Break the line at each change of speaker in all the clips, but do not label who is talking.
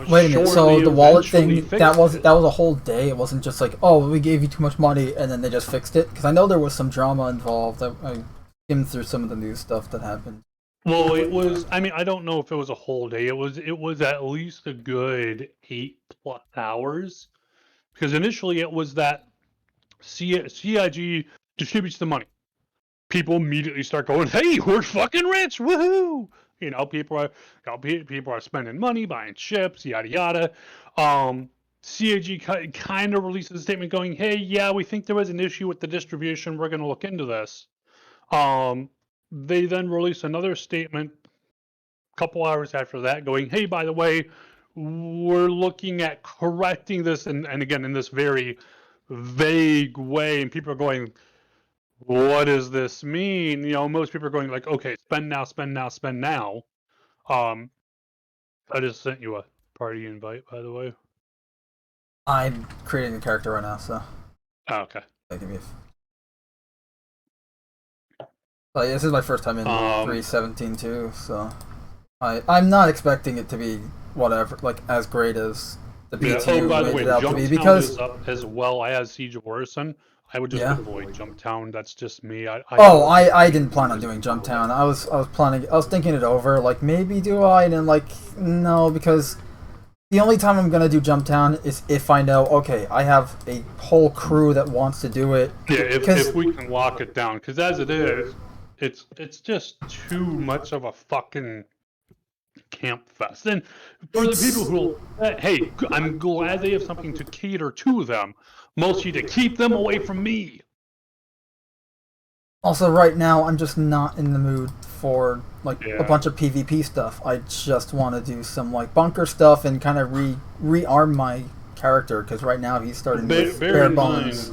Wait a minute. So the wallet thing that was
it.
a whole day. It wasn't just like, oh, we gave you too much money and then they just fixed it. Because I know there was some drama involved. I skimmed through some of the news stuff that happened.
Well, it was. I mean, I don't know if it was a whole day. It was at least a good 8+ hours because initially it was that CIG distributes the money. People immediately start going, "Hey, we're fucking rich! Woohoo!" People are spending money, buying ships, yada yada. CAG kind of releases a statement going, "Hey, yeah, we think there was an issue with the distribution. We're going to look into this." Um, they then release another statement a couple hours after that, going, "Hey, by the way, we're looking at correcting this," and again in this very vague way, and people are going, what does this mean? Most people are going like, okay, spend now, spend now, spend now. Um, I just sent you a party invite, by the way.
I'm creating a character right now, so.
Oh, okay.
Give me this is my first time in 3.17 too, so I'm not expecting it to be whatever, like as great as the BTU
by the
made
way,
it out to be,
because
because
is up as well as Siege of Orison. I would just avoid Jump Town. That's just me.
I didn't plan on doing Jump Town. I was thinking it over, like maybe do I, and then like no, because the only time I'm gonna do Jump Town is if I know, okay, I have a whole crew that wants to do it.
Yeah, if we can lock it down, because as it is, it's just too much of a fucking camp fest. And for the people who, hey, I'm glad they have something to cater to them, mostly to keep them away from me.
Also, right now, I'm just not in the mood for like a bunch of PvP stuff. I just want to do some like bunker stuff and kind of rearm my character, because right now he's starting with bare bones.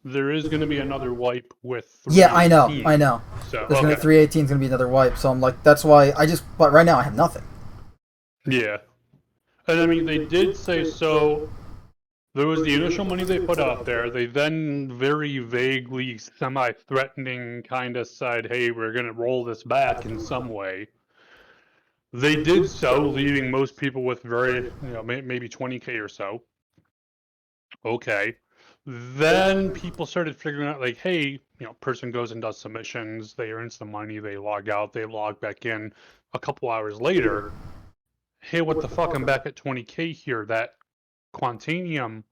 There is going to be another wipe with
318. Yeah, I know.
So,
there's gonna 318 is gonna be another wipe. So I'm like, that's why but right now I have nothing.
Yeah, and I mean they did say so. There was the initial money they put out there. They then very vaguely, semi-threatening kind of said, hey, we're going to roll this back in some way. They did so, leaving most people with very, maybe 20K or so. Okay. Then people started figuring out, like, hey, person goes and does some missions, they earn some money, they log out, they log back in a couple hours later. Hey, what the fuck, I'm back at 20K here. That Quantanium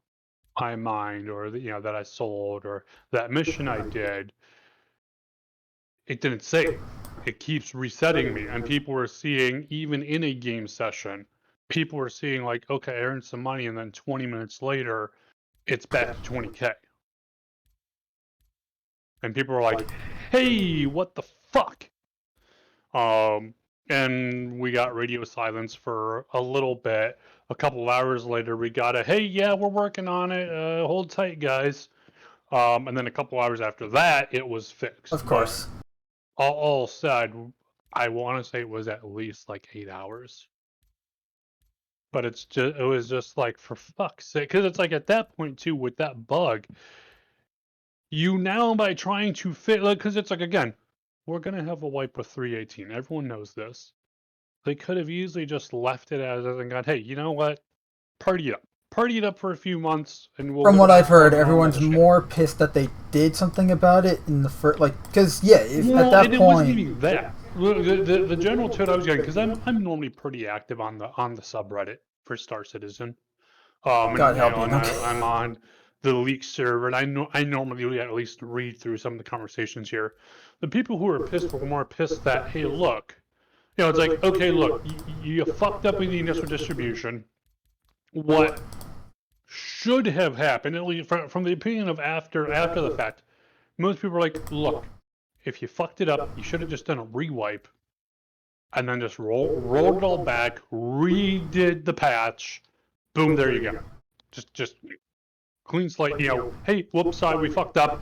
I mined, or that I sold, or that mission I did, it didn't save. It keeps resetting me, and people were seeing, even in a game session, people were seeing like, okay, I earned some money, and then 20 minutes later, it's back to 20K. And people were like, hey, what the fuck? And we got radio silence for a little bit. A couple of hours later, we got a, hey, yeah, we're working on it. Hold tight, guys. And then a couple hours after that, it was fixed.
Of course.
All said, I want to say it was at least like 8 hours. But it was just like, for fuck's sake, because it's like at that point too, with that bug, you now, by trying to fit, because it's like, again, we're gonna have a wipe with 318. Everyone knows this. They could have easily just left it as and gone, hey, you know what? Party it up for a few months, and we'll.
From what I've heard, everyone's more pissed that they did something about it in the first, like, because at that point,
it wasn't even that. The general tone I was getting, because I'm normally pretty active on the subreddit for Star Citizen.
God help you.
I'm on the leak server, and I normally at least read through some of the conversations here. The people who are pissed were more pissed that, hey, look, it's like, okay, look, you fucked up with the initial distribution. What should have happened, at least from the opinion of after the fact, most people are like, look, if you fucked it up, you should have just done a rewipe, and then just rolled it all back, redid the patch, boom, there you go. Just clean slate. Hey, whoops, sorry, we fucked up.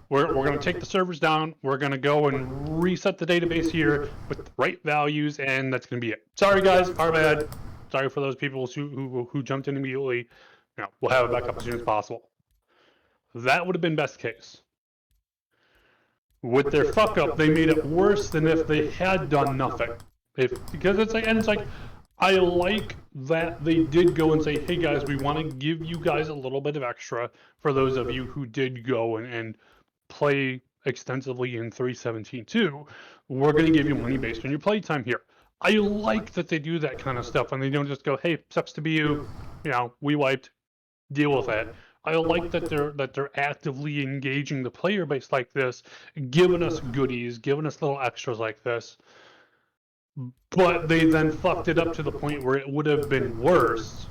We're going to take the servers down. We're going to go and reset the database here with the right values, and that's going to be it. Sorry, guys, our bad. Sorry for those people who jumped in immediately. We'll have it back up as soon as possible. That would have been best case. With their fuck up, they made it worse than if they had done nothing. Because it's like, I like that they did go and say, hey guys, we want to give you guys a little bit of extra for those of you who did go and play extensively in 3.17 too. We're going to give you money based on your playtime here. I like that they do that kind of stuff and they don't just go, hey, sucks to be you, we wiped, deal with it. I like that they're actively engaging the player base like this, giving us goodies, giving us little extras like this. But they then fucked it up to the point where it would have been worse,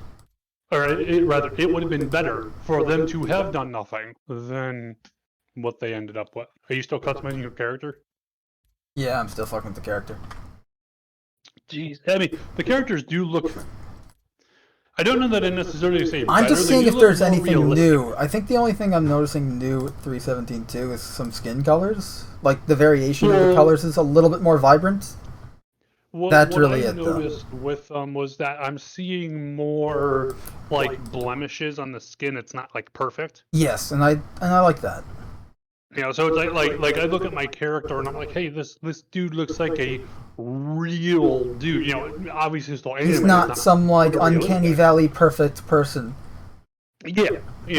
or it would have been better for them to have done nothing than what they ended up with. Are you still customizing your character?
Yeah, I'm still fucking with the character.
Jeez, I mean, the characters do look. I don't know that I necessarily say better.
I'm just seeing if there's anything
realistic.
new. I think the only thing I'm noticing new at 3.17.2 is some skin colors. Like, the variation of the colors is a little bit more vibrant. That's really it, though.
What I noticed with them was that I'm seeing more, like, blemishes on the skin. It's not, like, perfect.
Yes, and I like that.
So it's like I look at my character and I'm like, hey, this dude looks like a real dude. Obviously still anime.
He's not some like uncanny valley perfect person.
Yeah,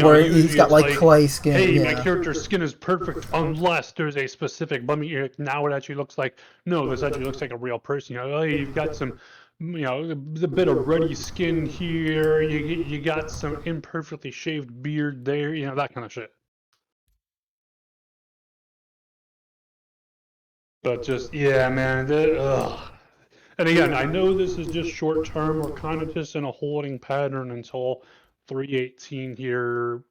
where he's got like clay skin.
Hey,
yeah.
My character's skin is perfect unless there's a specific bummy. Now it actually looks like this actually looks like a real person. Hey, you've got some, a bit of ruddy skin here. You got some imperfectly shaved beard there. That kind of shit. But just, yeah, man. And again, I know this is just short term. We're kind of just in a holding pattern until 3.18 here,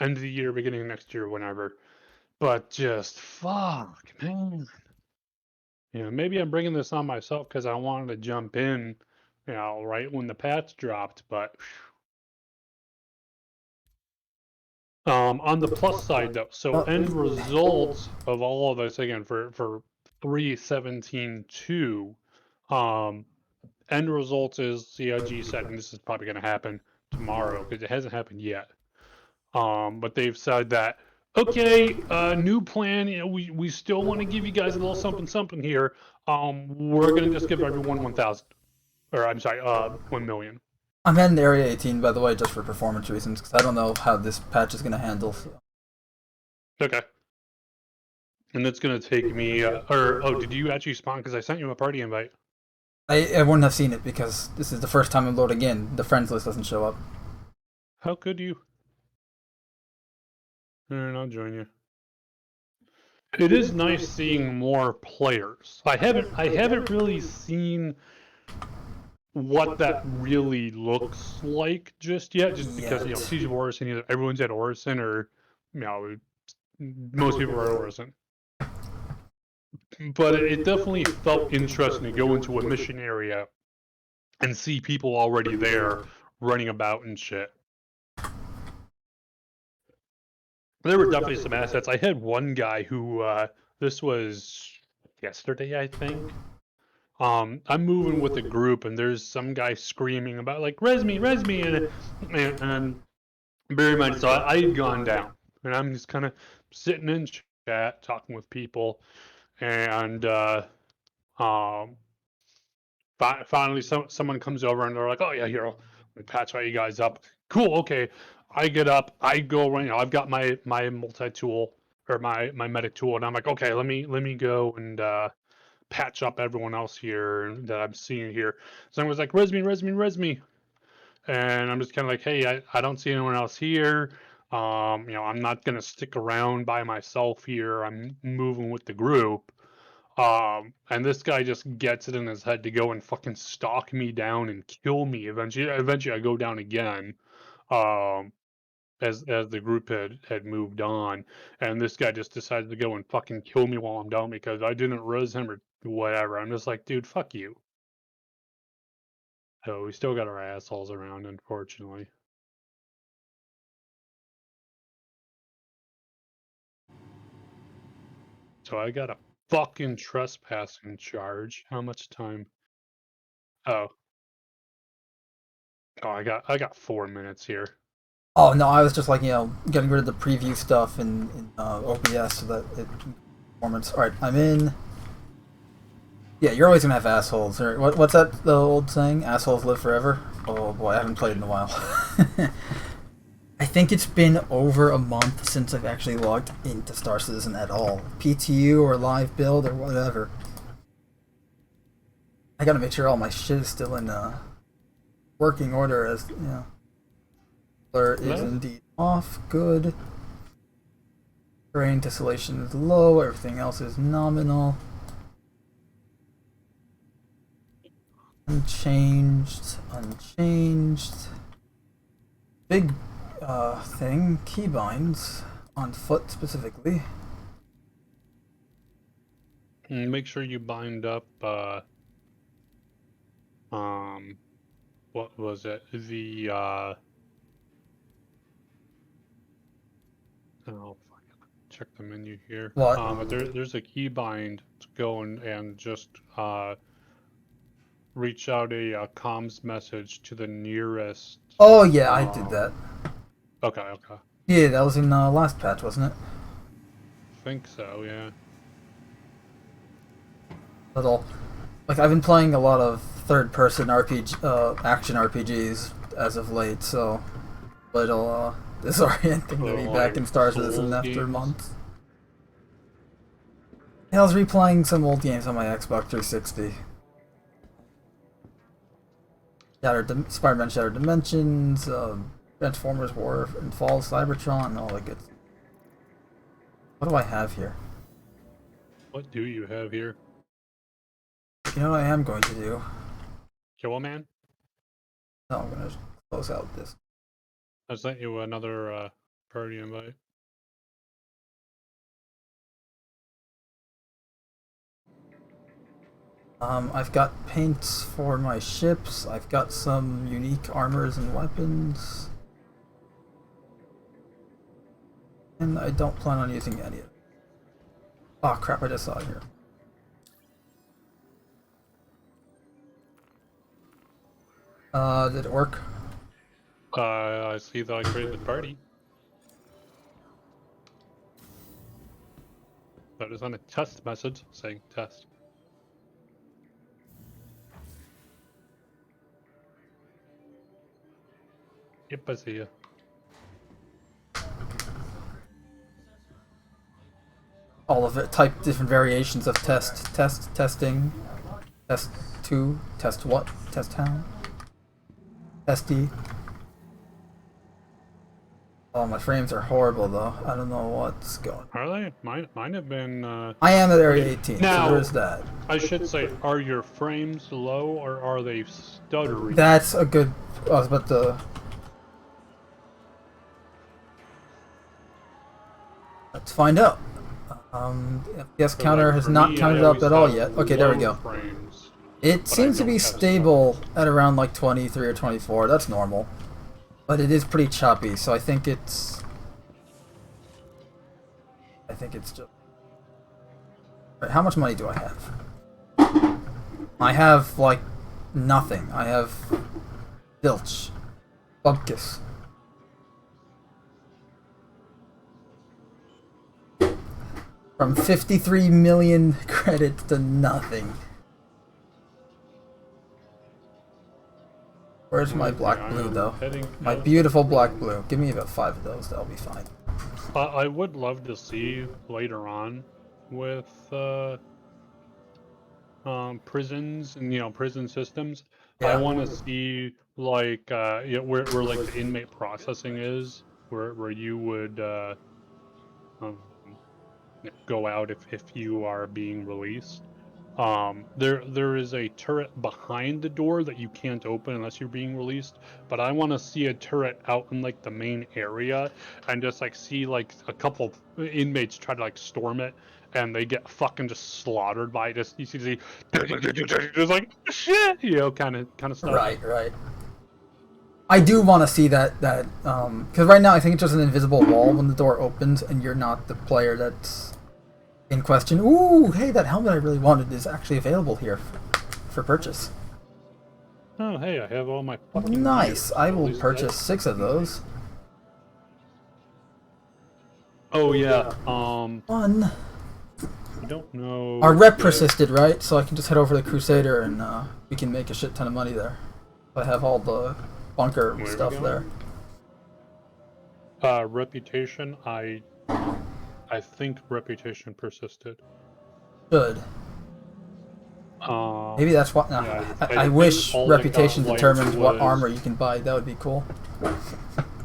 end of the year, beginning of next year, whenever. But just, fuck, man. Maybe I'm bringing this on myself because I wanted to jump in, right when the patch dropped. But on the plus side, though, so end result of all of this, again, for 3.17.2, end result is CIG said, and this is probably going to happen tomorrow because it hasn't happened yet. But they've said that, okay, new plan. We still want to give you guys a little something here. We're going to just give everyone 1,000, or I'm sorry, 1 million.
I'm heading to Area 18, by the way, just for performance reasons, because I don't know how this patch is going to handle. So.
Okay. And it's going to take me, did you actually spawn? Because I sent you a party invite.
I wouldn't have seen it because this is the first time I'm loading in. The friends list doesn't show up.
How could you? And I'll join you. It is nice seeing more players. I haven't really seen what that really looks like just yet, just because Siege of Orison, either everyone's at Orison or most people are at Orison. But it definitely felt interesting to go into a mission area and see people already there running about and shit. There were definitely some assets. I had one guy who this was yesterday, I think. I'm moving with a group, and there's some guy screaming about like res me, and bear in mind, so I had gone down, and I'm just kind of sitting in chat, talking with people, and finally someone comes over and they're like, oh yeah, here, let me patch all you guys up. Cool, okay. I get up, I go around, I've got my multi-tool or my medic tool, and I'm like, okay, let me go and patch up everyone else here that I'm seeing here. Someone was like, res me. And I'm just kind of like, hey, I don't see anyone else here. I'm not going to stick around by myself here. I'm moving with the group. And this guy just gets it in his head to go and fucking stalk me down and kill me. Eventually I go down again. As the group had moved on, and this guy just decided to go and fucking kill me while I'm down because I didn't res him or whatever. I'm just like, dude, fuck you. So we still got our assholes around, unfortunately. So I got a fucking trespassing charge. How much time? Oh, I got 4 minutes here.
Oh no, I was just like getting rid of the preview stuff in OBS so that it performance. All right, I'm in. Yeah, you're always gonna have assholes. Or what's that the old saying? Assholes live forever. Oh boy, I haven't played in a while. I think it's been over a month since I've actually logged into Star Citizen at all. PTU or live build or whatever. I gotta make sure all my shit is still in working order as you know. Blur is indeed off. Good. Terrain tessellation is low. Everything else is nominal. Unchanged. Big thing. Keybinds on foot specifically.
Make sure you bind up. What was it? The oh fuck! Check the menu here.
What?
But there's a keybind to go and just reach out a comms message to the nearest.
Oh yeah, I did that.
Okay.
Yeah, that was in last patch, wasn't it?
I think so, yeah.
Like I've been playing a lot of third-person RPG, action RPGs as of late, so little disorienting to be back in Star Citizen after months. Yeah, I was replaying some old games on my Xbox 360. Spider-Man Shattered Dimensions, Transformers War and Fall of Cybertron, all that good stuff. What do I have here?
What do you have here?
You know what I am going to do?
Kill a man?
No, I'm going to close out this.
I sent you another party invite.
I've got paints for my ships. I've got some unique armors and weapons. And I don't plan on using any of it. Oh crap, I just saw it here. Did it work?
I see that I created the party. That is on a test message saying test. Yep, I see you.
All of it, type different variations of testing, test 2, test what, test how, testy. Oh, my frames are horrible though. I don't know what's going on.
Are they? Mine have been.
I am at area 18,
now,
so there's that.
I should say, are your frames low or are they stuttering?
That's a good. I was about to. Let's find out. FPS counter has not counted up at all yet. Okay, there we go.
Frames,
it seems to be stable at around like 23 or 24. That's normal. But it is pretty choppy, so I think it's just... Right, how much money do I have? I have, like, nothing. I have... Zilch. Bubkus. From 53 million credits to nothing. Where's my black blue, though? My beautiful black blue. Give me about 5 of those, that'll be fine.
I would love to see later on with prisons and prison systems. Yeah. I want to see like where like the inmate processing is, where you would go out if you are being released. There is a turret behind the door that you can't open unless you're being released, but I want to see a turret out in like the main area and just like see like a couple inmates try to like storm it and they get fucking just slaughtered by it. Just you see just like shit, kind of stuff.
Right. I do want to see that because right now I think it's just an invisible wall when the door opens and you're not the player that's in question. Ooh, hey, that helmet I really wanted is actually available here for purchase.
Oh, hey, I have all my fucking
nice. I will purchase 6 of those.
Oh yeah.
Fun.
I don't know.
Our rep persisted, right? So I can just head over to the Crusader and we can make a shit ton of money there. I have all the bunker stuff there.
Reputation, I think reputation persisted.
Should. Maybe that's what.
Yeah,
I wish reputation determines what armor you can buy. That would be cool.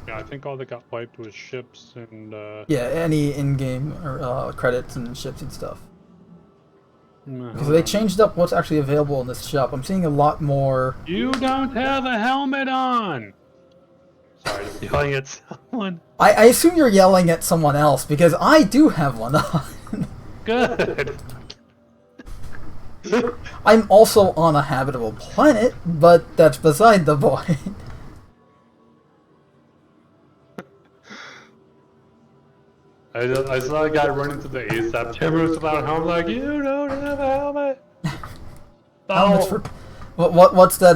Yeah, I think all that got wiped was ships and.
Yeah, any in-game or credits and ships and stuff. Because they changed up what's actually available in this shop. I'm seeing a lot more.
You don't have a helmet on. Sorry, I'm yelling at someone.
I assume you're yelling at someone else because I do have one on.
Good.
I'm also on a habitable planet, but that's beside the point.
I saw a guy running through the ASAP chambers without a helmet, like, you don't have a helmet.
Helmets for what's that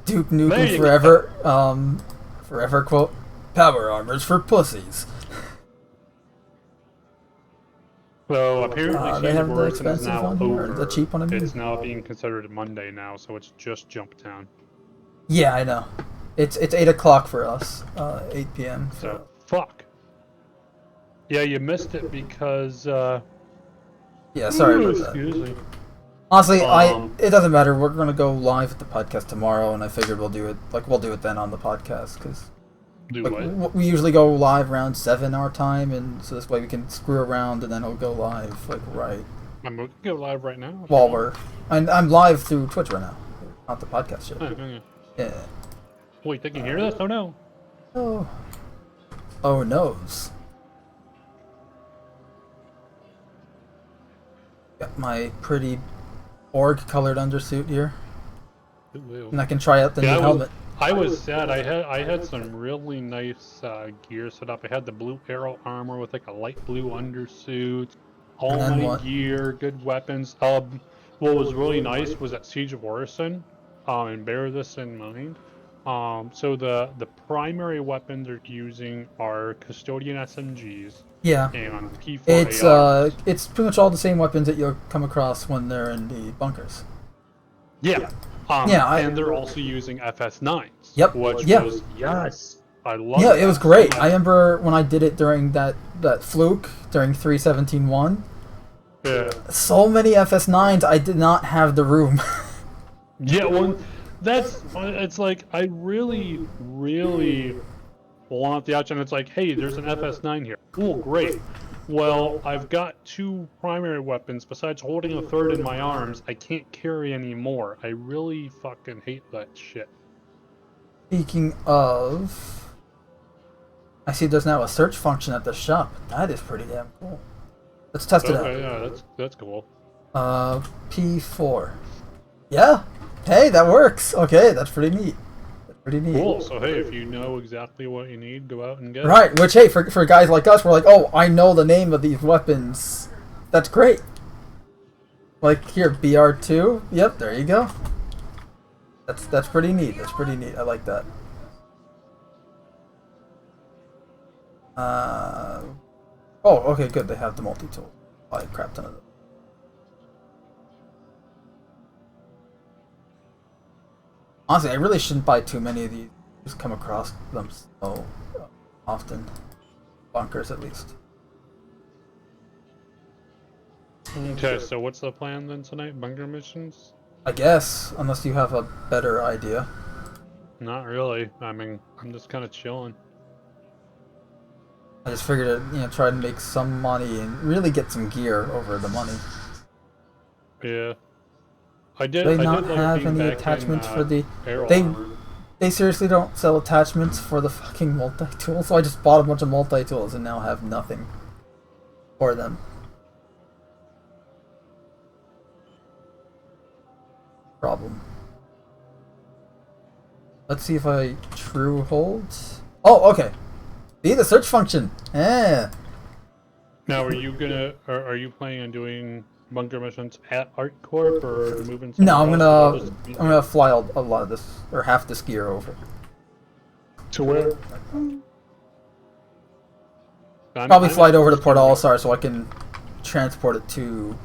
Duke Nukem Forever quote? Power armors for pussies.
So apparently
they have the
is
expensive
now
one here, or
over.
the cheap one. I mean.
It's now being considered Monday now, so it's just Jumptown.
Yeah, I know. It's 8 o'clock for us, 8 p.m.
So fuck. Yeah, you missed it because.
Yeah, sorry about that.
Excuse me.
Honestly, it doesn't matter. We're gonna go live at the podcast tomorrow, and I figured we'll do it then on the podcast because we usually go live around 7 our time, and so this way we can screw around and then it'll go live right.
I'm gonna go live right now.
I'm live through Twitch right now, not the podcast shit.
Okay.
Yeah.
Wait, they can hear this? Oh no.
Oh noes. Got my pretty org-colored undersuit here, and I can try out the new helmet.
I was sad. I had some really nice gear set up. I had the blue arrow armor with like a light blue undersuit, all my gear, good weapons. What was really nice was at Siege of Orison, and bear this in mind. So the primary weapons they're using are custodian SMGs.
Yeah.
And P4
it's pretty much all the same weapons that you'll come across when they're in the bunkers.
Yeah. And they're also using FS9s.
Yep.
Which was I love.
Yeah, it was great. I remember when I did it during that fluke during 3.17.1.
Yeah.
So many FS9s, I did not have the room.
Yeah, well, it's like I really want the option. It's like, hey, there's an FS9 here. Cool, great. Well, I've got 2 primary weapons. Besides holding a third in my arms, I can't carry any more. I really fucking hate that shit.
Speaking of, I see there's now a search function at the shop. That is pretty damn cool. Let's test it out.
Yeah, that's cool.
P4. Yeah. Hey, that works. Okay, that's pretty neat.
Cool. So hey, if you know exactly what you need, go out and get it.
Right. Which, hey, for guys like us, we're like, oh, I know the name of these weapons. That's great. Like here, BR2. Yep, there you go. That's pretty neat. That's pretty neat. I like that. Oh, okay, good. They have the multi-tool. Buy a crap ton of them. Honestly, I really shouldn't buy too many of these. Just come across them so often. Bunkers, at least.
Okay, so what's the plan then tonight? Bunker missions?
I guess, unless you have a better idea.
Not really. I mean, I'm just kind of chilling.
I just figured to, try to make some money and really get some gear over the money.
Yeah. I did.
Do they not
like
have any attachments for the? They seriously don't sell attachments for the fucking multi-tool. So I just bought a bunch of multi-tools and now have nothing for them. Problem. Let's see if I true hold. Oh, okay. See the search function. Yeah.
Now, are you planning on doing bunker missions at ArtCorp or moving?
No, I'm gonna fly a lot of this or half this gear over.
To where?
Probably fly it over to Port Olisar so I can transport it to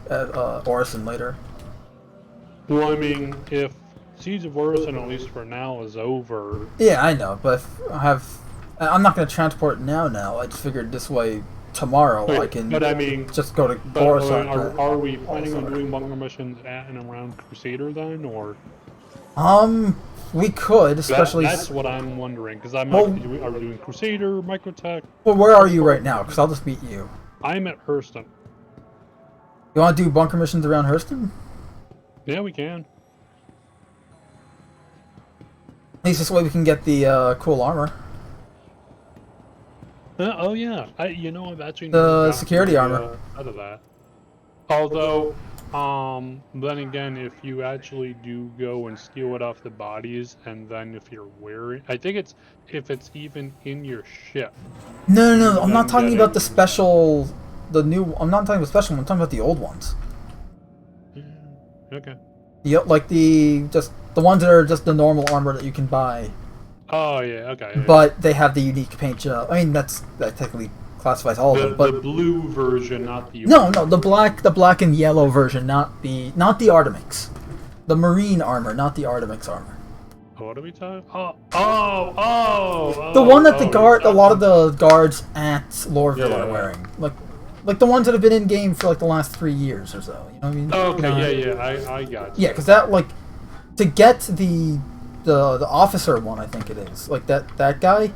Orison later.
Well, I mean, if Siege of Orison, at least for now, is over.
Yeah, I know, but I'm not going to transport it now. I just figured this way tomorrow I can
But I mean,
just go to Orison.
Are we planning on doing bunker missions at and around Crusader then, or?
We could, especially.
That's what I'm wondering, because I'm like, are we doing Crusader, Microtech?
Well, where are you right now? Because I'll just meet you.
I'm at Hurston.
You want to do bunker missions around Hurston?
Yeah, we can.
At least this way we can get the cool armor.
Oh yeah, I've actually
the security armor
out of that. Although, then again, if you actually do go and steal it off the bodies, and then if you're wearing, I think it's if it's even in your ship.
No, I'm not talking about the special, I'm not talking about the special one. I'm talking about the old ones.
Okay.
Like just the ones that are just the normal armor that you can buy.
Oh yeah, okay. Yeah.
But they have the unique paint job. I mean, that technically classifies all of them. But
the blue version, not the
no, the black and yellow version, not the Artemix, the marine armor, not the Artemix armor.
What are we talking?
The one that a lot of the guards at Lorville are wearing, like the ones that have been in game for like the last 3 years or so. You know what I mean?
Okay, I got you.
Yeah, because that to get the officer one, I think it is like that guy.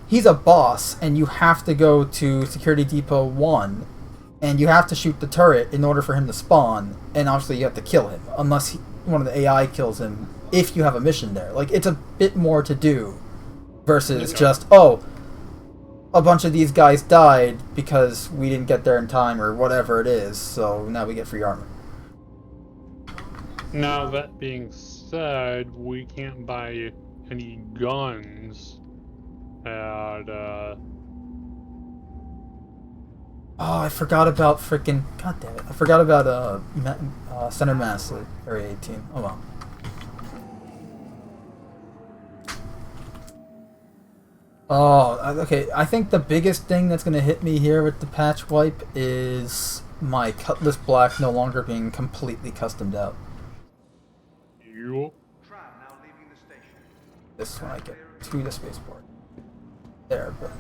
He's a boss, and you have to go to Security Depot 1, and you have to shoot the turret in order for him to spawn, and obviously you have to kill him, unless one of the AI kills him, if you have a mission there. Like, it's a bit more to do, versus just, a bunch of these guys died because we didn't get there in time, or whatever it is, so now we get free armor.
Now, that being said, we can't buy any guns at,
Oh, I forgot about freaking... God damn it. I forgot about, Center Mass, Area 18. Oh, well. Oh, okay. I think the biggest thing that's going to hit me here with the patch wipe is my Cutlass Black no longer being completely customed out.
Yup.
This one I get to the spaceport. There, but...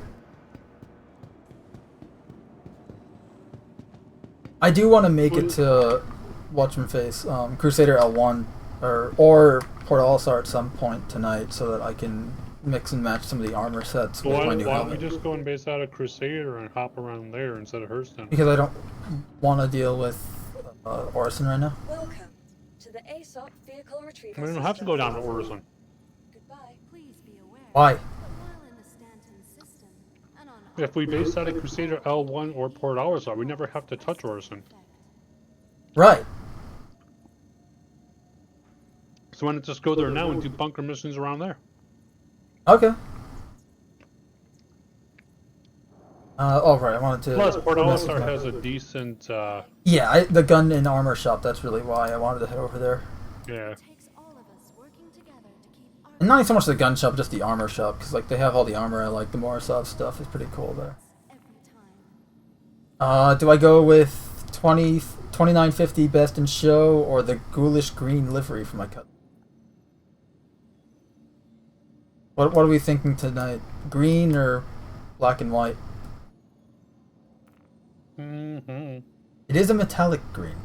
I do want to make it to whatchamface, Crusader L1 or Port All-Star at some point tonight, so that I can mix and match some of the armor sets with my new helmet.
Why don't we just go and base out of Crusader and hop around there instead of Hurston?
Because I don't want to deal with Orison right now.
Welcome to the ASOP vehicle retrieval.
We don't have to go down to Orison.
Goodbye. Please be aware.
Why?
If we base out of Crusader L1 or Port All-Star, we never have to touch Orison.
Right.
So why not just go there now and do bunker missions around there?
Okay. Oh, right, I wanted to...
Plus, Port All-Star has a decent...
Yeah, the gun and armor shop, that's really why I wanted to head over there.
Yeah.
And not so much the gun shop, just the armor shop, because like they have all the armor I like. The Morozov stuff is pretty cool there. Do I go with 2950 best in show or the ghoulish green livery for my cut? What are we thinking tonight? Green or black and white?
Mm-hmm.
It is a metallic green.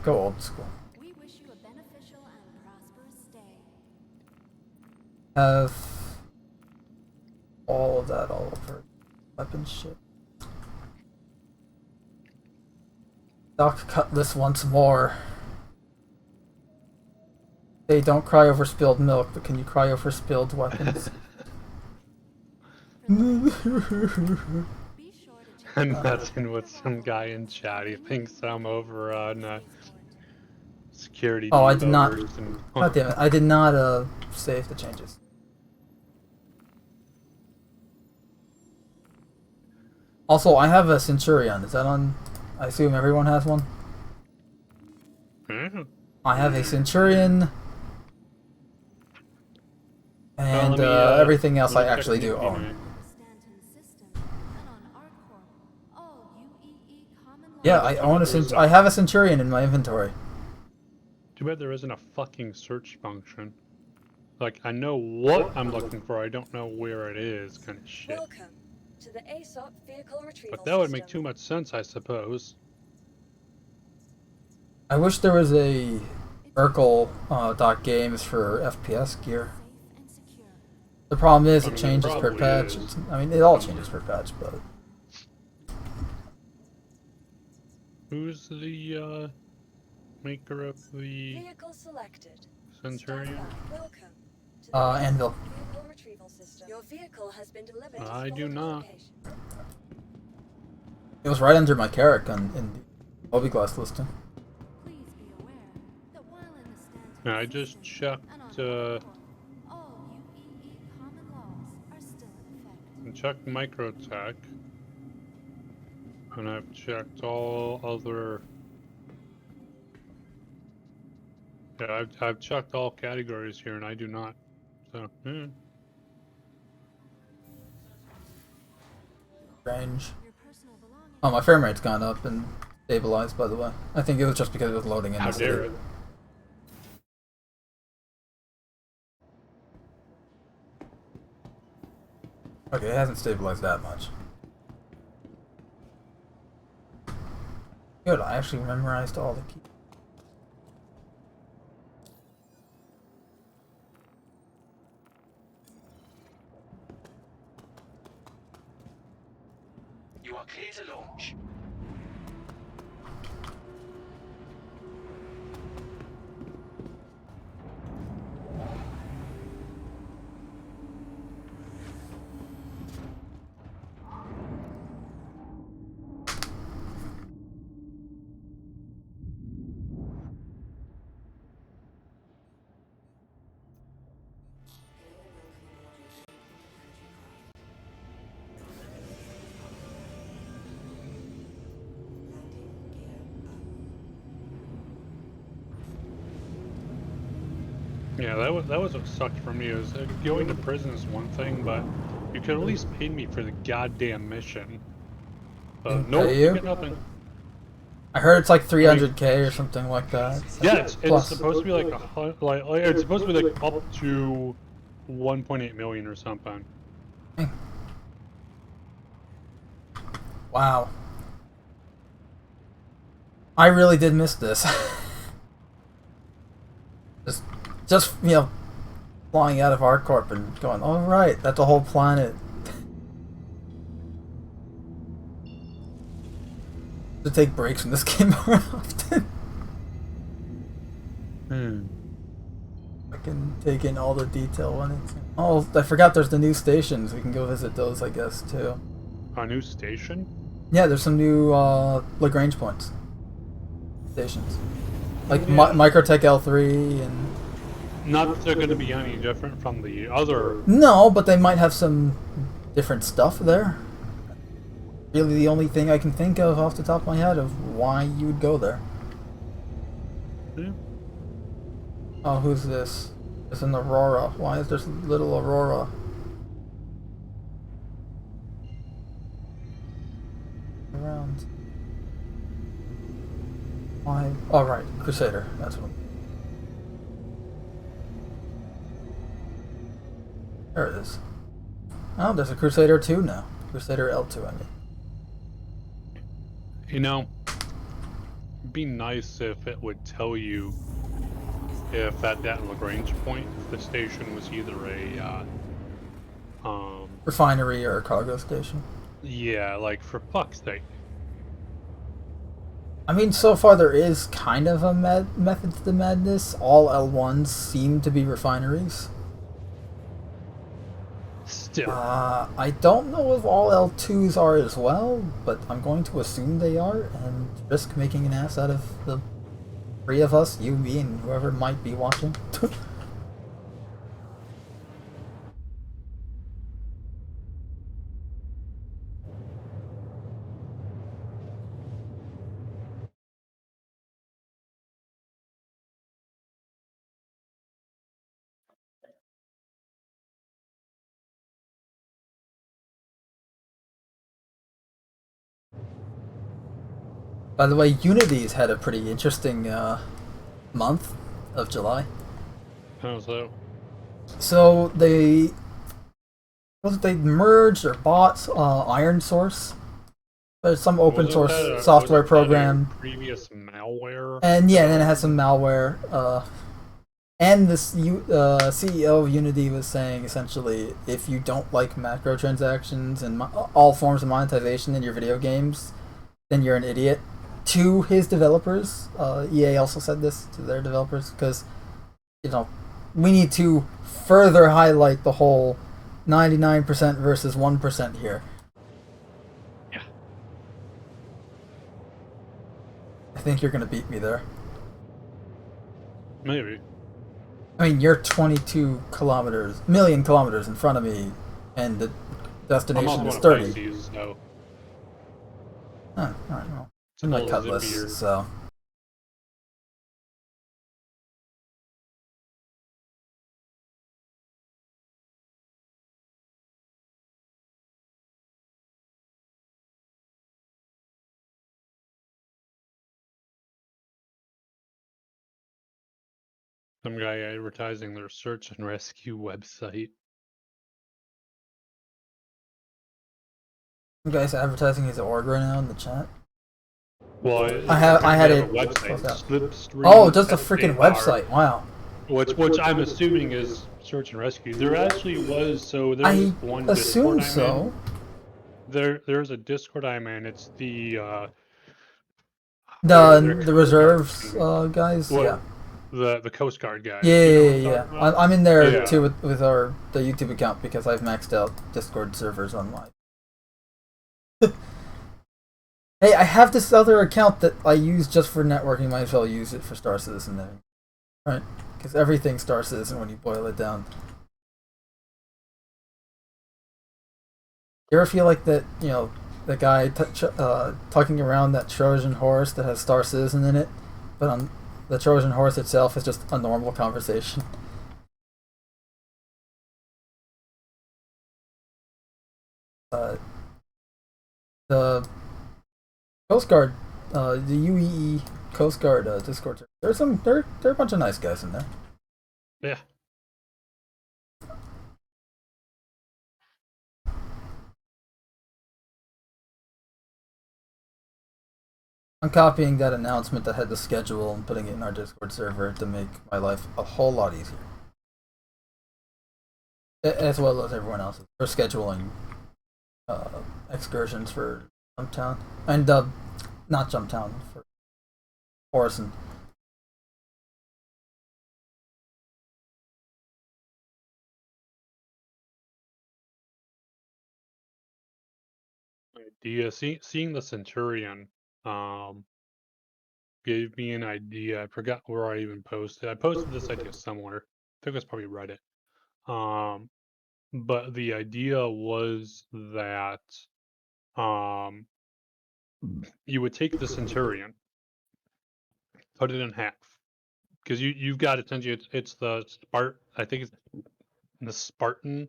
Go old school.
We wish you a beneficial and prosperous stay.
Have all of that all over. Weapon shit. Doc Cutlass once more. Hey, don't cry over spilled milk, but can you cry over spilled weapons?
I'm messing with some guy in chat. He thinks I'm over on security.
Oh, I did not. God damn it! I did not save the changes. Also, I have a Centurion. Is that on? I assume everyone has one. I have a Centurion. And
let me,
everything else
let
I
me check
actually
the
do
machinery.
own.
Stanton system, and on ArcCorp, all UEE common law.
Yeah, I own I have a Centurion in my inventory.
Too bad there isn't a fucking search function. Like, I know what I'm looking for, I don't know where it is, kind of shit.
Welcome to the ASOP vehicle retrieval
But that would make
system.
too much sense, I suppose.
I wish there was a Urkel .games for FPS gear.
Safe and secure.
The problem is
I
it
mean, there
changes per
probably
patch.
is.
I mean, it all changes per patch, but
Who's the maker of the
Vehicle selected.
Centurion?
Stand by. Welcome to the
Anvil.
vehicle retrieval system. Your vehicle has been delivered to
I do
stored
not.
location.
it was right under my Carrack in the Obiglass listing.
Please be aware that while in the Stanton
Yeah, I just
system
checked,
and on ArcCorp, all UEE common laws are still in effect.
and checked Microtech, and I've checked all other. Yeah, I've checked all categories here, and I do not. So,
Range.
Your personal belongings.
Oh, my frame rate's gone up and stabilized, by the way. I think it was just because it was loading in
how
the city.
dare it?
Okay, it hasn't stabilized that much. Good, I actually memorized all the keys.
You are clear to launch.
Yeah, that was what sucked for me. Is going to prison is one thing, but you could at least pay me for the goddamn mission.
Didn't
Nope,
pay
you
you?
get nothing.
I heard it's like 300k or something like that.
Yeah, it's
Plus.
supposed to be like it's supposed to be like up to 1.8 million or something.
Wow. I really did miss this. just you know, flying out of ArcCorp and going, all right, that's a whole planet. To take breaks from this game more often. I can take in all the detail when it's. Oh, I forgot there's the new stations. We can go visit those, I guess, too.
A new station?
Yeah, there's some new Lagrange points. Stations. Like
Yeah.
Microtech L3 and.
Not that they're going to be any different from the other.
No, but they might have some different stuff there. Really the only thing I can think of off the top of my head of why you would go there.
Yeah.
Oh, who's this? It's an Aurora. Why is there little Aurora? Around. Why? Oh, right. Crusader. That's what. There it is. Oh, there's a Crusader 2 now. Crusader L2, I mean.
You know, it'd be nice if it would tell you if at that Lagrange point, if the station was either a,
Refinery or a cargo station.
yeah, like for fuck's sake.
I mean, so far there is kind of a method to the madness. All L1s seem to be refineries.
Still.
I don't know if all L2s are as well, but I'm going to assume they are and risk making an ass out of the three of us, you, me, and whoever might be watching. By the way, Unity's had a pretty interesting month of July.
How so?
So they merged or bought Iron Source. There's some open
Wasn't
source
that a-
software
wasn't that a
program,
previous malware.
and yeah, and then it has some malware. And this CEO of Unity was saying essentially, if you don't like macrotransactions and all forms of monetization in your video games, then you're an idiot. To his developers, EA also said this to their developers because, we need to further highlight the whole 99% versus 1% here.
Yeah.
I think you're gonna beat me there.
Maybe.
I mean, you're 22 million kilometers in front of me, and the
I'm
destination
also
is
on
30.
Pisces, so
Huh, alright, well.
it's
I'm
a
not
little
cutless,
zippier.
so.
Some guy advertising their search and rescue website.
You guys advertising his org right now in the chat?
Well,
I had
they
it
have a website,
closed out.
Slipstream.
Oh, just a freaking
SAR,
website. Wow.
which I'm assuming is search and rescue. There actually was, so there's
I
one
assume
Discord I'm
so.
in. There's a Discord I'm in. It's the
The reserves guys.
well,
Yeah.
the Coast Guard guys.
Yeah,
Do you know
yeah,
what I'm
yeah.
talking about?
I'm in there
Yeah.
too with the YouTube account because I've maxed out Discord servers on mine. Hey, I have this other account that I use just for networking. Might as well use it for Star Citizen then, right? Because everything's Star Citizen when you boil it down. You ever feel like that? The guy tucking around that Trojan horse that has Star Citizen in it, but on the Trojan horse itself is just a normal conversation. The Coast Guard, the UEE Coast Guard Discord. There's there are a bunch of nice guys in there.
Yeah.
I'm copying that announcement that had the schedule and putting it in our Discord server to make my life a whole lot easier. As well as everyone else's. For scheduling excursions for Jumptown. And, not Jumptown, for Orison.
idea. Seeing the Centurion gave me an idea. I forgot where I even posted. I posted this idea somewhere. I think it's probably Reddit. But the idea was that you would take the Centurion, put it in half, because you've got essentially it's the I think it's the Spartan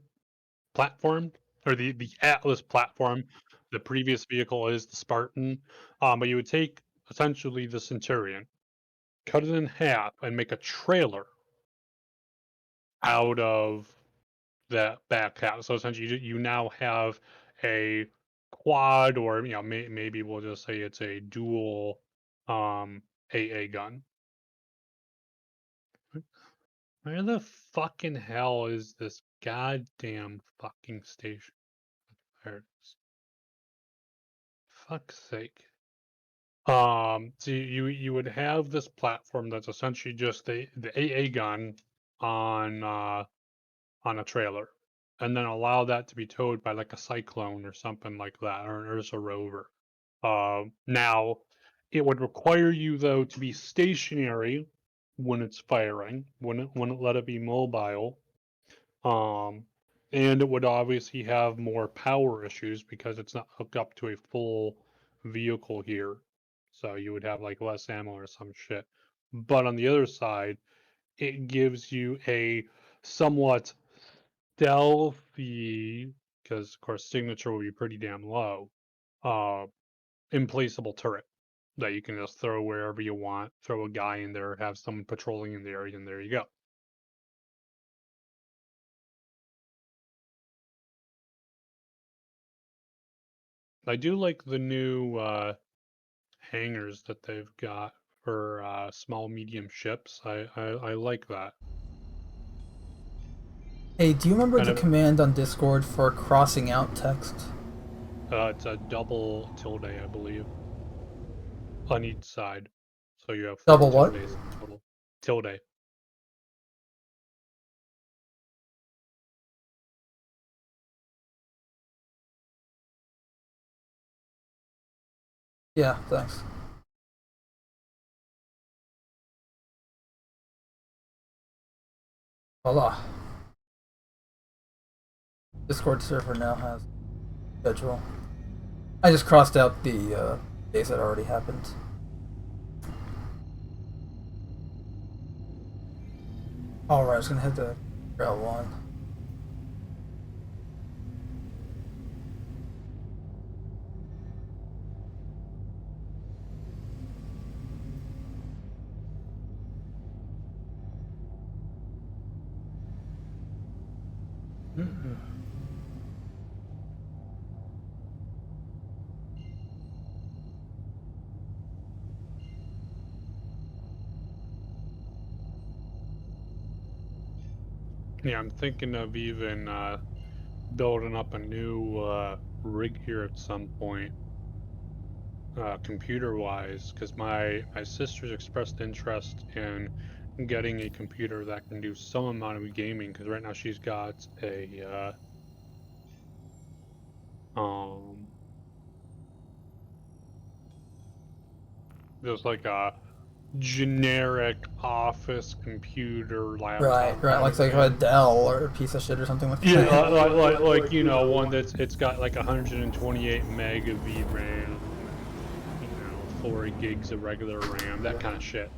platform or the Atlas platform. The previous vehicle is the Spartan, but you would take essentially the Centurion, cut it in half, and make a trailer out of that back half. So essentially, you now have a quad, or maybe we'll just say it's a dual AA gun. Where the fucking hell is this goddamn fucking station? There it is. Fuck's sake. So you would have this platform that's essentially just the AA gun on a trailer, and then allow that to be towed by like a Cyclone or something like that, or just a rover. Now, it would require you though to be stationary when it's firing, wouldn't let it be mobile. And it would obviously have more power issues because it's not hooked up to a full vehicle here. So you would have like less ammo or some shit. But on the other side, it gives you a somewhat stealthy, because of course signature will be pretty damn low, implaceable turret that you can just throw wherever you want, throw a guy in there, have someone patrolling in the area, and there you go. I do like the new hangars that they've got for small, medium ships. I like that.
Hey, do you remember
And
the
it-
command on Discord for crossing out text?
It's a double tilde, I believe, on each side. So you have 4
Double what?
tildes in total. Tilde.
Yeah, thanks. Voila. Discord server now has schedule. I just crossed out the days that already happened. Alright, I was gonna hit the rail one.
Yeah, I'm thinking of even building up a new rig here at some point, computer-wise, because my sister's expressed interest in getting a computer that can do some amount of gaming. Because right now she's got a just like a generic office computer laptop
Right,
kind
like
of
a
thing.
Dell or a piece of shit or something like
Yeah,
that.
like you know, one it's got like 128 meg of VRAM, and 4 gigs of regular RAM, that kind of shit.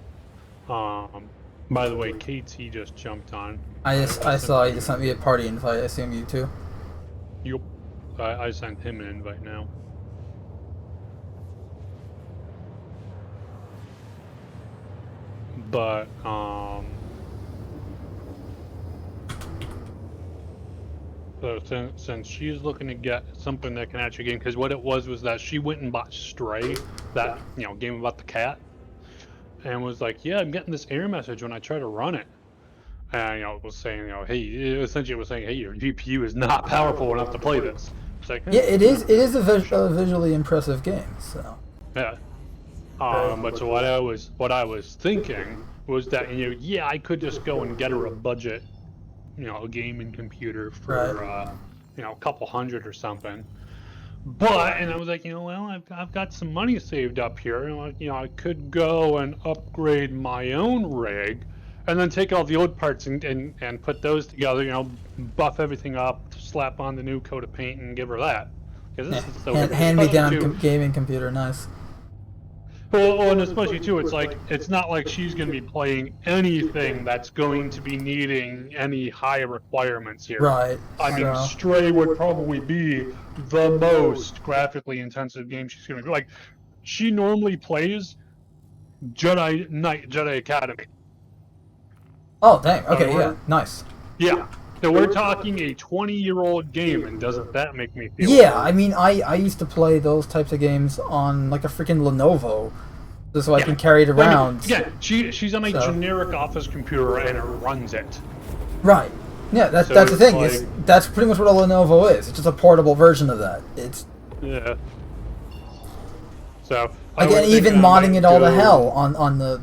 By the way, KT just jumped on.
I
sent
saw you
him
just sent me a party invite. I assume you too.
Yup. I sent him an invite now. But so since she's looking to get something that can actually game, because what it was that she went and bought Stray, that game about the cat, and was like, yeah, I'm getting this error message when I try to run it. And it was saying, hey, essentially it was saying, hey, your GPU is not powerful enough to play this. It's like,
Yeah, it is. It is a visually impressive game. So.
yeah.
Right.
But so what I was thinking was that yeah, I could just go and get her a budget, a gaming computer for
Right.
a couple hundred or something. But and I was like, well, I've got some money saved up here, and I could go and upgrade my own rig, and then take all the old parts and put those together, buff everything up, slap on the new coat of paint, and give her that. Because
Yeah.
this is so
Hand me down
too.
gaming computer. Nice.
Well, and especially too, it's not like she's going to be playing anything that's going to be needing any high requirements here.
Right.
I mean,
So.
Stray would probably be the most graphically intensive game she's going to do. Like, she normally plays Jedi Academy.
Oh dang.
So
Okay. Yeah. Nice.
yeah. So we're talking a 20-year-old game, and doesn't that make me feel
Yeah.
old?
I mean, I used to play those types of games on like a freaking Lenovo, just so I can carry it around.
Again, she's on a generic office computer and it runs it.
Right. Yeah, that's the thing. That's pretty much what a Lenovo is. It's just a portable version of that. It's
yeah. So
again, even modding it all to hell on the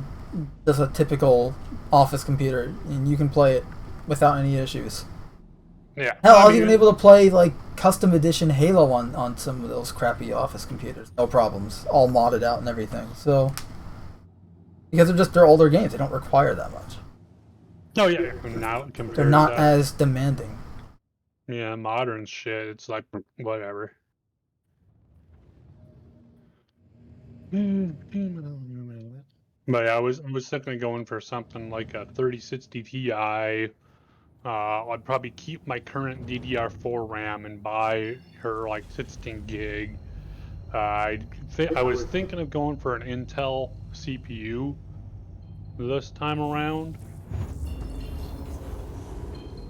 just a typical office computer, and you can play it without any issues.
Yeah.
Hell, I was even able to play like custom edition Halo on some of those crappy office computers. No problems. All modded out and everything. So because they're older games, they don't require that much.
Oh yeah. Now
They're not as demanding.
Yeah, modern shit. It's like whatever. But yeah, I was thinking of going for something like a 3060 Ti. I'd probably keep my current DDR4 RAM and buy her like 16 gig. I was thinking of going for an Intel CPU this time around,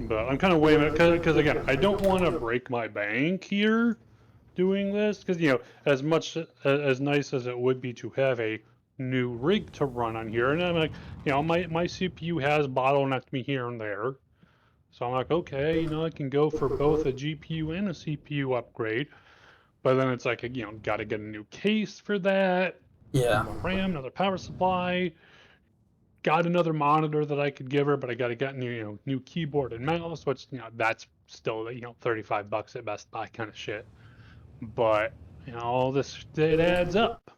but I'm kind of weighing it because again, I don't want to break my bank here doing this because as much as nice as it would be to have a new rig to run on here, and I'm like, my CPU has bottlenecked me here and there, so I'm like, okay, I can go for both a GPU and a CPU upgrade. But then it's like, got to get a new case for that,
Yeah.
more RAM, another power supply. Got another monitor that I could give her, but I got to get new keyboard and mouse, which that's still $35 at Best Buy kind of shit. But all this it adds up.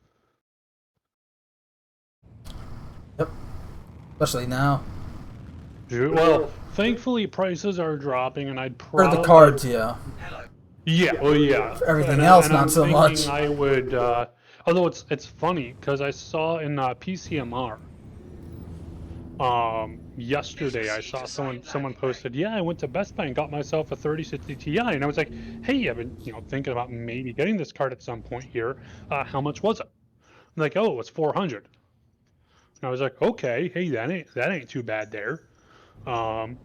Yep. Especially now.
Well, thankfully prices are dropping, and I'd
For
probably
the cards, yeah.
Hello.
Yeah, well, yeah.
For everything
And
else,
and
not
I'm
so
thinking
much.
I would, although it's funny because I saw in PCMR. Yesterday I saw someone posted, yeah, I went to Best Buy and got myself a 3060 Ti, and I was like, hey, I've been thinking about maybe getting this card at some point here. How much was it? I'm like, oh, it was 400. And I was like, okay, hey, that ain't too bad there. Um,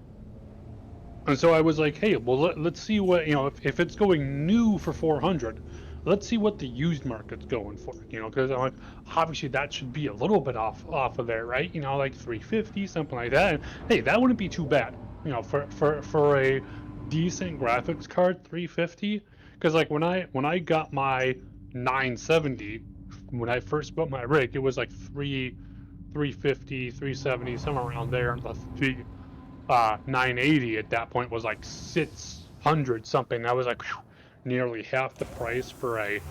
and so I was like, hey, well, let's see what if it's going new for 400. Let's see what the used market's going for, because I'm like, obviously that should be a little bit off of there, right? Like 350, something like that. And hey, that wouldn't be too bad, for a decent graphics card, 350. Because like when I got my 970, when I first bought my rig, it was like 350, 370, somewhere around there. The 980 at that point was like 600 something. That was like nearly half the price for a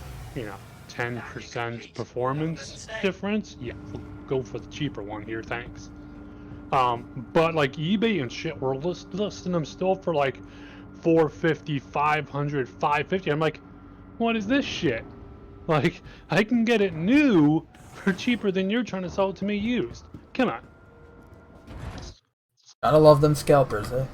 10% performance difference. Yeah, we'll go for the cheaper one here, thanks. But like eBay and shit were listing them still for like 450, 500, 550. I'm like, what is this shit? Like, I can get it new for cheaper than you're trying to sell it to me used. Come on.
Gotta love them scalpers, eh?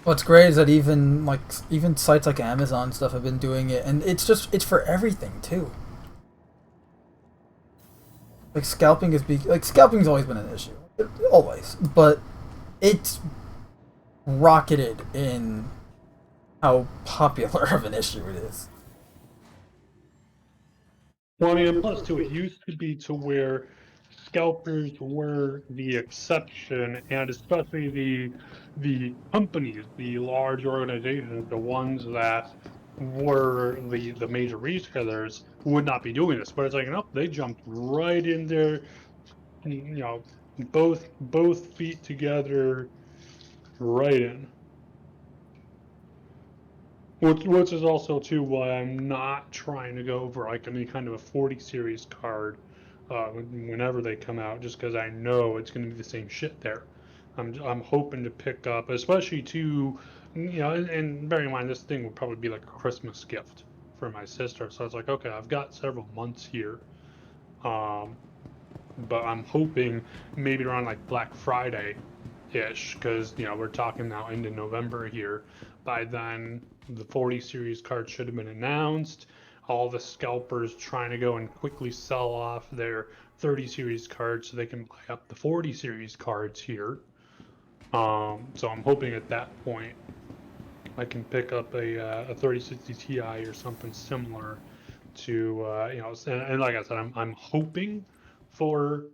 What's great is that even sites like Amazon and stuff have been doing it, and it's for everything too. Like scalping's always been an issue, always, but it's rocketed in how popular of an issue it is.
Well, I mean, and plus too, it used to be to where scalpers were the exception, and especially the companies, the large organizations, the ones that were the major retailers would not be doing this. But it's like, nope, they jumped right in there, you know, both feet together, right in. Which is also too why I'm not trying to go for like any kind of a 40 series card whenever they come out, just because I know it's going to be the same shit there. I'm hoping to pick up, especially to, and bearing in mind this thing would probably be like a Christmas gift for my sister. So it's like, okay, I've got several months here, um, but I'm hoping maybe around like Black Friday ish, because we're talking now into November here. By then, the 40 series cards should have been announced. All the scalpers trying to go and quickly sell off their 30 series cards so they can buy up the 40 series cards here. So I'm hoping at that point I can pick up a 3060 Ti or something similar to and like I said, I'm hoping for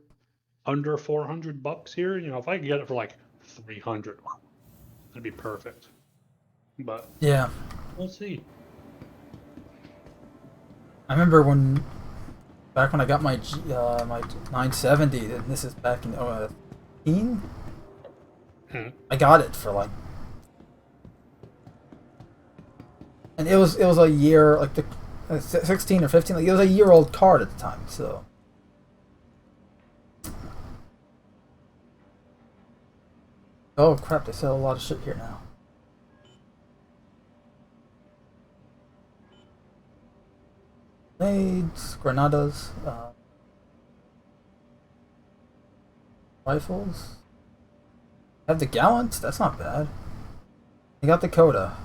under $400 here. If I could get it for like 300, that'd be perfect. But
Yeah,
we'll see.
I remember back when I got my 970. And this is back in 15. I got it for like, and it was a year like the 16 or 15. Like it was a year old card at the time. So. Oh crap! They sell a lot of shit here now. Grenades, granadas, rifles. Have the gallant. That's not bad. You got the coda.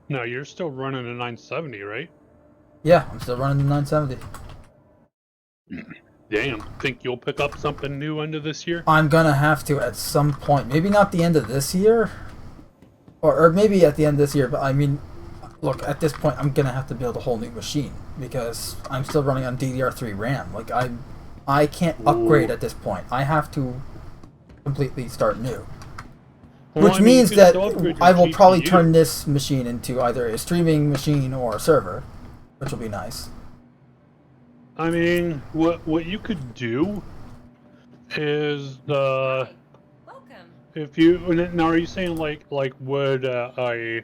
No, you're still running a 970, right?
Yeah, I'm still running the 970.
Damn. Think you'll pick up something new end of this year?
I'm gonna have to at some point. Maybe not the end of this year, or maybe at the end of this year. But I mean, look, at this point, I'm gonna have to build a whole new machine because I'm still running on DDR3 RAM. Like I can't upgrade at this point. I have to completely start new.
Well,
Which
I mean,
means
you can
that
still upgrade your
I will probably
GPU.
turn this machine into either a streaming machine or a server, which will be nice.
I mean, what you could do is
Welcome.
if you now are you saying like would a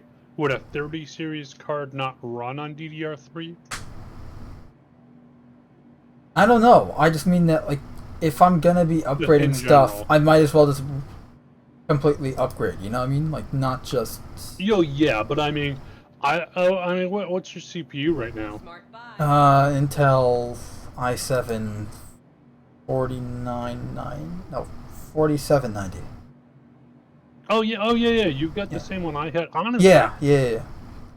30 series card not run on DDR3?
I don't know. I just mean that, like, if I'm gonna be upgrading
in
stuff,
general.
I might as well just completely upgrade. You know what I mean? Like, not just.
Yeah, but I mean, I mean, what's your CPU right now?
Smart buy.
Intel i7 4990. No, 4790.
Oh yeah. You've got the same one I had. Honestly,
Yeah.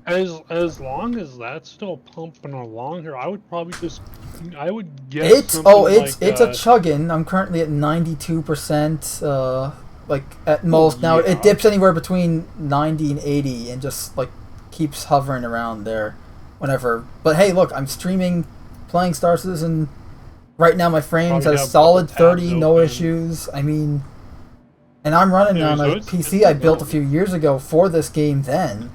as long as that's still pumping along here, I would probably just I would get
It's
something
it's
like,
it's a chugging. I'm currently at 92%. Like at most now,
yeah.
it dips anywhere between 90 and 80, and just like keeps hovering around there, whenever. But hey, look, I'm streaming, playing Star Citizen. Right now, my frames
Probably
at
have
solid
couple tabs
30, no
open.
issues. I mean, and I'm running
Yeah,
on
so
a
it's
PC I built a
going.
few years ago for this game. Then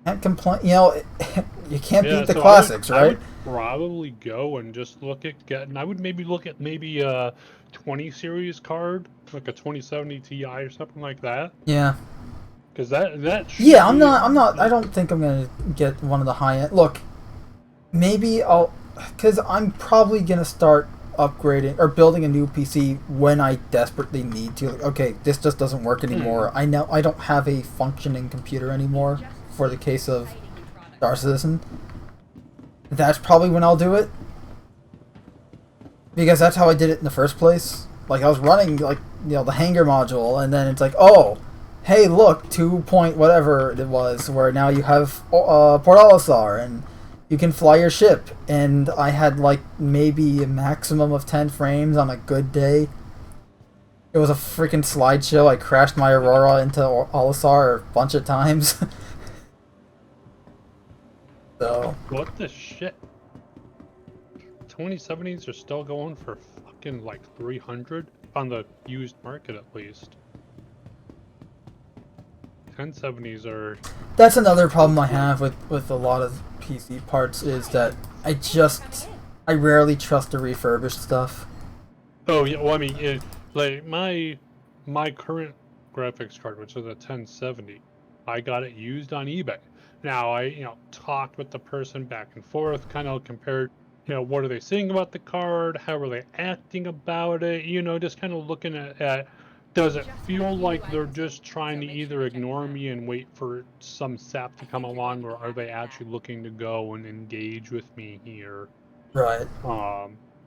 can't complain. You know, you can't beat the
so
classics,
I
right?
would probably go and just look at getting. I would maybe look at maybe a 20 series card, like a 2070 Ti or something like that,
Yeah.
because that should
Yeah, I'm
be-
not. I don't think I'm gonna get one of the high end. Look, maybe because I'm probably gonna start upgrading or building a new PC when I desperately need to. Like, okay, this just doesn't work anymore. I know I don't have a functioning computer anymore for the case of Star Citizen. That's probably when I'll do it, because that's how I did it in the first place. Like, I was running, like, the Hangar module, and then it's like, oh, hey, look, 2 point whatever it was, where now you have Port Olisar, and you can fly your ship. And I had, like, maybe a maximum of 10 frames on a good day. It was a freaking slideshow. I crashed my Aurora into Olisar a bunch of times. So,
What the shit? 2070s are still going for fucking like 300 on the used market at least. 1070s are.
that's another problem I have with a lot of PC parts, is that I rarely trust the refurbished stuff.
Oh yeah, well I mean, like my current graphics card, which is a 1070, I got it used on eBay. Now I talked with the person back and forth, kind of compared, what are they saying about the card, how are they acting about it, just kind of looking at does it feel like they're just trying to either ignore me and wait for some sap to come along, or are they actually looking to go and engage with me here?
Right.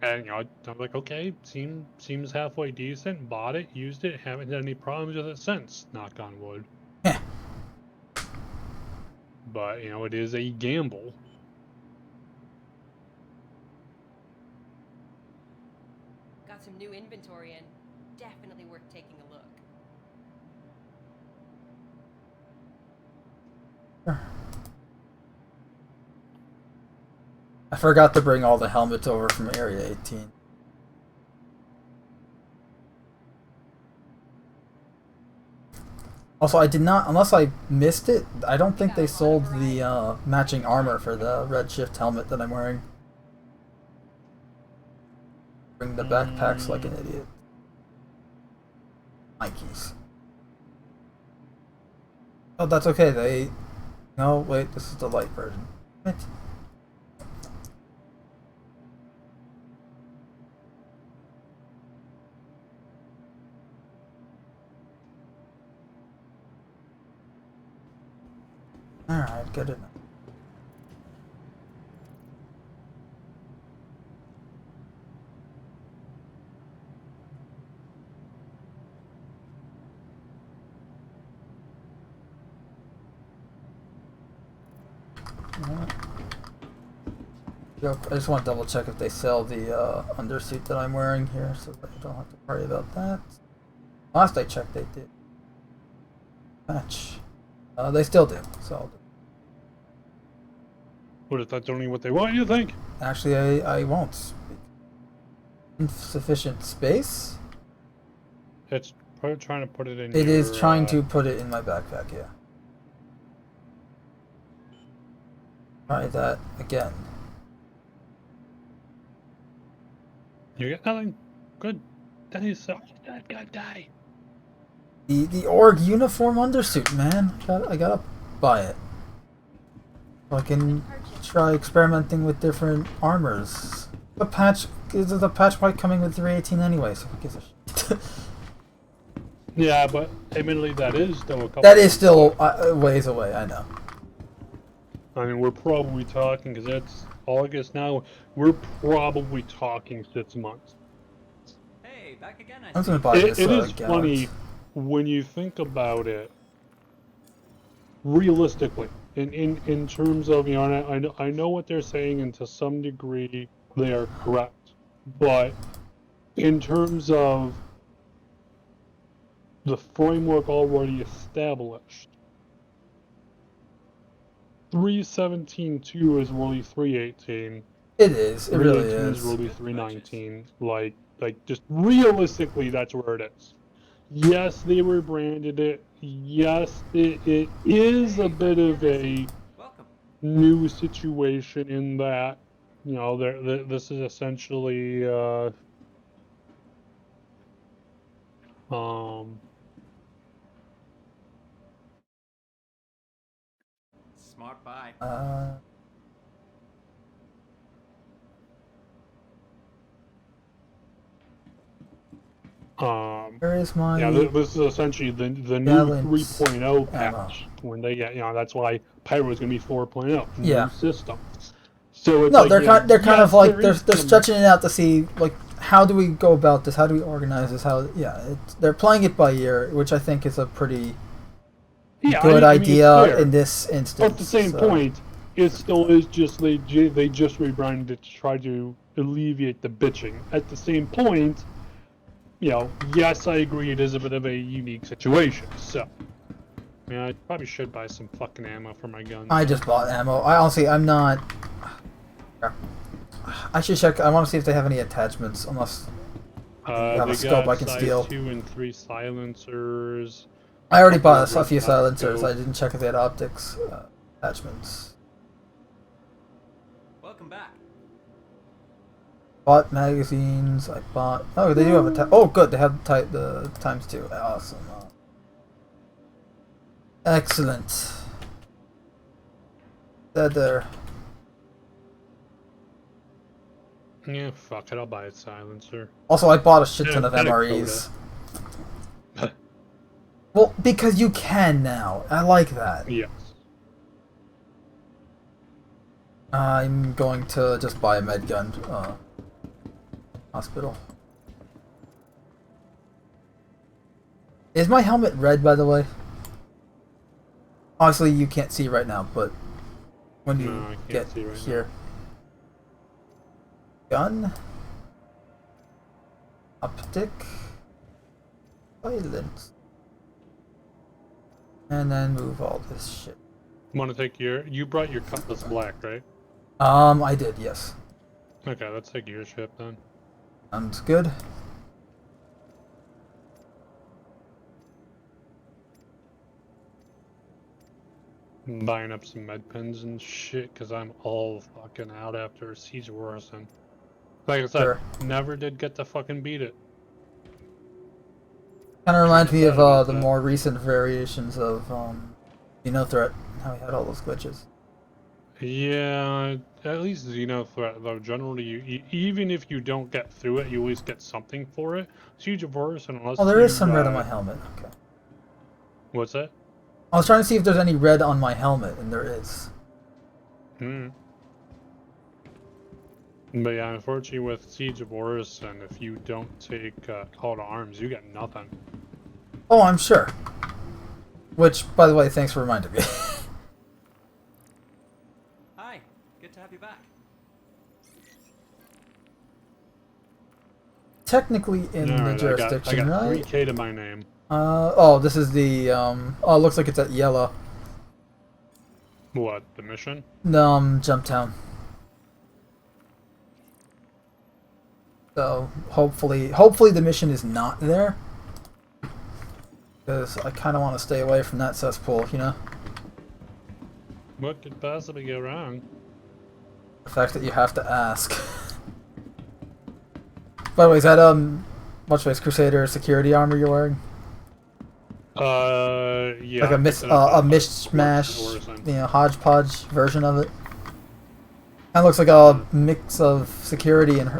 And I'm like, okay, seems halfway decent. Bought it, used it, haven't had any problems with it since. Knock on wood.
Heh.
But it is a gamble.
Got some new inventory in. Definitely worth taking a look.
I forgot to bring all the helmets over from Area 18. Also, I did not, unless I missed it, I don't think they sold the matching armor for the Redshift helmet that I'm wearing. Bring the backpacks like an idiot. Nikes. Oh, that's okay. No, wait, this is the light version. What? Alright, good enough. I just want to double check if they sell the undersuit that I'm wearing here, so that I don't have to worry about that. Last I checked, they did. Match. They still do, so.
What if that's only what they want you to think?
Actually, I won't. Insufficient space?
It's probably trying to put it in.
It is trying to put it in my backpack, yeah. Try that again.
You get nothing. Good. That is so. That guy die.
The org uniform undersuit, man. I gotta buy it. So I can try experimenting with different armors. The patch is the patch might coming with 318 anyway, so who gives a shit?
Yeah, but admittedly, that is still a couple.
That is still ways away. I know.
I mean, we're probably talking because it's August now. We're probably talking 6 months.
Hey, back again.
I'm gonna buy this.
It is
gallant.
funny when you think about it. Realistically, in terms of, you know, I know what they're saying, and to some degree they are correct, but in terms of the framework already established, 317.2 is really 318.
It is. It really
318
is.
is really 319. Like just realistically, that's where it is. Yes, they rebranded it. Yes, it is a bit of a new situation in that, you know, this is essentially
Smart buy.
Where is my?
Yeah, this is essentially the new
gallant
3.0 patch.
ammo?
When they get, you know, that's why Pyro is going to be 4.0.
Yeah.
New system. So it's
No,
like,
they're
yeah,
they're kind
yes,
of like
there
they're
is some-
stretching it out to see like how do we go about this? How do we organize this? How they're playing it by ear, which I think is a pretty good
I mean, it's
idea
fair.
in this instance.
At the same point, it still is just they just rebranded it to try to alleviate the bitching. At the same point, you know, yes, I agree it is a bit of a unique situation. So, I mean, I probably should buy some fucking ammo for my gun.
I just bought ammo. I honestly, I'm not. I should check. I want to see if they have any attachments, unless have
they
a scope
got
I can
size
steal.
2 and 3 silencers.
I already
couple
bought
of
a few
red dot
silencers.
scope.
I didn't check if they had optics attachments.
Welcome back.
Bought magazines. I bought. Oh, they do have a. Oh, good. They have the times 2. Awesome. Excellent. There.
Yeah, fuck it, I'll buy a silencer.
Also, I bought a shit ton
Yeah,
of
and a
MREs. Well, because you can now. I like that.
Yes.
I'm going to just buy a med gun. Hospital. Is my helmet red, by the way? Obviously, you can't see right now, but when you
No, I can't
get
see right
here. Gun. Optic. Silence. And then move all this shit.
Want to take you brought your Cutlass Black, right?
I did, yes.
Okay, let's take your ship then.
Sounds good.
I'm buying up some med pens and shit, because I'm all fucking out after Siege Warrison. Like I said,
Sure.
never did get to fucking beat it.
Kind of reminds me of
Excited about
the
that.
more recent variations of Threat. How we had all those glitches.
Yeah, at least Xenothreat, though, generally, even if you don't get through it, you always get something for it. Siege of Warrison, unless
Oh, there is
you,
some red on my helmet. Okay.
What's that?
I was trying to see if there's any red on my helmet, and there is.
Hmm. But yeah, unfortunately with Siege of Orison, if you don't take Call to Arms, you get nothing.
Oh, I'm sure. Which, by the way, thanks for reminding me.
Hi, good to have you back.
Technically in the
Alright,
jurisdiction,
I got
right?
3K to my name.
Oh, this is the, oh, it looks like it's at yellow.
What, the mission?
Jump Town. So, hopefully the mission is not there. Because I kind of want to stay away from that cesspool, you know?
What could possibly go wrong?
The fact that you have to ask. By the way, is that, what's face Crusader security armor you're wearing?
Yeah.
Like a mishmash, you know, hodgepodge version of it. Kind of looks like a mix of security and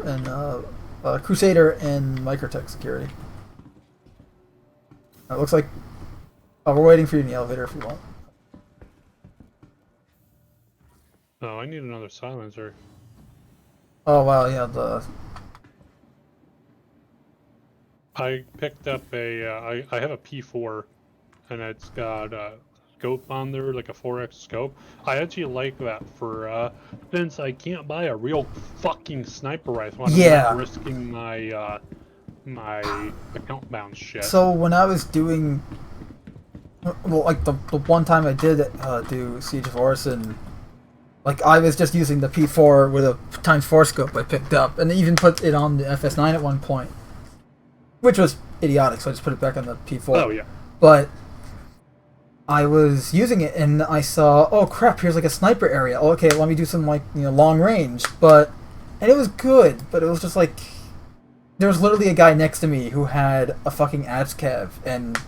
Crusader and Microtech security. It looks like... Oh, we're waiting for you in the elevator if you want.
Oh, I need another silencer.
Oh, wow, yeah, the...
I picked up I have a P4, and it's got a scope on there, like a 4x scope. I actually like that for, since I can't buy a real fucking sniper rifle, I'm not risking my, my account bound shit.
So when I was doing... Well, like, the one time I did do Siege of Orison, like, I was just using the P4 with a ×4 scope I picked up, and even put it on the FS9 at one point. Which was idiotic, so I just put it back on the P4.
Oh, yeah.
But I was using it, and I saw, oh crap, here's like a sniper area. Oh, okay, let me do some, like, you know, long range. And it was good, but it was just like, there was literally a guy next to me who had a fucking ABSCAV, and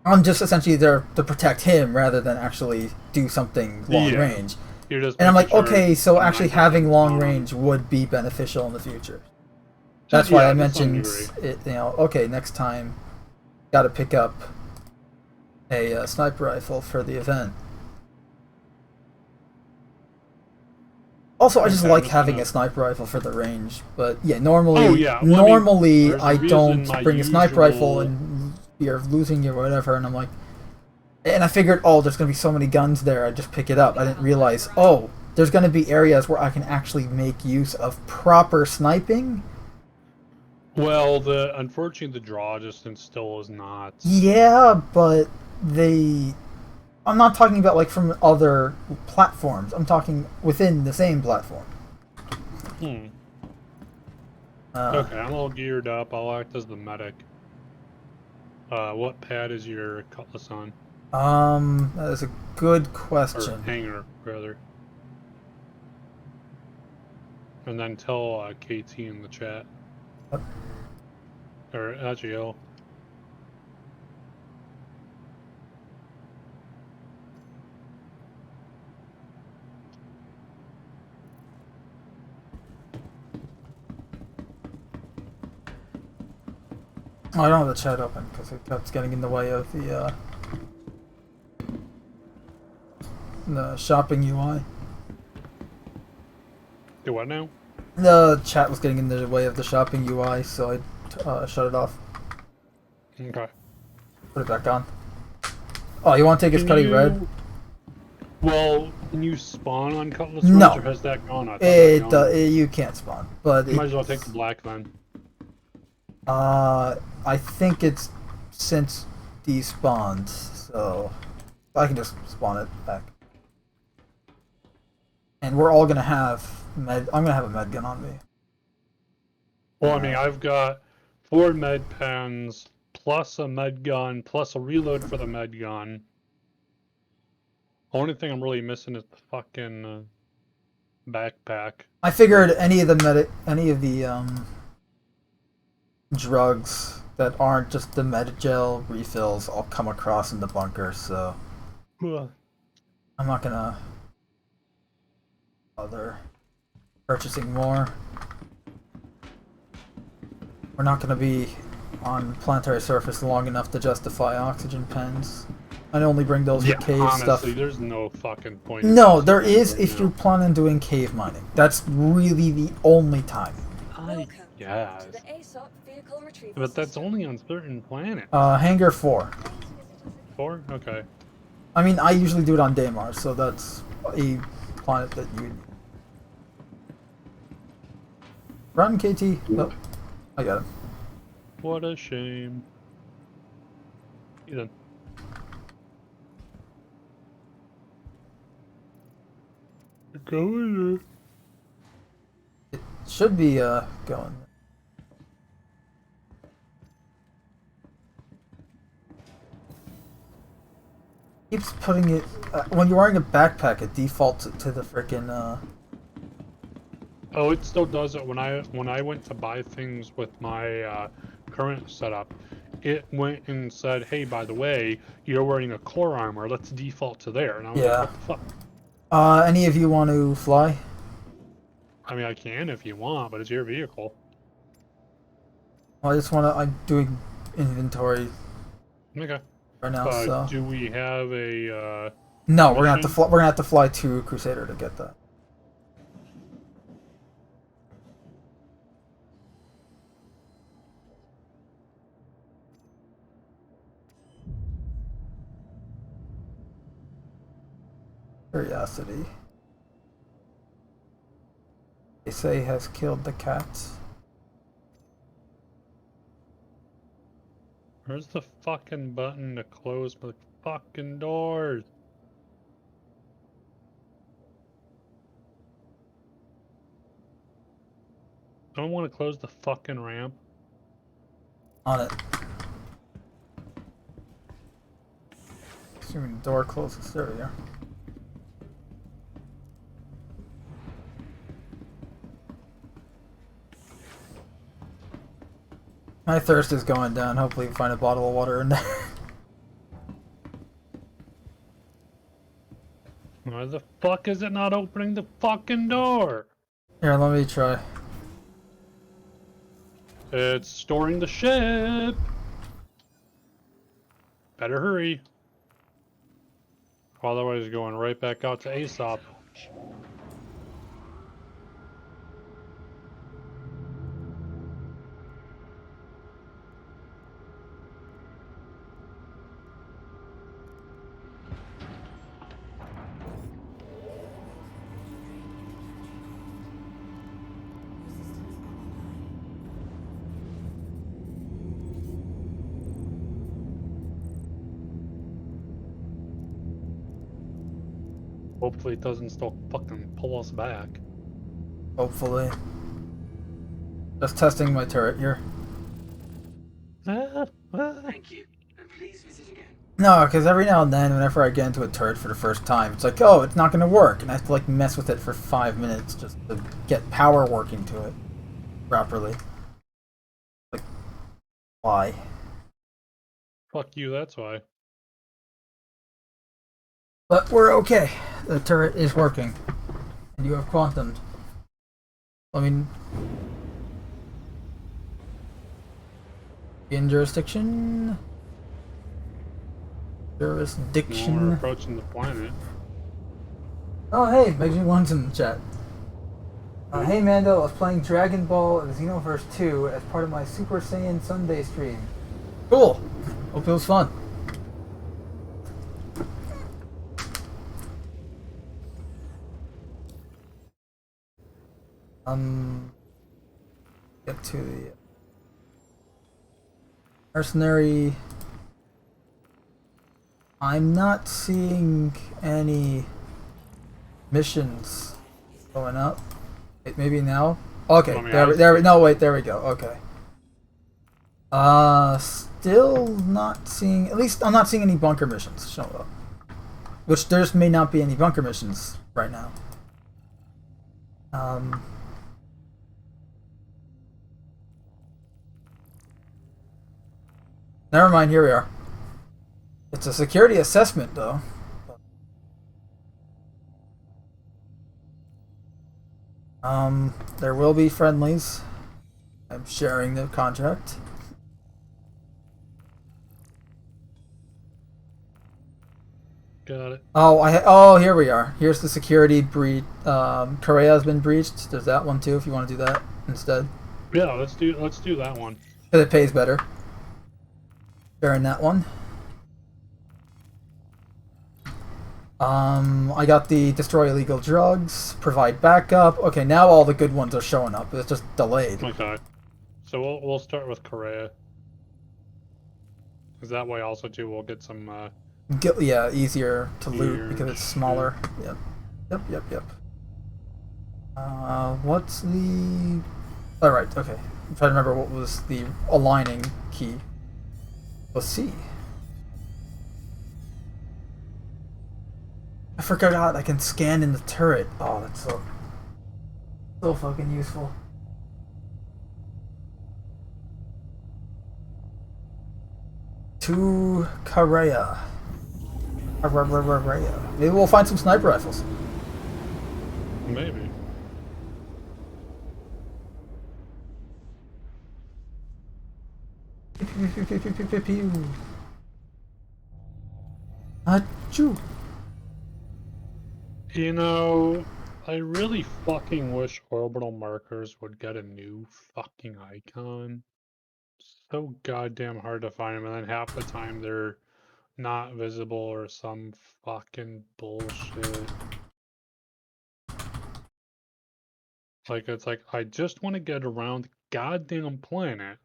I'm just essentially there to protect him rather than actually do something long range.
You're just
and I'm like,
sure
okay, so actually having long range would be beneficial in the future. That's why I mentioned it, you know, okay, next time, gotta pick up a sniper rifle for the event. Also, I just like having a sniper rifle for the range, but yeah, normally, I don't bring a sniper rifle and you're losing your whatever, and I'm like, and I figured, oh, there's gonna be so many guns there, I just pick it up. I didn't realize, oh, there's gonna be areas where I can actually make use of proper sniping.
Well, unfortunately, the draw distance still is not.
Yeah, but I'm not talking about like from other platforms. I'm talking within the same platform.
Okay, I'm all geared up. I'll act as the medic. What pad is your cutlass on?
That is a good question.
Or hanger, rather. And then tell KT in the chat.
What?
Or Agio.
Oh, I don't have the chat open because it kept getting in the way of the shopping UI.
Do what now?
The chat was getting in the way of the shopping UI, so I shut it off.
Okay.
Put it back on. Oh, you want to take his cutting red?
Well, can you spawn on Cutlass Ridge, or has that gone?
You can't spawn, but
you might as well take the black then.
I think it's since despawned, so I can just spawn it back. And we're all gonna have I'm gonna have a med gun on me.
Well, I mean, I've got 4 med pens, plus a med gun, plus a reload for the med gun. The only thing I'm really missing is the fucking backpack.
I figured any of the drugs that aren't just the med gel refills I'll come across in the bunker, so I'm not gonna bother purchasing more. We're not gonna be on planetary surface long enough to justify oxygen pens. I'd only bring those for cave
honestly,
stuff.
there's no fucking point. in
No,
this
there
game
is
right
if
now.
you plan on doing cave mining. That's really the only time.
Welcome
Yes.
to the ASOP vehicle retrieval
But that's
system.
only on certain planets.
Hangar 4.
Please visit us again.
4? Okay.
I mean, I usually do it on Daymar, so that's a planet that you would... Run, KT. Oh, I got him.
What a shame. Ethan. Go in there.
Should be going. Keeps putting it when you're wearing a backpack. It defaults it to the frickin'
Oh, it still does it when I went to buy things with my current setup. It went and said, "Hey, by the way, you're wearing a core armor. Let's default to there." And I was
Yeah.
like, "What the fuck?"
Any of you want to fly?
I mean, I can if you want, but it's your vehicle.
Well, I just want to. I'm doing inventory
Okay.
right now, so
Do we have a?
no, we're gonna have to
mission?
fly. We're gonna have to fly to Crusader to get that. Curiosity. They say has killed the cats.
Where's the fucking button to close the fucking doors? I don't want to close the fucking ramp.
On it. Assuming the door closes. There we are. My thirst is going down. Hopefully we find a bottle of water in there.
Why the fuck is it not opening the fucking door?
Here, let me try.
It's storing the ship. Better hurry. Otherwise, it's going right back out to ASOP. Hopefully, it doesn't still fucking pull us back.
Hopefully. Just testing my turret here.
Thank you, and please visit again.
No, because every now and then, whenever I get into a turret for the first time, it's like, oh, it's not going to work. And I have to, like, mess with it for 5 minutes just to get power working to it properly. Like, why?
Fuck you, that's why.
But we're okay. The turret is working. And you have quantumed. I mean... In jurisdiction?
When we're
Jurisdiction.
approaching the planet.
Oh, hey, Megsy1's in the chat. Hey, Mando, I was playing Dragon Ball Xenoverse 2 as part of my Super Saiyan Sunday stream. Cool. Hope it was fun. Get to the mercenary. I'm not seeing any missions going up. Wait, maybe now. Okay, no, wait, there we go. Okay. Still not seeing. At least I'm not seeing any bunker missions show up. Which there just may not be any bunker missions right now. Never mind, here we are. It's a security assessment, though. There will be friendlies. I'm sharing the contract.
Got it.
Oh, here we are. Here's the security breach. Korea has been breached. There's that one too if you want to do that instead.
Yeah, let's do that one.
Because it pays better. During that one. I got the destroy illegal drugs, provide backup. Okay, now all the good ones are showing up. It's just delayed.
Okay. So we'll start with Korea. Because that way also too we'll get some
Yeah, easier to loot
Gear
because it's
shit.
smaller. Yep. What's the... Alright, okay. I'm trying to remember what was the aligning key. Let's see. I forgot I can scan in the turret. Oh, that's so fucking useful. To Korea. Maybe we'll find some sniper rifles.
maybe.
Achoo.
You know, I really fucking wish orbital markers would get a new fucking icon. So goddamn hard to find them, and then half the time they're not visible or some fucking bullshit. Like, it's like, I just want to get around the goddamn planet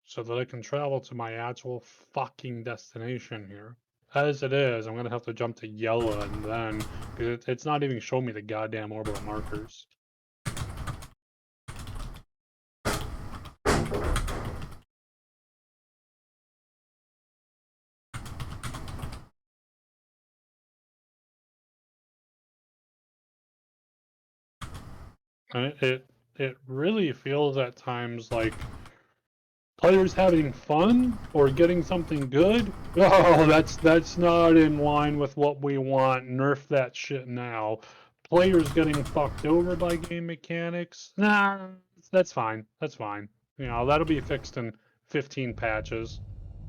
so that I can travel to my actual fucking destination here. As it is, I'm gonna have to jump to yellow and then, because it's not even showing me the goddamn orbital markers. And it really feels at times like players having fun or getting something good. Oh, that's not in line with what we want. Nerf that shit now. Players getting fucked over by game mechanics. Nah, that's fine. That's fine. You know, that'll be fixed in 15 patches.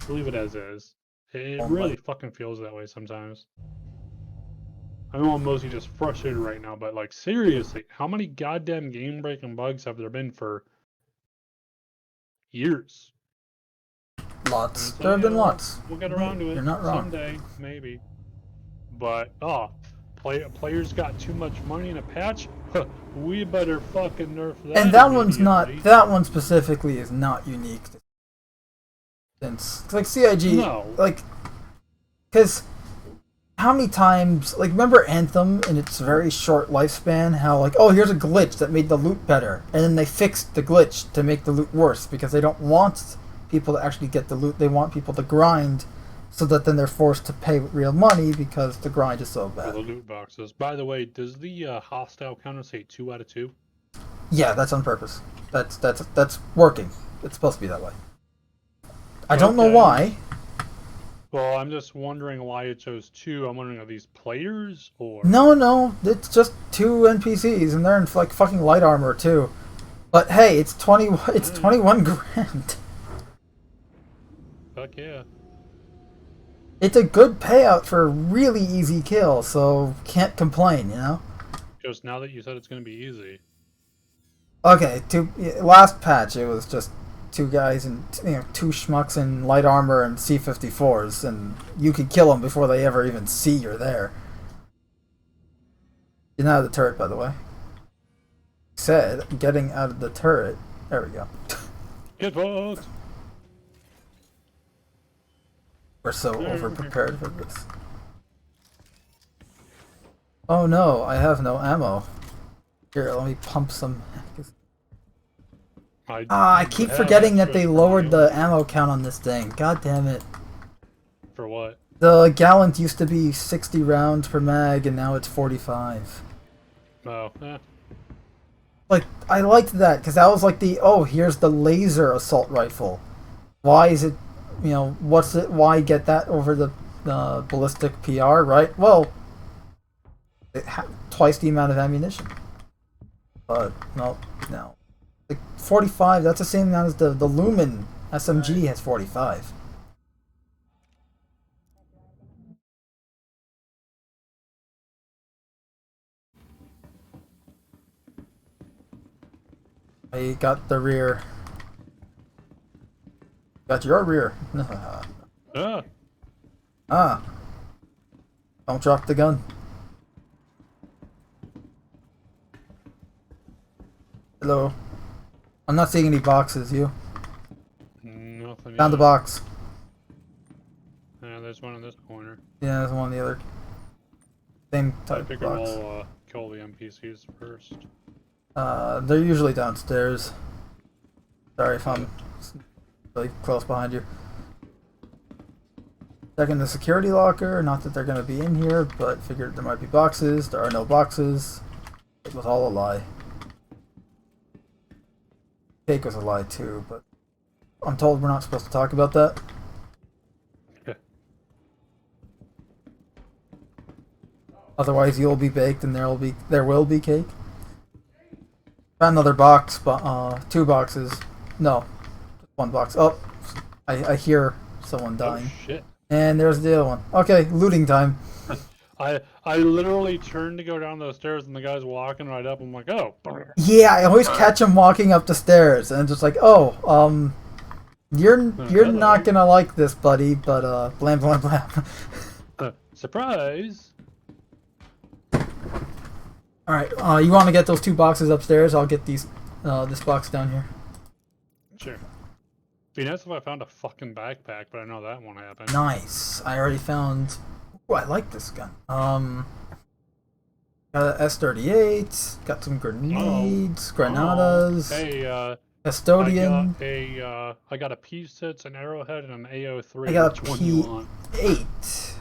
Leave it as is. It
Oh
really
my.
fucking feels that way sometimes. I know I'm mostly just frustrated right now, but like seriously, how many goddamn game breaking bugs have there been for years?
Lots.
And so
There have
yeah,
been lots.
we'll get around to
You're
it
not wrong.
someday, maybe. But players got too much money in a patch. We better fucking nerf that.
And that one's not.
immediately.
That one specifically is not unique. Since like CIG,
No.
like, because how many times, like, remember Anthem in its very short lifespan? How like, oh, here's a glitch that made the loot better, and then they fixed the glitch to make the loot worse because they don't want people to actually get the loot. They want people to grind, so that then they're forced to pay with real money because the grind is so
For
bad.
the loot boxes. By the way, does the hostile counter say 2 out of 2?
Yeah, that's on purpose. That's working. It's supposed to be that way. I don't know
Okay.
why.
Well, I'm just wondering why it chose 2. I'm wondering, are these players or?
No, it's just 2 NPCs, and they're in like fucking light armor too. But hey, it's 21 grand.
Fuck yeah.
It's a good payout for a really easy kill, so can't complain, you know.
Just now that you said it's gonna be easy.
Okay, last patch it was just 2 guys and 2 schmucks in light armor and C-54s, and you could kill them before they ever even see you're there. You're not out of the turret, by the way. Said getting out of the turret. There we go.
Get fucked!
We're so over-prepared for this. Oh no, I have no ammo. Here, let me pump some. I keep forgetting that they lowered the ammo count on this thing. God damn it.
For what?
The Gallant used to be 60 rounds per mag, and now it's 45.
Oh,
Like, I liked that, because that was like oh, here's the laser assault rifle. Why is it, why get that over the ballistic PR, right? Well, twice the amount of ammunition. But, no. Like, 45, that's the same amount as the Lumen SMG has 45. I got the rear. Got your rear.
Ah,
Ah. Don't drop the gun. Hello. I'm not seeing any boxes, you?
nothing.
Found the
yet.
box.
Yeah, there's one in this corner.
Yeah, there's one on the other. Same
I
type of
figured
box.
we'll kill the NPCs first.
They're usually downstairs. Sorry if I'm really close behind you. Checking the security locker. Not that they're going to be in here, but figured there might be boxes. There are no boxes. It was all a lie. Cake was a lie too, but I'm told we're not supposed to talk about that. Otherwise, you'll be baked and there will be cake. Found another box, but 2 boxes. No, just 1 box. Oh, I hear someone dying.
Oh shit!
And there's the other one. Okay, looting time.
I literally turned to go down those stairs and the guy's walking right up. I'm like, oh.
Yeah, I always catch him walking up the stairs, and just like, oh, you're not gonna like this, buddy. But blam blam blam.
Surprise!
All right, you want to get those 2 boxes upstairs? I'll get this box down here.
Sure. Be nice if I found a fucking backpack, but I know that won't happen.
Nice. I already found. Oh, I like this gun. Got an S38. Got some grenades, granadas.
Hey,
Custodian.
I got a P6, an arrowhead, and an AO3.
I got a
Which one you want?
P8.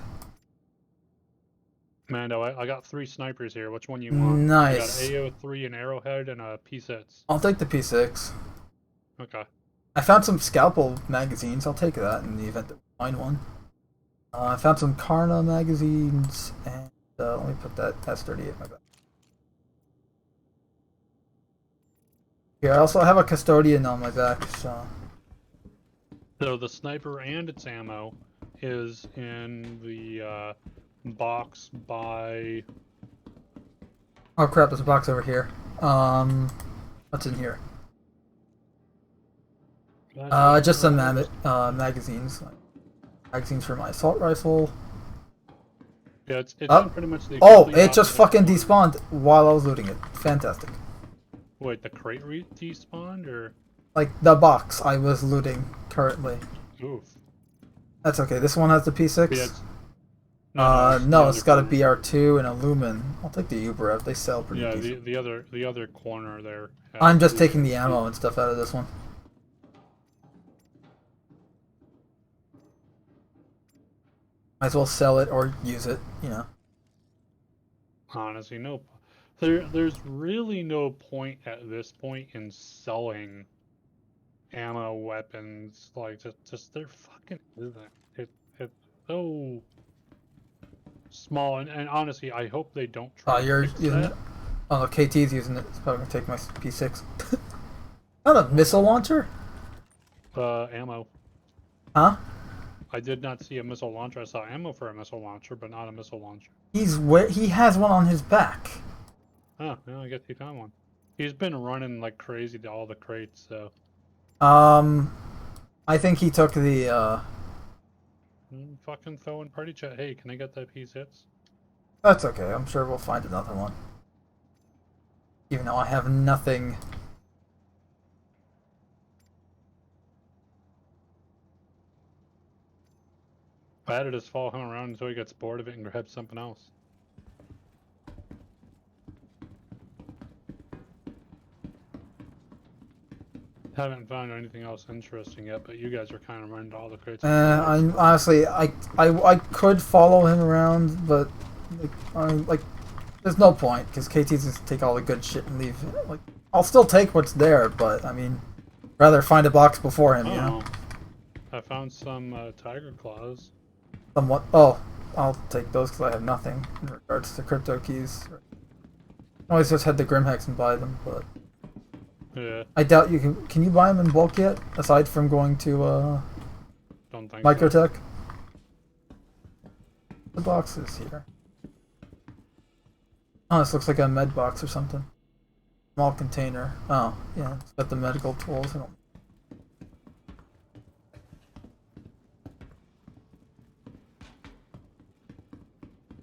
Mando, I got 3 snipers here. Which one you want?
Nice.
I got an AO3, an arrowhead, and a P6.
I'll take the P6.
Okay.
I found some scalpel magazines. I'll take that in the event that we find one. I found some Karna magazines, and let me put that S38 in my back. Here, I also have a custodian on my back, so.
So the sniper and its ammo is in the box by.
Oh crap! There's a box over here. What's in here? Just some magazines. Magazines for my assault rifle.
Yeah, it's pretty much the.
Oh,
complete
it just
opposite
fucking
one.
despawned while I was looting it. Fantastic.
Wait, the crate despawned or?
Like the box I was looting currently.
Oof.
That's okay. This one has the P6.
Yeah, it's,
No, it's got a
corner.
BR2 and a Lumen. I'll take the Ubrev. They sell pretty
Yeah,
decent.
the other corner there. has
I'm just
the-
taking the ammo and stuff out of this one. Might as well sell it or use it, you know.
Honestly, no. There's really no point at this point in selling ammo, weapons. Like, just there fucking isn't. It's so small, and honestly, I hope they don't try.
You're
to fix
using
that.
it? Oh, no, KT's using it. It's probably gonna take my P6. Not a missile launcher?
Ammo.
Huh?
I did not see a missile launcher. I saw ammo for a missile launcher, but not a missile launcher.
He has one on his back.
Oh, yeah, I guess he found one. He's been running like crazy to all the crates, so.
I think he took the
Fucking throw in party chat. Hey, can I get that P6?
That's okay. I'm sure we'll find another one. Even though I have nothing.
Bad to just follow him around until he gets bored of it and grab something else. Haven't found anything else interesting yet, but you guys are kind of running to all the crates.
I'm honestly, I could follow him around, but like, there's no point because KT's just take all the good shit and leave. Like, I'll still take what's there, but I mean, rather find a box before him, you know.
I found some tiger claws.
Somewhat. Oh, I'll take those because I have nothing in regards to crypto keys. I always just head to Grimhex and buy them, but
Yeah,
I doubt you can. Can you buy them in bulk yet? Aside from going to
don't think so.
Microtech. The boxes here. Oh, this looks like a med box or something. Small container. Oh, yeah. It's got the medical tools. I don't...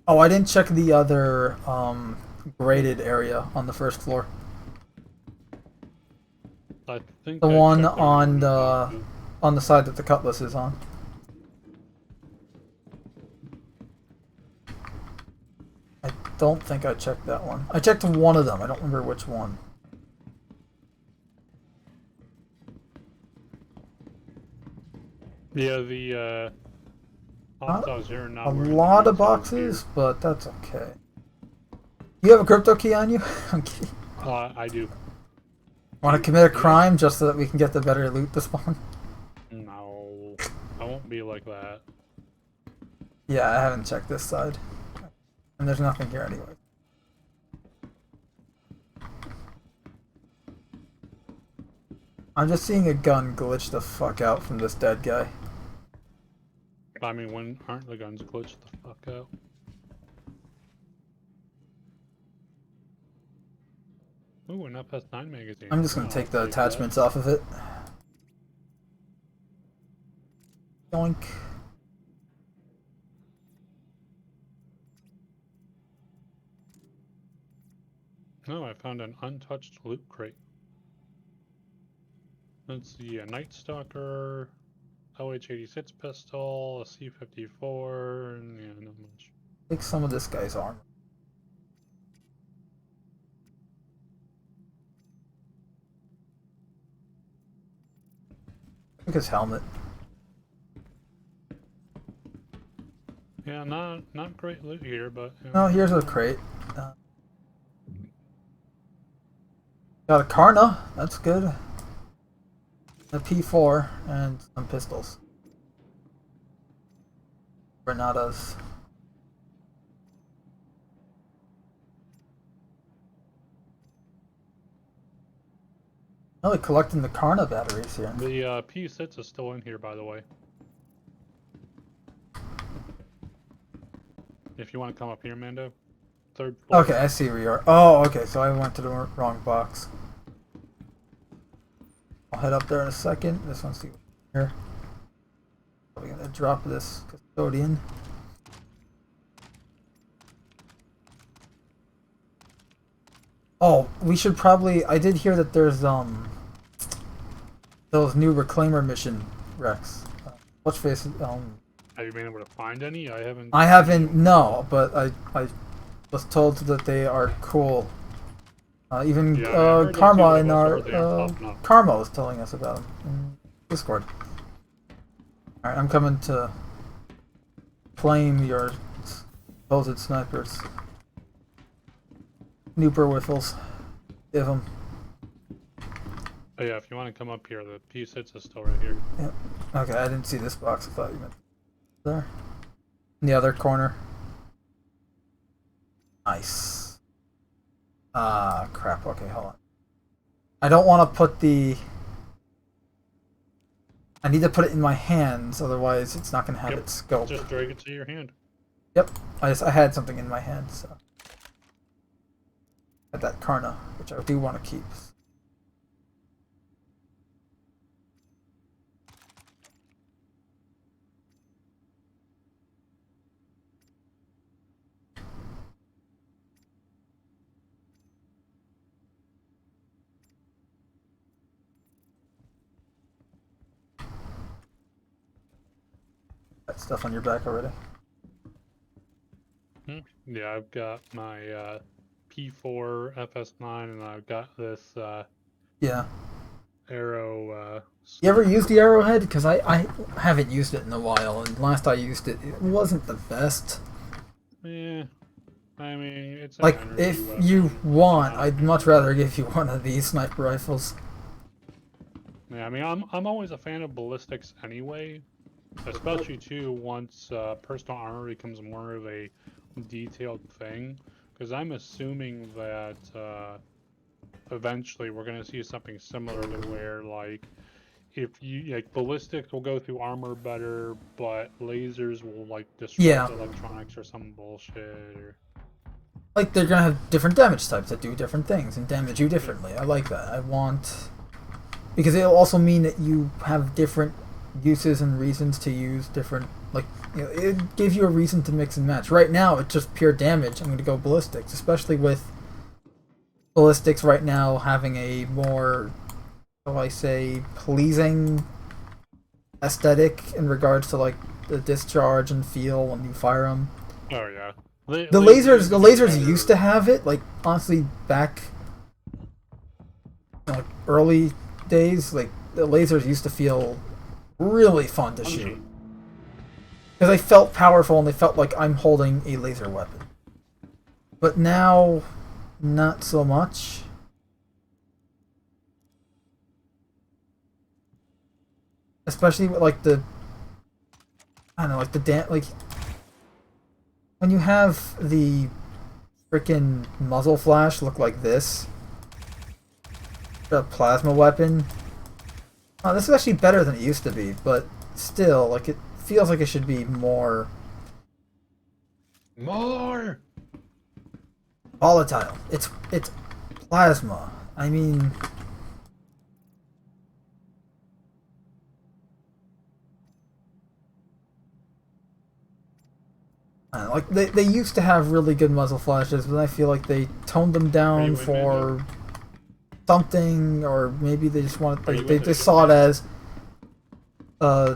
Oh, I didn't check the other graded area on the first floor.
I think
The
I
one
checked
on the side that the cutlass is on. I don't think I checked that one. I checked one of them. I don't remember which one.
Yeah, the hostiles here are not
A
wearing
lot
the
of
uniforms
boxes, but that's okay. You have a crypto key on you? I'm kidding.
here. I do.
Want to commit a crime just so that we can get the better loot to spawn?
No, I won't be like that.
Yeah, I haven't checked this side. And there's nothing here anyway. I'm just seeing a gun glitch the fuck out from this dead guy.
I mean, when aren't the guns glitched the fuck out? Ooh, an FS9 magazine.
I'm just gonna take the attachments off of it. Yoink.
Oh, I found an untouched loot crate. Let's see, a Night Stalker, LH-86 pistol, a C-54, and yeah, not much.
Take some of this guy's armor. Take his helmet.
Yeah, not great loot here, but... You
No, here's a crate. Got a Karna, that's good. A P4 and some pistols. Granadas. Really collecting the Karna batteries here.
The P6 is still in here, by the way. If you want to come up here, Mando. Third floor.
Okay, I see where you are. Oh, okay, so I went to the wrong box. I'll head up there in a second. This one's here. Probably gonna drop this custodian. Oh, we should probably... I did hear that there's those new Reclaimer mission wrecks. What's face?
Have you been able to find any? I haven't.
I haven't. No, but I was told that they are cool. Even
Yeah, I heard
Karma
that
in
too, but I
our
also heard they are popping up.
Karma was telling us about them in Discord. All right, I'm coming to claim your supposed snipers. Nooper whiffles. Give them.
Oh yeah, if you want to come up here, the P6 is still right here.
Yep. Okay, I didn't see this box. I thought you meant there. In the other corner. Nice. Ah, crap. Okay, hold on. I don't want to put the... I need to put it in my hands, otherwise it's not going to have its scope.
Just drag it to your hand.
Yep. I had something in my hand, so... Got that Karna, which I do want to keep. That stuff on your back already.
Yeah, I've got my P4 FS9, and I've got this
Yeah.
arrow.
You ever used the arrowhead? Because I haven't used it in a while, and last I used it, it wasn't the best.
Yeah, I mean, it's an
Like,
energy
if
weapon.
you want, I'd much rather give you one of these sniper rifles.
Yeah, I mean, I'm always a fan of ballistics anyway, especially too once personal armor becomes more of a detailed thing, because I'm assuming that eventually we're gonna see something similar to where, like, if you like, ballistics will go through armor better, but lasers will like disrupt
Yeah.
electronics or some bullshit. Or...
Like, they're gonna have different damage types that do different things and damage you differently. I like that. I want... Because it'll also mean that you have different uses and reasons to use different... Like, it gives you a reason to mix and match. Right now, it's just pure damage. I'm gonna go ballistics, especially with ballistics right now having a more, how do I say, pleasing aesthetic in regards to, like, the discharge and feel when you fire them.
Oh yeah.
The lasers used to have it, like, honestly, back, like, early days, like, the lasers used to feel really fun to shoot. Because they felt powerful and they felt like I'm holding a laser weapon. But now, not so much. Especially with, like, the... I don't know, like, like... When you have the freaking muzzle flash look like this, the plasma weapon, this is actually better than it used to be, but still, like, it feels like it should be more volatile. It's plasma. I mean, I don't know, like, they used to have really good muzzle flashes, but I feel like they toned them down for something, or maybe they just wanted, like, they just saw it as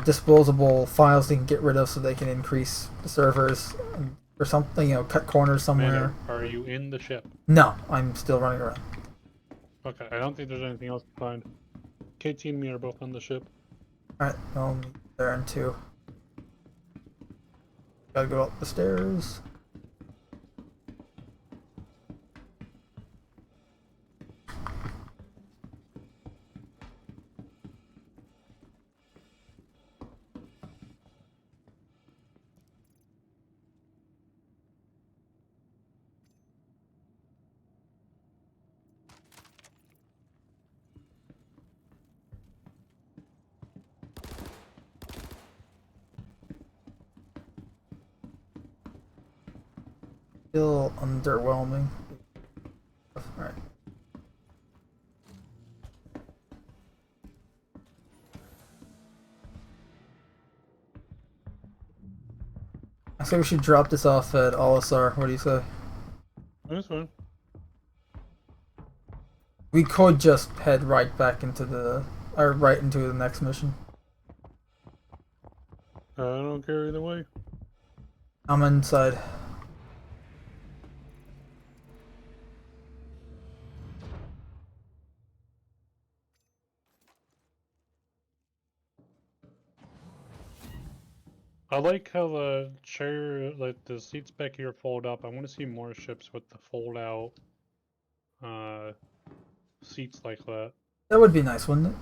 disposable files they can get rid of so they can increase the servers or something, cut corners somewhere.
Mando, are you in the ship?
No, I'm still running around.
Okay, I don't think there's anything else to find. KT and me are both on the ship.
Alright, I'll meet there in 2. Gotta go up the stairs. Still underwhelming. Alright. I say we should drop this off at Olisar. What do you say?
That's fine.
We could just head right back into right into the next mission.
I don't care either way.
I'm inside.
I like how the chair, like the seats back here fold up. I want to see more ships with the fold out seats like that.
That would be nice, wouldn't it?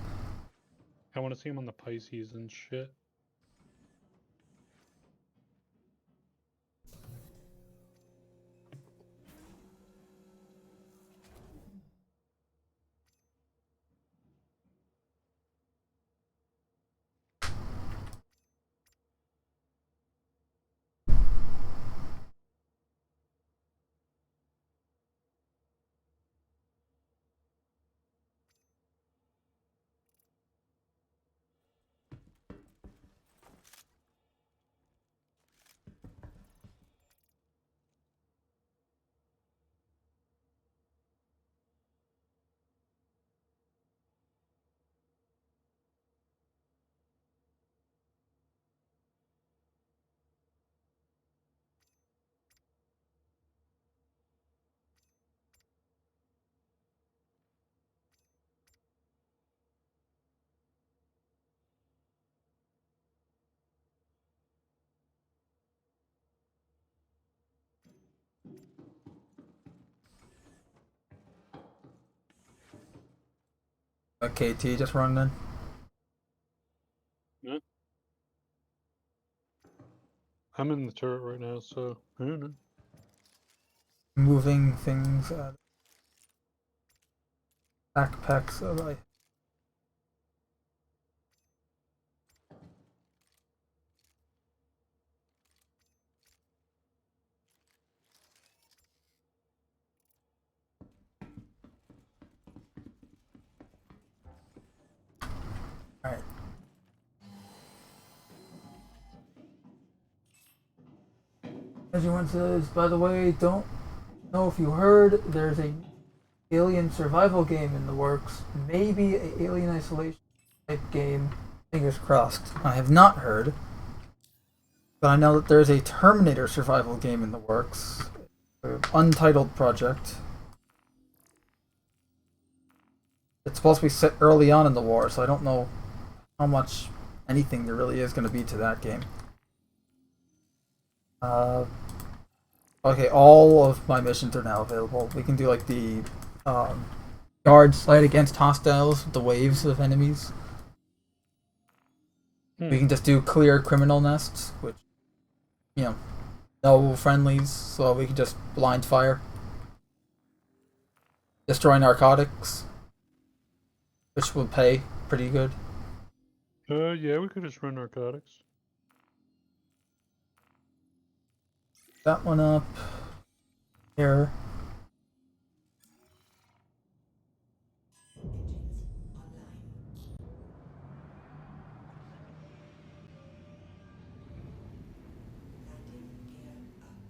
I want to see them on the Pisces and shit.
KT just running in.
Yeah. I'm in the turret right now, so I don't know.
Moving things out of backpacks so I Everyone says, by the way, don't know if you heard, there's a alien survival game in the works. Maybe a alien isolation type game. Fingers crossed. I have not heard. But I know that there's a Terminator survival game in the works. An untitled project. It's supposed to be set early on in the war, so I don't know how much anything there really is going to be to that game. Okay, all of my missions are now available. We can do like the guard fight against hostiles, the waves of enemies. We can just do clear criminal nests, which, you know, no friendlies, so we can just blind fire. Destroy narcotics, which will pay pretty good.
Yeah, we could just run narcotics.
That one up. Here.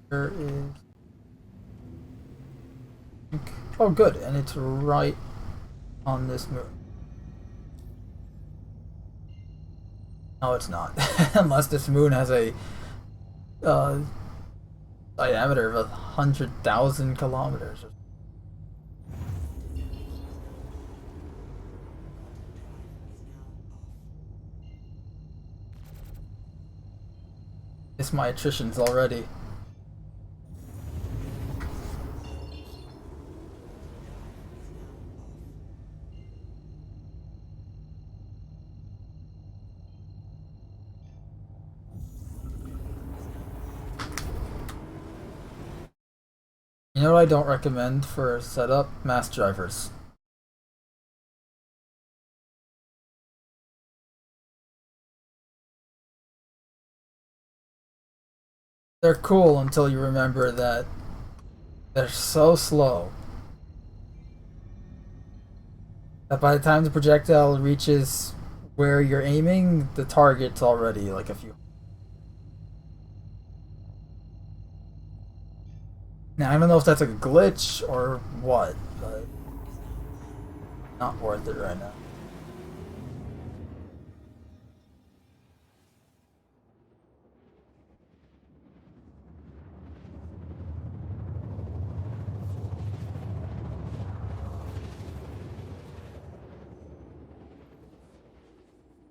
There is. Oh, good, and it's right on this moon. No, it's not. Unless this moon has a diameter of 100,000 kilometers. It's my attritions already. You know what I don't recommend for setup? Mass drivers. They're cool until you remember that they're so slow that by the time the projectile reaches where you're aiming, the target's already like a few. Now, I don't know if that's a glitch or what, but not worth it right now.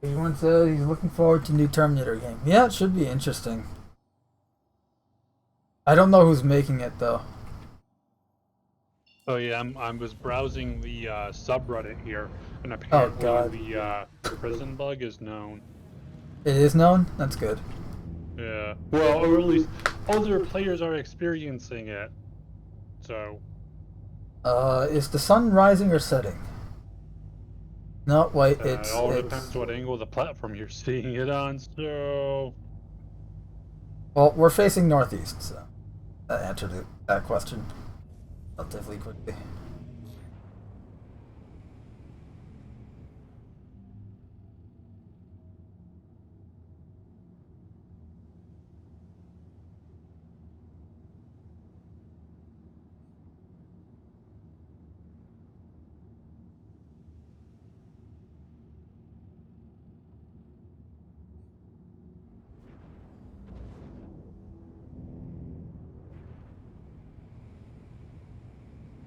Everyone says he's looking forward to new Terminator game. Yeah, it should be interesting. I don't know who's making it though.
Oh yeah, I was browsing the subreddit here, and apparently the prison bug is known.
It is known? That's good.
Yeah. Well, or at least other players are experiencing it. So.
Is the sun rising or setting? No, wait,
It all depends what angle of the platform you're seeing it on, so.
Well, we're facing northeast, so that answered that question relatively quickly.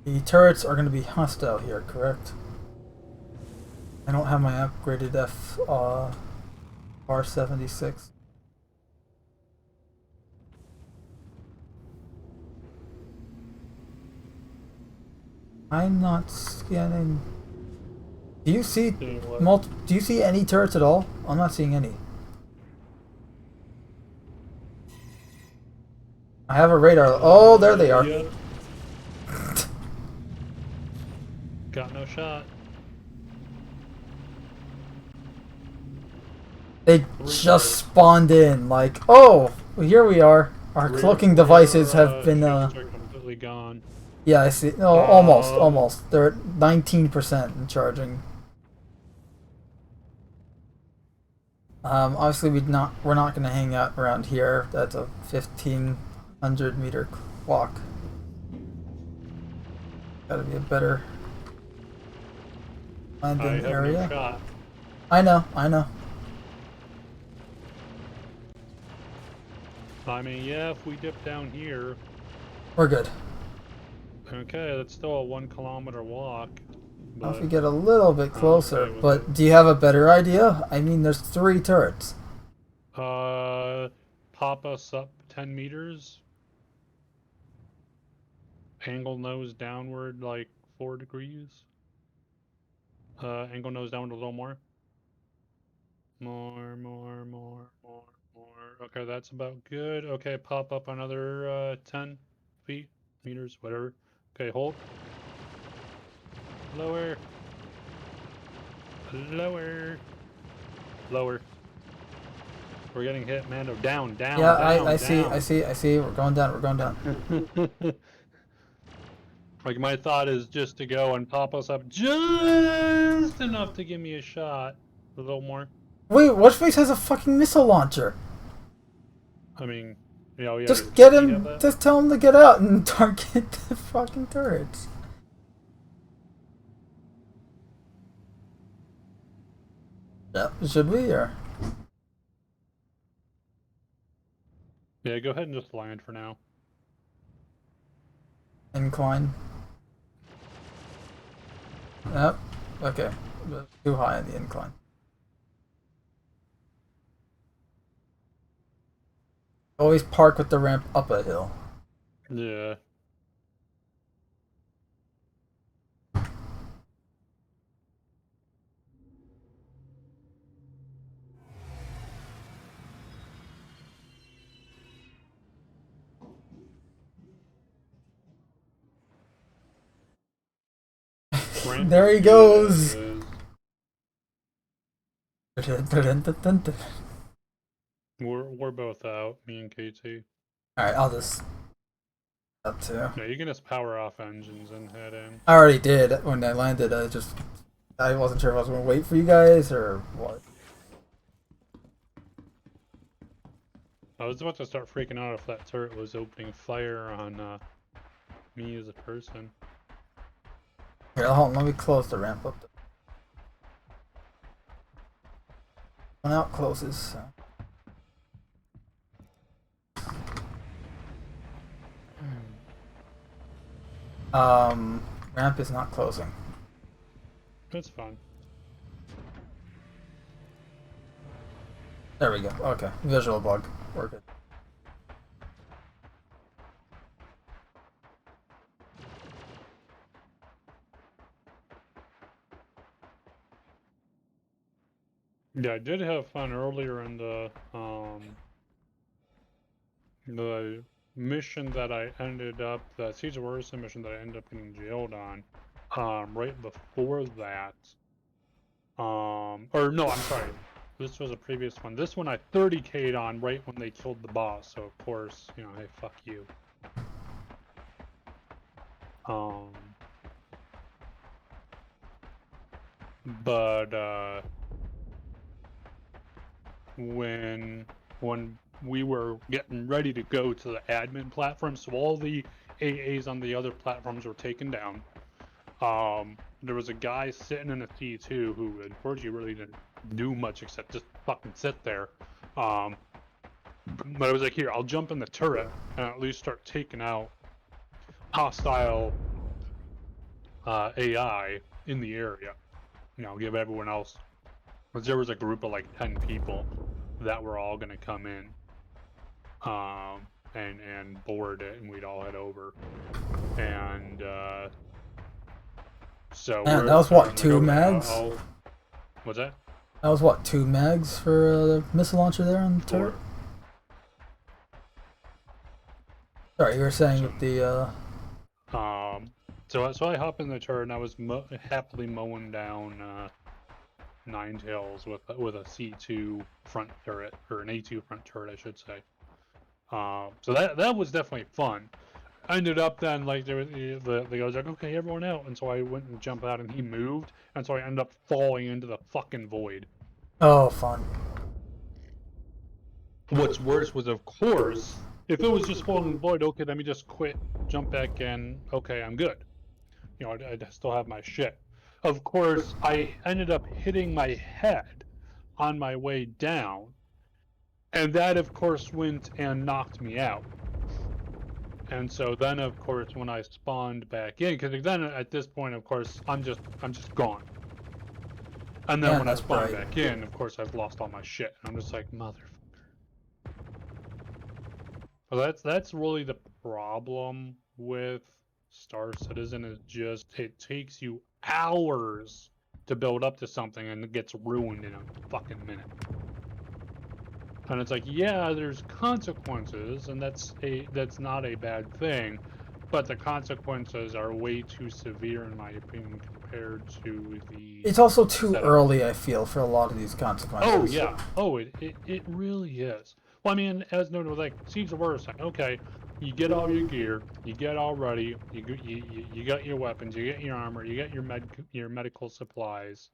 The turrets are going to be hostile here, correct? I don't have my upgraded R76. I'm not scanning. Do you see do you see any turrets at all? I'm not seeing any. I have a radar. Oh, there they are.
Yeah. Got no shot.
They just spawned in, like, oh, well, here we are. Our cloaking devices have been,
are completely gone.
Yeah, I see. No, almost. They're at 19% in charging. Obviously we're not going to hang out around here. That's a 15 100-meter clock. Gotta be a better
I
landing
have
area.
no shot.
I know.
I mean, yeah, if we dip down here,
We're good.
okay, that's still a 1 kilometer walk.
Now if
But
we get a little bit closer,
okay with
but
it.
do you have a better idea? I mean, there's 3 turrets.
Pop us up 10 meters. Angle nose downward like 4 degrees. Angle nose downward a little more. More. Okay, that's about good. Okay, pop up another 10 feet, meters, whatever. Okay, hold. Lower. Lower. We're getting hit, Mando. Down.
Yeah, I see. We're going down.
Like, my thought is just to go and pop us up just enough to give me a shot. A little more.
Wait, Whatchface has a fucking missile launcher.
I mean, yeah.
Just
does
get
he have
him.
that?
Just tell him to get out and target the fucking turrets. Yeah, should we or?
Yeah, go ahead and just land for now.
Incline. Yep. Okay. Too high on the incline. Always park with the ramp up a hill.
Yeah. Ramp
There
is
he
good
goes.
as is. We're both out, me and KT.
Alright, I'll just up too.
Yeah, you can just power off engines and head in.
I already did when I landed. I wasn't sure if I was gonna wait for you guys or what.
I was about to start freaking out if that turret was opening fire on me as a person.
Here, hold on, let me close the ramp up. One out closes. So. Ramp is not closing.
That's fine.
There we go. Okay, visual bug. We're good.
Yeah, I did have fun earlier in the mission that I ended up, the Caesar Orison mission that I ended up getting jailed on. Right before that, or no, I'm sorry, this was a previous one. This one I 30k'd on right when they killed the boss, so of course, you know, hey, fuck you. But when we were getting ready to go to the admin platform, so all the AAs on the other platforms were taken down. There was a guy sitting in a T2 who unfortunately really didn't do much except just fucking sit there. But I was like, here, I'll jump in the turret and at least start taking out hostile AI in the area. You know, give everyone else. Because there was a group of like 10 people that were all gonna come in. And board it, and we'd all head over. And so
Man, that was what, 2 mags?
What's that?
That was what, 2 mags for the missile launcher there on the turret? Sorry, you were saying with the
So I hop in the turret and I was happily mowing down Nine Tails with a C2 front turret, or an A2 front turret, I should say. So that was definitely fun. I ended up then, like, there was the guy was like, okay, everyone out, and so I went and jumped out, and he moved, and so I ended up falling into the fucking void.
Oh, fun.
What's worse was, of course, If it was just falling void, okay, let me just quit, jump back in. Okay, I'm good. You know, I still have my shit. Of course, I ended up hitting my head on my way down, and that, of course, went and knocked me out. And so then, of course, when I spawned back in, because then at this point, of course, I'm just gone. And then
Yeah,
when I
that's
spawn
bright.
back in, of course, I've lost all my shit. And I'm just like, motherfucker. Well, that's really the problem with Star Citizen, is just it takes you hours to build up to something and it gets ruined in a fucking minute. And it's like, yeah, there's consequences, and that's not a bad thing, but the consequences are way too severe in my opinion compared to the
It's also too
setup.
early, I feel, for a lot of these consequences.
Oh yeah. Oh, it really is. Well, I mean, as noted, like Siege of War, okay, you get all your gear, you get all ready, you got your weapons, you get your armor, you get your medical supplies.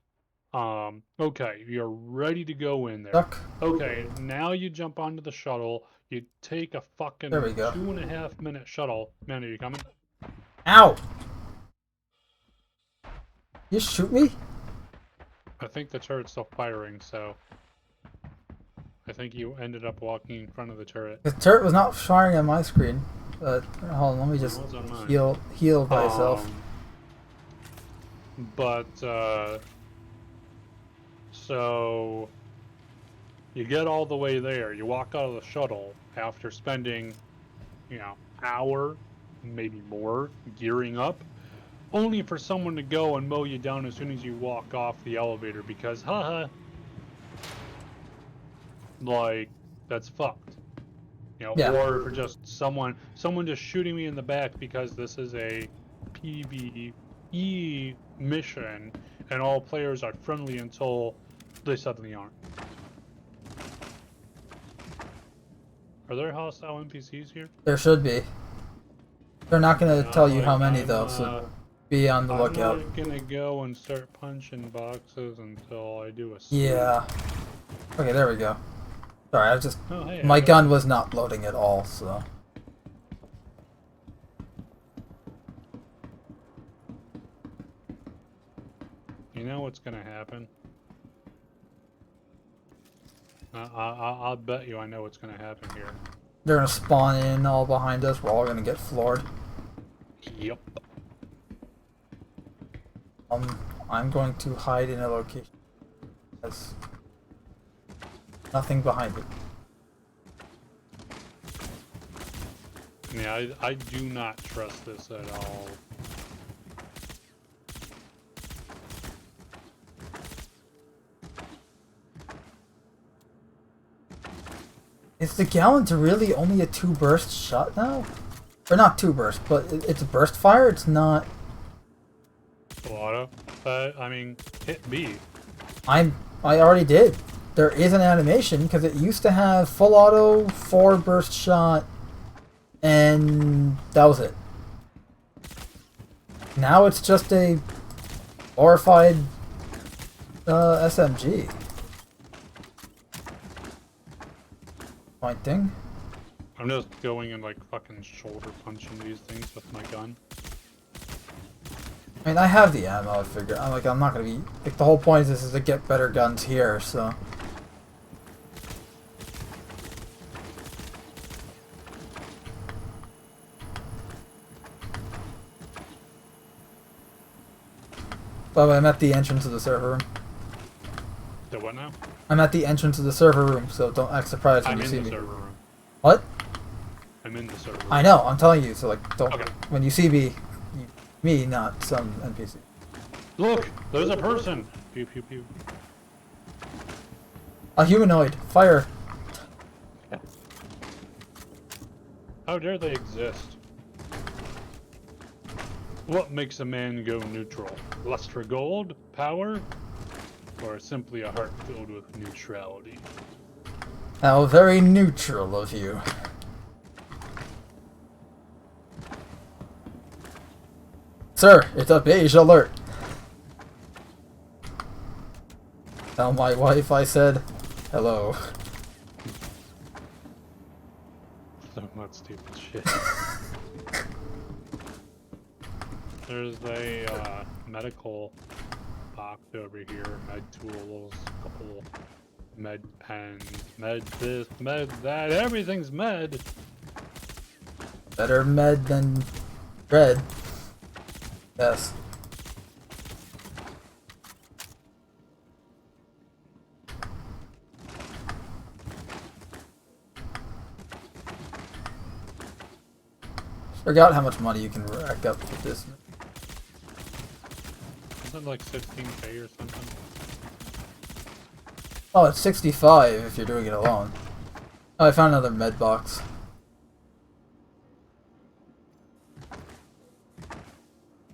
Okay, you're ready to go in there.
Duck.
Okay, now you jump onto the shuttle. You take a fucking
There we go.
2.5 minute shuttle. Man, are you coming?
Ow! You shoot me?
I think the turret's still firing, so I think you ended up walking in front of the turret.
The turret was not firing on my screen. But hold on, let me just
It was on mine.
heal myself.
But so you get all the way there. You walk out of the shuttle after spending, you know, hour, maybe more, gearing up, only for someone to go and mow you down as soon as you walk off the elevator because, haha, like, that's fucked. You know,
Yeah.
or for just someone just shooting me in the back because this is a PvE mission and all players are friendly until they suddenly aren't. Are there hostile NPCs here?
There should be. They're not gonna tell you how many though, so be on the lookout.
I'm not gonna go and start punching boxes until I do a
Yeah. Okay, there we go. Sorry, I was just...
Oh, hey,
my gun was not loading at all, so...
You know what's gonna happen? I'll bet you I know what's gonna happen here.
They're gonna spawn in all behind us. We're all gonna get floored.
Yep.
I'm going to hide in a location. There's nothing behind it.
Yeah, I do not trust this at all.
Is the Gallant really only a 2-burst shot now? Or not 2-burst, but it's a burst fire? It's not...
Auto? I mean, hit B.
I already did. There is an animation, because it used to have full auto, 4-burst shot, and that was it. Now it's just a glorified SMG. Pointing.
I'm just going and like fucking shoulder punching these things with my gun.
I mean, I have the ammo, I figure. I'm not gonna be... Like, the whole point of this is to get better guns here, so... By the way, I'm at the entrance of the server room.
The what now?
I'm at the entrance of the server room, so don't act surprised when
I'm
you
in
see
the
me.
server room.
What?
I'm in the server room.
I know, I'm telling you, so like, don't...
Okay.
When you see me, me, not some NPC.
Look! There's a person! Pew pew pew.
A humanoid! Fire!
How dare they exist? What makes a man go neutral? Lust for gold? Power? Or simply a heart filled with neutrality?
How very neutral of you. Sir, it's a beige alert. Tell my wife I said hello.
So shit. There's a medical box over here, med tools, couple med pens, med this, med that, everything's med!
Better med than bread. Yes. Forgot how much money you can rack up with this.
Isn't it like 16k or something?
Oh, it's 65 if you're doing it alone. Oh, I found another med box.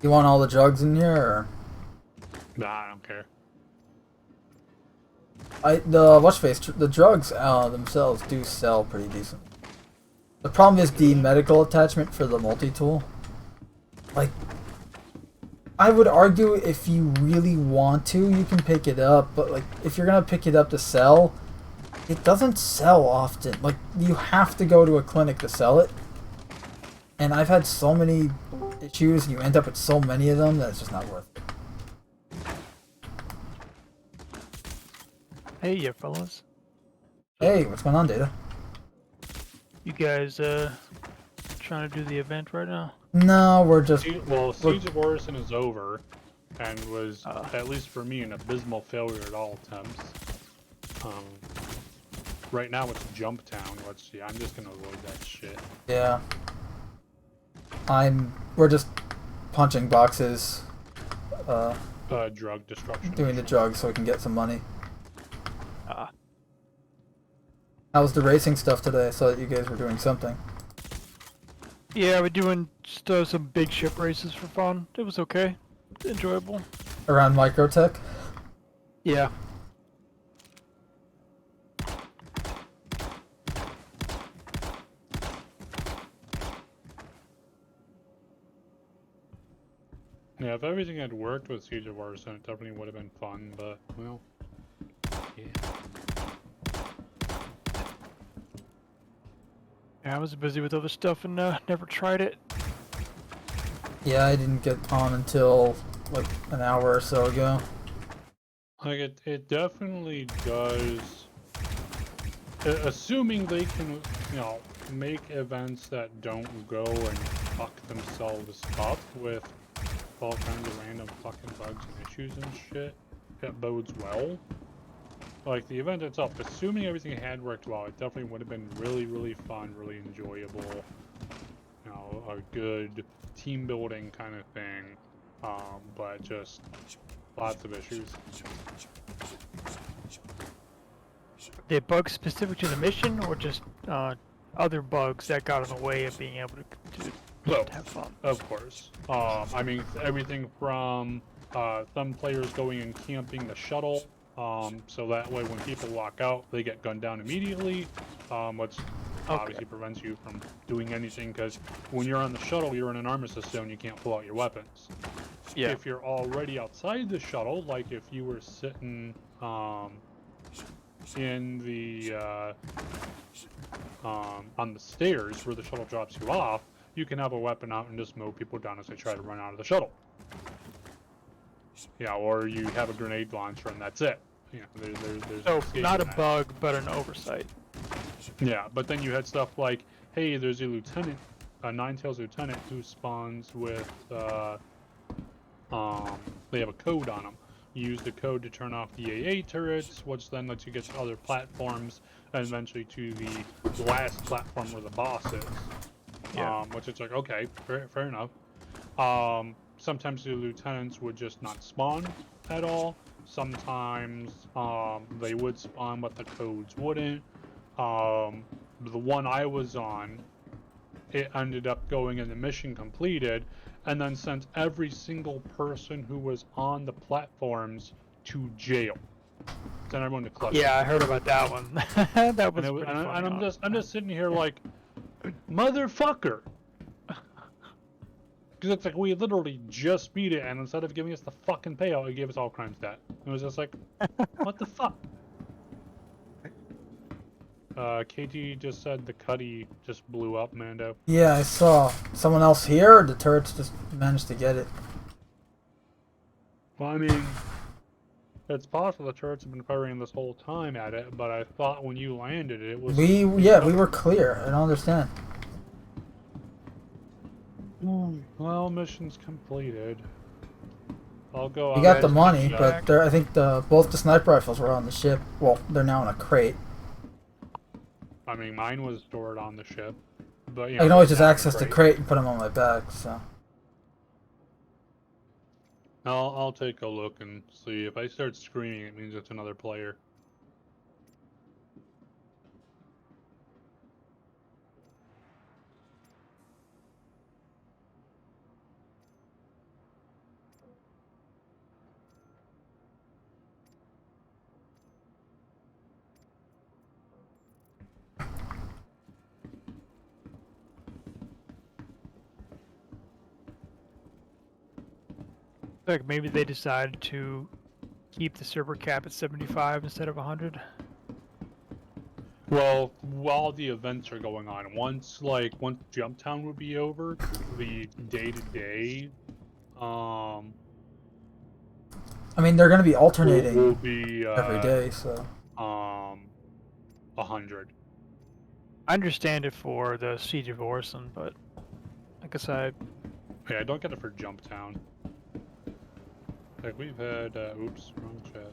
You want all the drugs in here, or?
Nah, I don't care.
The drugs themselves do sell pretty decent. The problem is the medical attachment for the multi-tool. Like, I would argue if you really want to, you can pick it up, but like, if you're gonna pick it up to sell, it doesn't sell often. Like, you have to go to a clinic to sell it. And I've had so many issues, and you end up with so many of them that it's just not worth it.
Hey, yeah, fellas.
Hey, what's going on, Data?
You guys, trying to do the event right now?
No, we're just...
Well, Siege of Orison is over, and was, at least for me, an abysmal failure at all attempts. Right now it's Jump Town, which, yeah, I'm just gonna avoid that shit.
Yeah. We're just punching boxes,
Drug destruction.
doing the drugs so we can get some money.
Ah.
How was the racing stuff today? I saw that you guys were doing something.
Yeah, we're doing just, some big ship races for fun. It was okay. Enjoyable.
Around Microtech?
Yeah.
Yeah, if everything had worked with Siege of Orison, it definitely would have been fun, but, well, yeah.
Yeah, I was busy with other stuff and never tried it.
Yeah, I didn't get on until like an hour or so ago.
Like, it definitely does, assuming they can, you know, make events that don't go and fuck themselves up with all kinds of random fucking bugs and issues and shit, it bodes well. Like, the event itself, assuming everything had worked well, it definitely would have been really, really fun, really enjoyable, you know, a good team building kind of thing, but just lots of issues.
Are they bugs specific to the mission, or just other bugs that got in the way of being able to have fun?
Of course. I mean, everything from some players going and camping the shuttle, so that way when people walk out, they get gunned down immediately, which obviously prevents you from doing anything, because when you're on the shuttle, you're in an armistice zone, you can't pull out your weapons.
Yeah.
If you're already outside the shuttle, like if you were sitting in the on the stairs where the shuttle drops you off, you can have a weapon out and just mow people down as they try to run out of the shuttle. Yeah, or you have a grenade launcher and that's it. Yeah, there's
So,
escape
not a
from that.
bug, but an oversight.
Yeah, but then you had stuff like, hey, there's a lieutenant, a Ninetales lieutenant who spawns with, they have a code on them. You use the code to turn off the AA turrets, which then lets you get to other platforms, and eventually to the last platform where the boss is.
Yeah.
Which it's like, okay, fair enough. Sometimes the lieutenants would just not spawn at all. Sometimes they would spawn, but the codes wouldn't. The one I was on, it ended up going in the mission completed, and then sent every single person who was on the platforms to jail. Sent everyone to cluster.
Yeah, I heard about that one. That was pretty funny.
And I'm just sitting here like, motherfucker. Because it's like, we literally just beat it, and instead of giving us the fucking payout, it gave us all crime stat. It was just like, what the fuck? KT just said the Cuddy just blew up, Mando.
Yeah, I saw. Someone else here, or the turrets just managed to get it?
Well, I mean, it's possible the turrets have been firing this whole time at it, but I thought when you landed it was...
We were clear. I don't understand.
Well, mission's completed. I'll go
We
out
got the
and
money,
check.
but I think both the sniper rifles were on the ship. Well, they're now in a crate.
I mean, mine was stored on the ship, but you
I
know,
can always
it's
just
down
access the crate and put them on my back. So
I'll take a look and see. If I start screaming, it means it's another player.
Like maybe they decided to keep the server cap at 75 instead of 100.
Well, while the events are going on, once Jumptown would be over, the day-to-day,
I mean, they're gonna be alternating
will be
every day. So
100.
I understand it for the Siege of Orson, but I guess
Yeah, I don't get it for Jumptown. Like we've had, oops, wrong chat.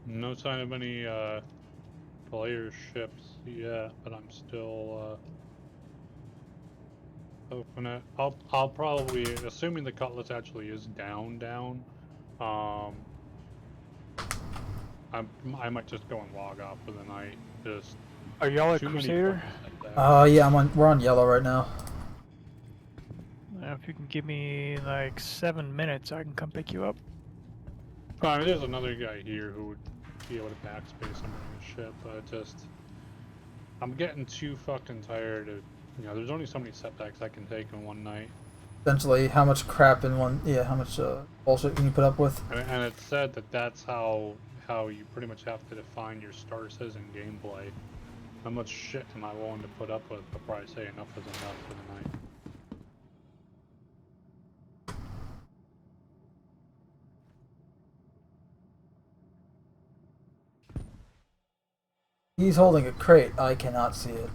No sign of any player ships yet, but I'm still open it. I'll probably, assuming the Cutlass actually is down. I might just go and log off for the night. Just
are y'all a
too many
Crusader?
fucking setbacks.
yeah, we're on yellow right now.
If you can give me like 7 minutes, I can come pick you up.
I mean, there's another guy here who would be able to backspace somebody on the ship, but I'm getting too fucking tired of, there's only so many setbacks I can take in one night.
Essentially, how much crap in one? Yeah, how much bullshit can you put up with?
And it's said that that's how you pretty much have to define your statuses in gameplay. How much shit am I willing to put up with before I say enough is enough for the night?
He's holding a crate. I cannot see it.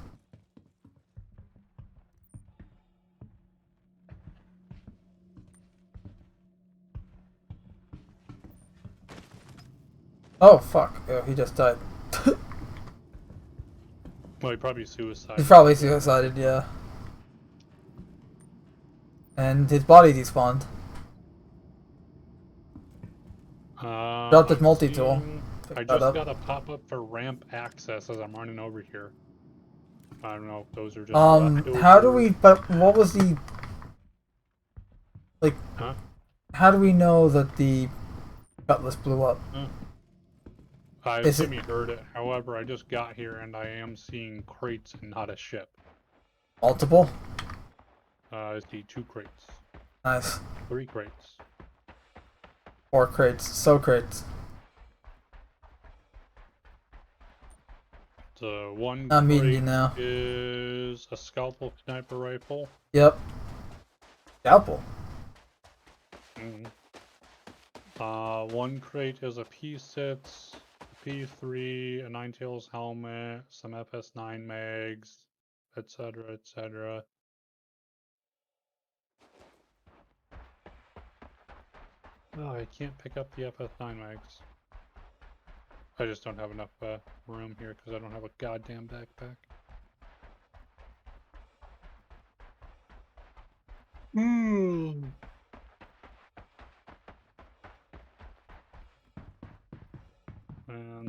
Oh fuck! Oh, he just died.
Well, he probably suicided.
He probably suicided, yeah. And his body despawned. Dropped his multi-tool.
I just got a pop-up for ramp access as I'm running over here. I don't know if those are just
how do we, but what was the, like,
huh?
How do we know that the Cutlass blew up?
I assume you heard it. However, I just got here and I am seeing crates and not a ship.
Multiple?
I see 2 crates.
Nice.
3 crates.
4 crates. So crates.
The one
I'm meeting you
crate
now.
is a scalpel sniper rifle.
Yep. Scalpel.
One crate is a P6, P3, a Ninetales helmet, some FS9 mags, etc., etc. Oh, I can't pick up the FS9 mags. I just don't have enough room here because I don't have a goddamn backpack. And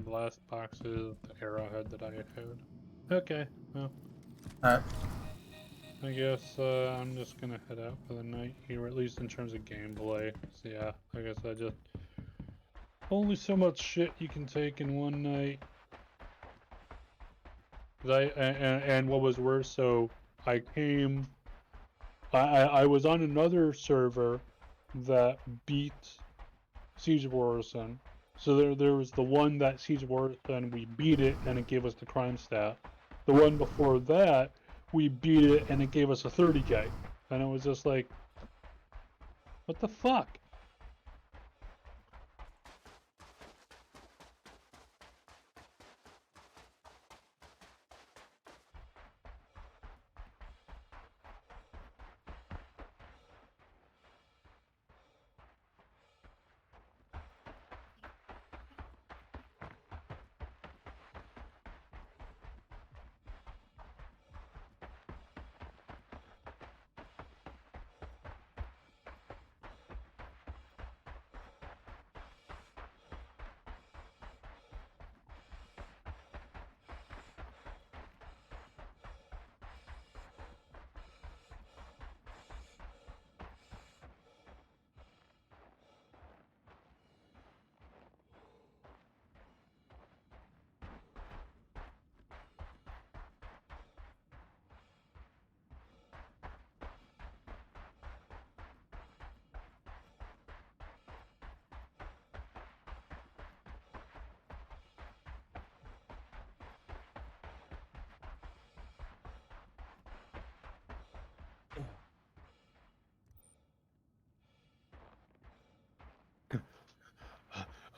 the last box is the arrowhead that I had. Okay, well.
Alright.
I guess I'm just gonna head out for the night here, at least in terms of gameplay. So yeah, I guess I just... Only so much shit you can take in one night. And what was worse, so I came. I was on another server that beat Siege of Orison. So there was the one that Siege of Orison, we beat it and it gave us the crime stat. The one before that, we beat it and it gave us a 30k. And it was just like, what the fuck?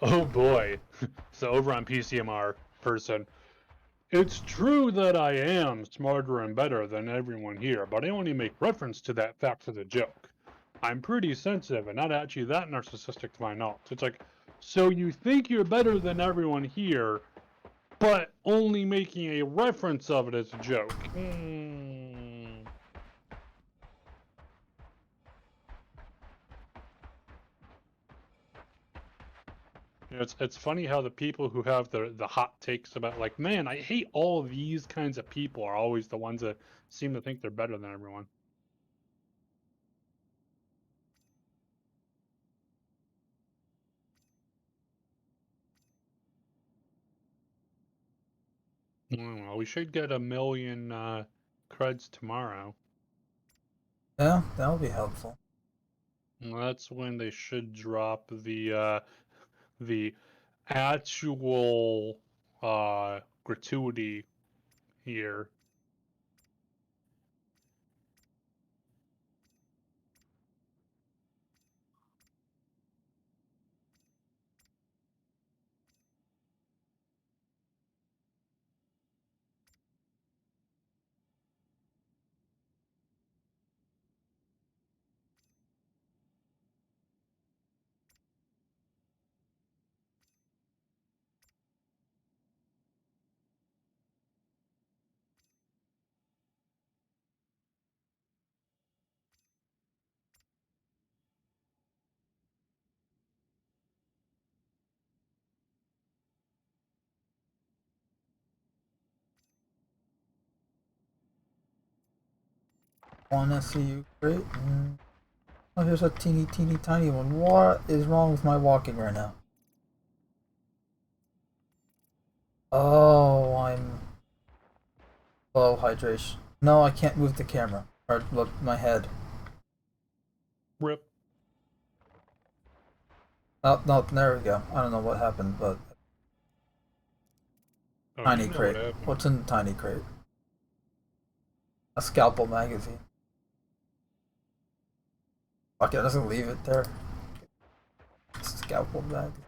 Oh boy. So over on PCMR person, it's true that I am smarter and better than everyone here, but I only make reference to that fact as a joke. I'm pretty sensitive and not actually that narcissistic to my knowledge. It's like, so you think you're better than everyone here, but only making a reference of it as a joke. You know, it's funny how the people who have the hot takes about like, man, I hate all these kinds of people are always the ones that seem to think they're better than everyone. Well, we should get 1,000,000 creds tomorrow.
Yeah, that'll be helpful.
That's when they should drop the actual gratuity here.
One SCU crate. Oh, here's a teeny tiny one. What is wrong with my walking right now? Oh, I'm low hydration. No, I can't move the camera. Or look, my head.
Rip.
Oh, no, there we go. I don't know what happened, but
Oh,
tiny
you know
crate.
what happened.
What's in the tiny crate? A scalpel magazine. Okay, it doesn't leave it there. Scalpel magazine.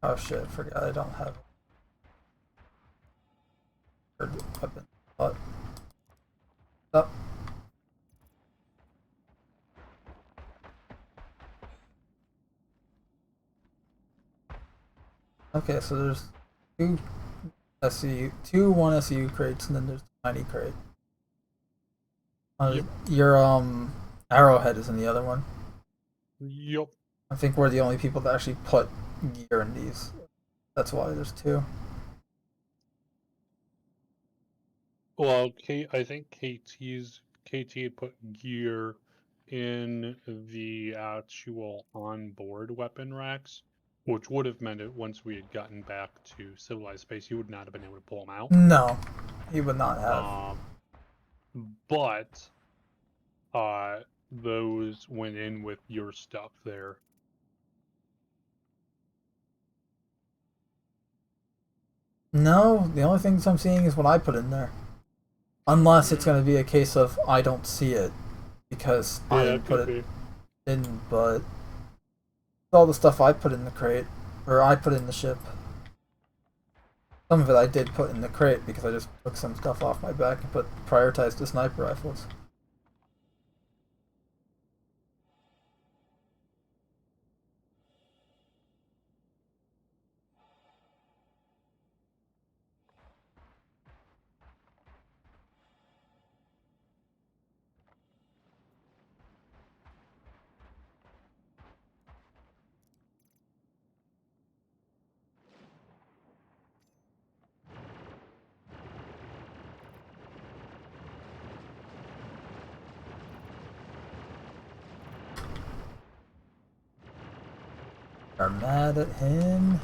Oh shit, forgot I don't have a weapon. But up. Okay, so there's two one SCU crates, and then there's the tiny crate.
Yep.
Your arrowhead is in the other one.
Yup.
I think we're the only people that actually put gear in these. That's why there's two.
Well, I think KT had put gear in the actual onboard weapon racks, which would have meant it once we had gotten back to civilized space, you would not have been able to pull them out.
No, he would not have.
But those went in with your stuff there.
No, the only things I'm seeing is what I put in there. Unless it's going to be a case of I don't see it because I didn't put it in, but all the stuff I put in the crate, or I put in the ship. Some of it I did put in the crate because I just took some stuff off my back and prioritized the sniper rifles. Are mad at him.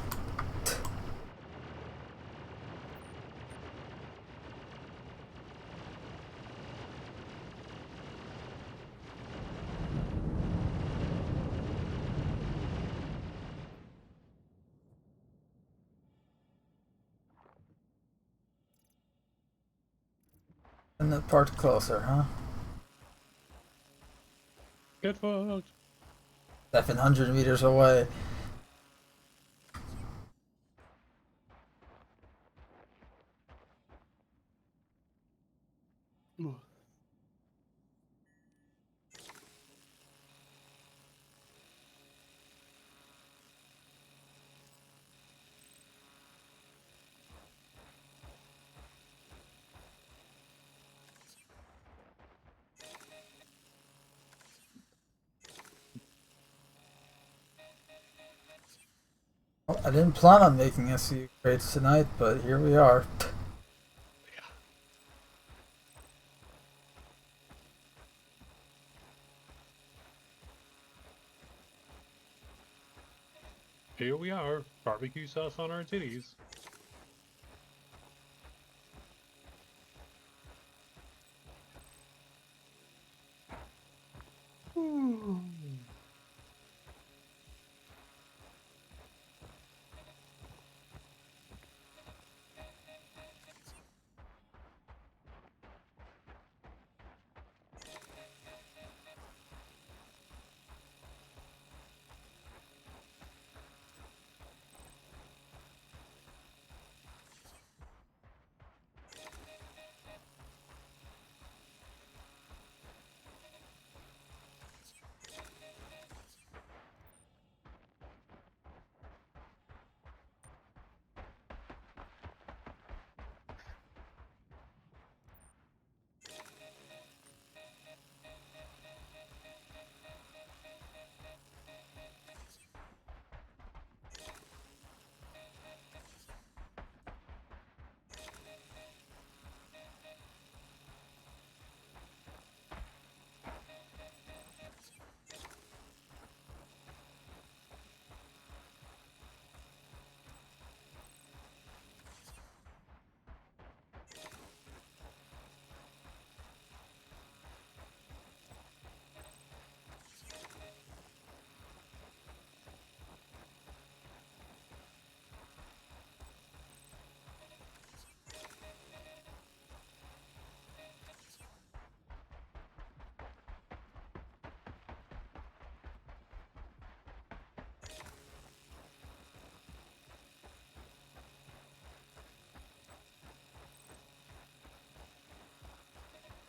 And that part closer, huh?
Get fucked.
700 meters away. Well, I didn't plan on making SU crates tonight, but here we are.
Here we are, barbecue sauce on our titties.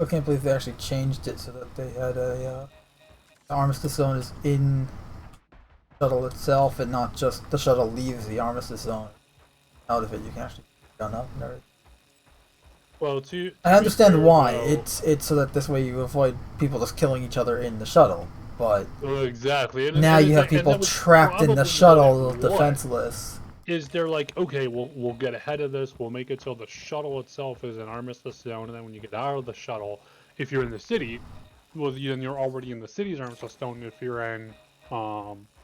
I can't believe they actually changed it so that they had a the armistice zone is in the shuttle itself and not just the shuttle leaves the armistice zone. Out of it, you can actually gun up and everything.
Well,
I understand why.
though,
It's so that this way you avoid people just killing each other in the shuttle. But
well, exactly.
now you have
and that
people
was
trapped in the
probably
shuttle
what it was.
defenseless.
is they're like, okay, we'll get ahead of this. We'll make it so the shuttle itself is an armistice zone, and then when you get out of the shuttle, if you're in the city, well, then you're already in the city's armistice zone. If you're in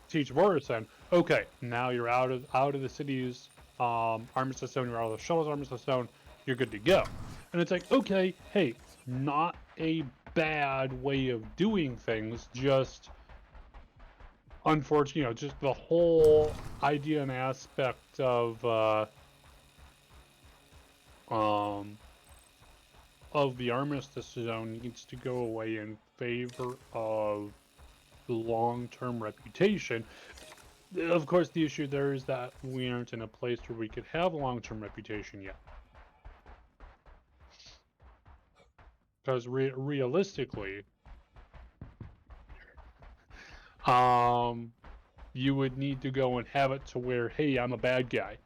Siege of Orison, okay, now you're out of the city's armistice zone. You're out of the shuttle's armistice zone. You're good to go. And it's like, okay, hey, not a bad way of doing things, just unfortunately, just the whole idea and aspect of the armistice zone needs to go away in favor of the long-term reputation. Of course, the issue there is that we aren't in a place where we could have a long-term reputation yet. Because realistically, you would need to go and have it to where, hey, I'm a bad guy.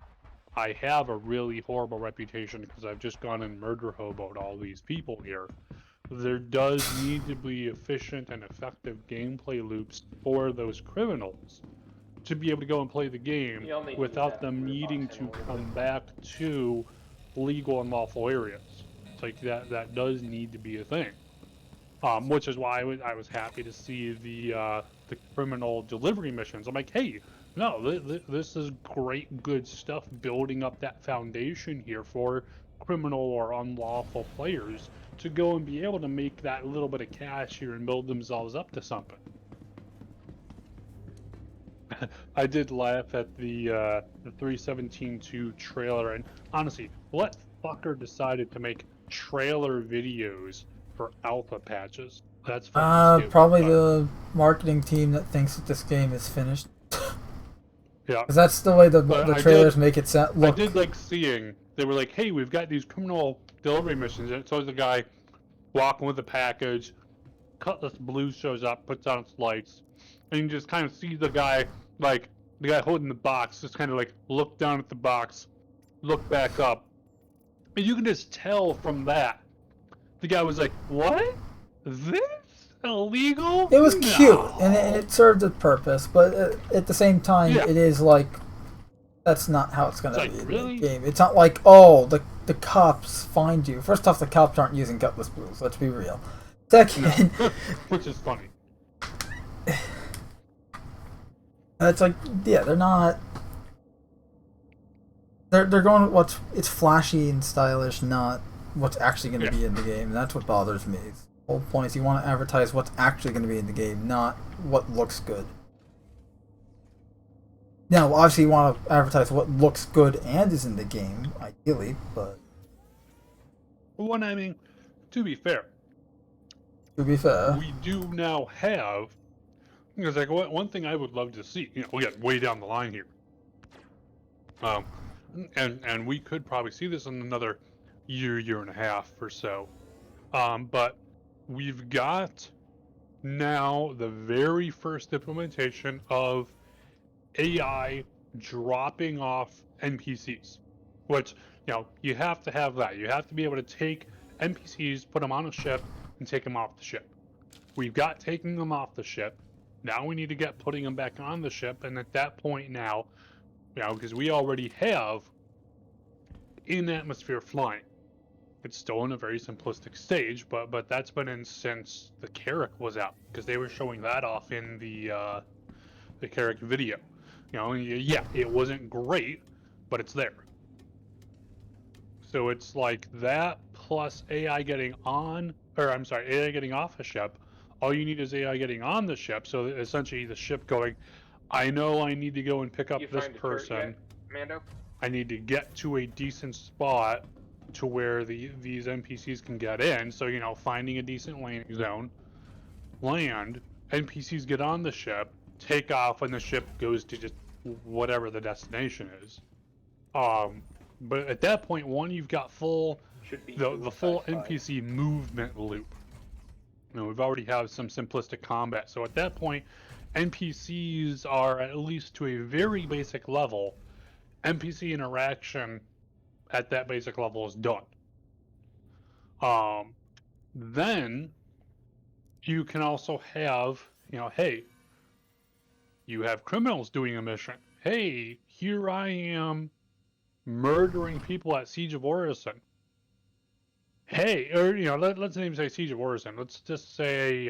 I have a really horrible reputation because I've just gone and murder hoboed all these people here. There does need to be efficient and effective gameplay loops for those criminals to be able to go and play the game without them needing to come back to legal and lawful areas. It's like that does need to be a thing. Which is why I was happy to see the criminal delivery missions. I'm like, hey, no, this is great, good stuff, building up that foundation here for criminal or unlawful players to go and be able to make that little bit of cash here and build themselves up to something. I did laugh at the 317.2 trailer, and honestly, what fucker decided to make trailer videos for alpha patches? That's fucking stupid.
Probably the marketing team that thinks that this game is finished.
Yeah.
Because that's the way the trailers make it sound.
I did like seeing, they were like, hey, we've got these criminal delivery missions, and so there's a guy walking with a package, Cutlass Blue shows up, puts on its lights, and you just kind of see the guy, like, the guy holding the box, just kind of like look down at the box, look back up, and you can just tell from that, the guy was like, what? This? Illegal?
It was cute, and it served its purpose, but at the same time, it is like, that's not how it's going to be in the game. It's not like, oh, the cops find you. First off, the cops aren't using Cutlass Blues, let's be real. Second...
No. Which is funny.
It's like, yeah, they're not... They're going with what's... It's flashy and stylish, not what's actually going to be in the game, and that's what bothers me. The whole point is you want to advertise what's actually going to be in the game, not what looks good. Now, obviously you want to advertise what looks good and is in the game, ideally, but...
Well, I mean, to be fair,
we
do now have, because like one thing I would love to see, we get way down the line here, and we could probably see this in another year and a half or so, but we've got now the very first implementation of AI dropping off NPCs, which, you have to have that. You have to be able to take NPCs, put them on a ship, and take them off the ship. We've got taking them off the ship. Now we need to get putting them back on the ship, and at that point now, because we already have in-atmosphere flying. It's still in a very simplistic stage, but that's been in since the Carrack was out, because they were showing that off in the Carrack video. Yeah, it wasn't great, but it's there. So it's like that plus AI getting on, AI getting off a ship. All you need is AI getting on the ship, so essentially the ship going, I know I need to go and pick up this person.
Mando?
I need to get to a decent spot to where these NPCs can get in. So, finding a decent landing zone, land, NPCs get on the ship, take off, and the ship goes to just whatever the destination is. But at that point, you've got the full NPC movement loop. We've already have some simplistic combat, so at that point, NPCs are, at least to a very basic level, NPC interaction at that basic level is done. Then you can also have, hey, You have criminals doing a mission. Hey, here I am murdering people at Siege of Orison. Hey, or let's not even say Siege of Orison. Let's just say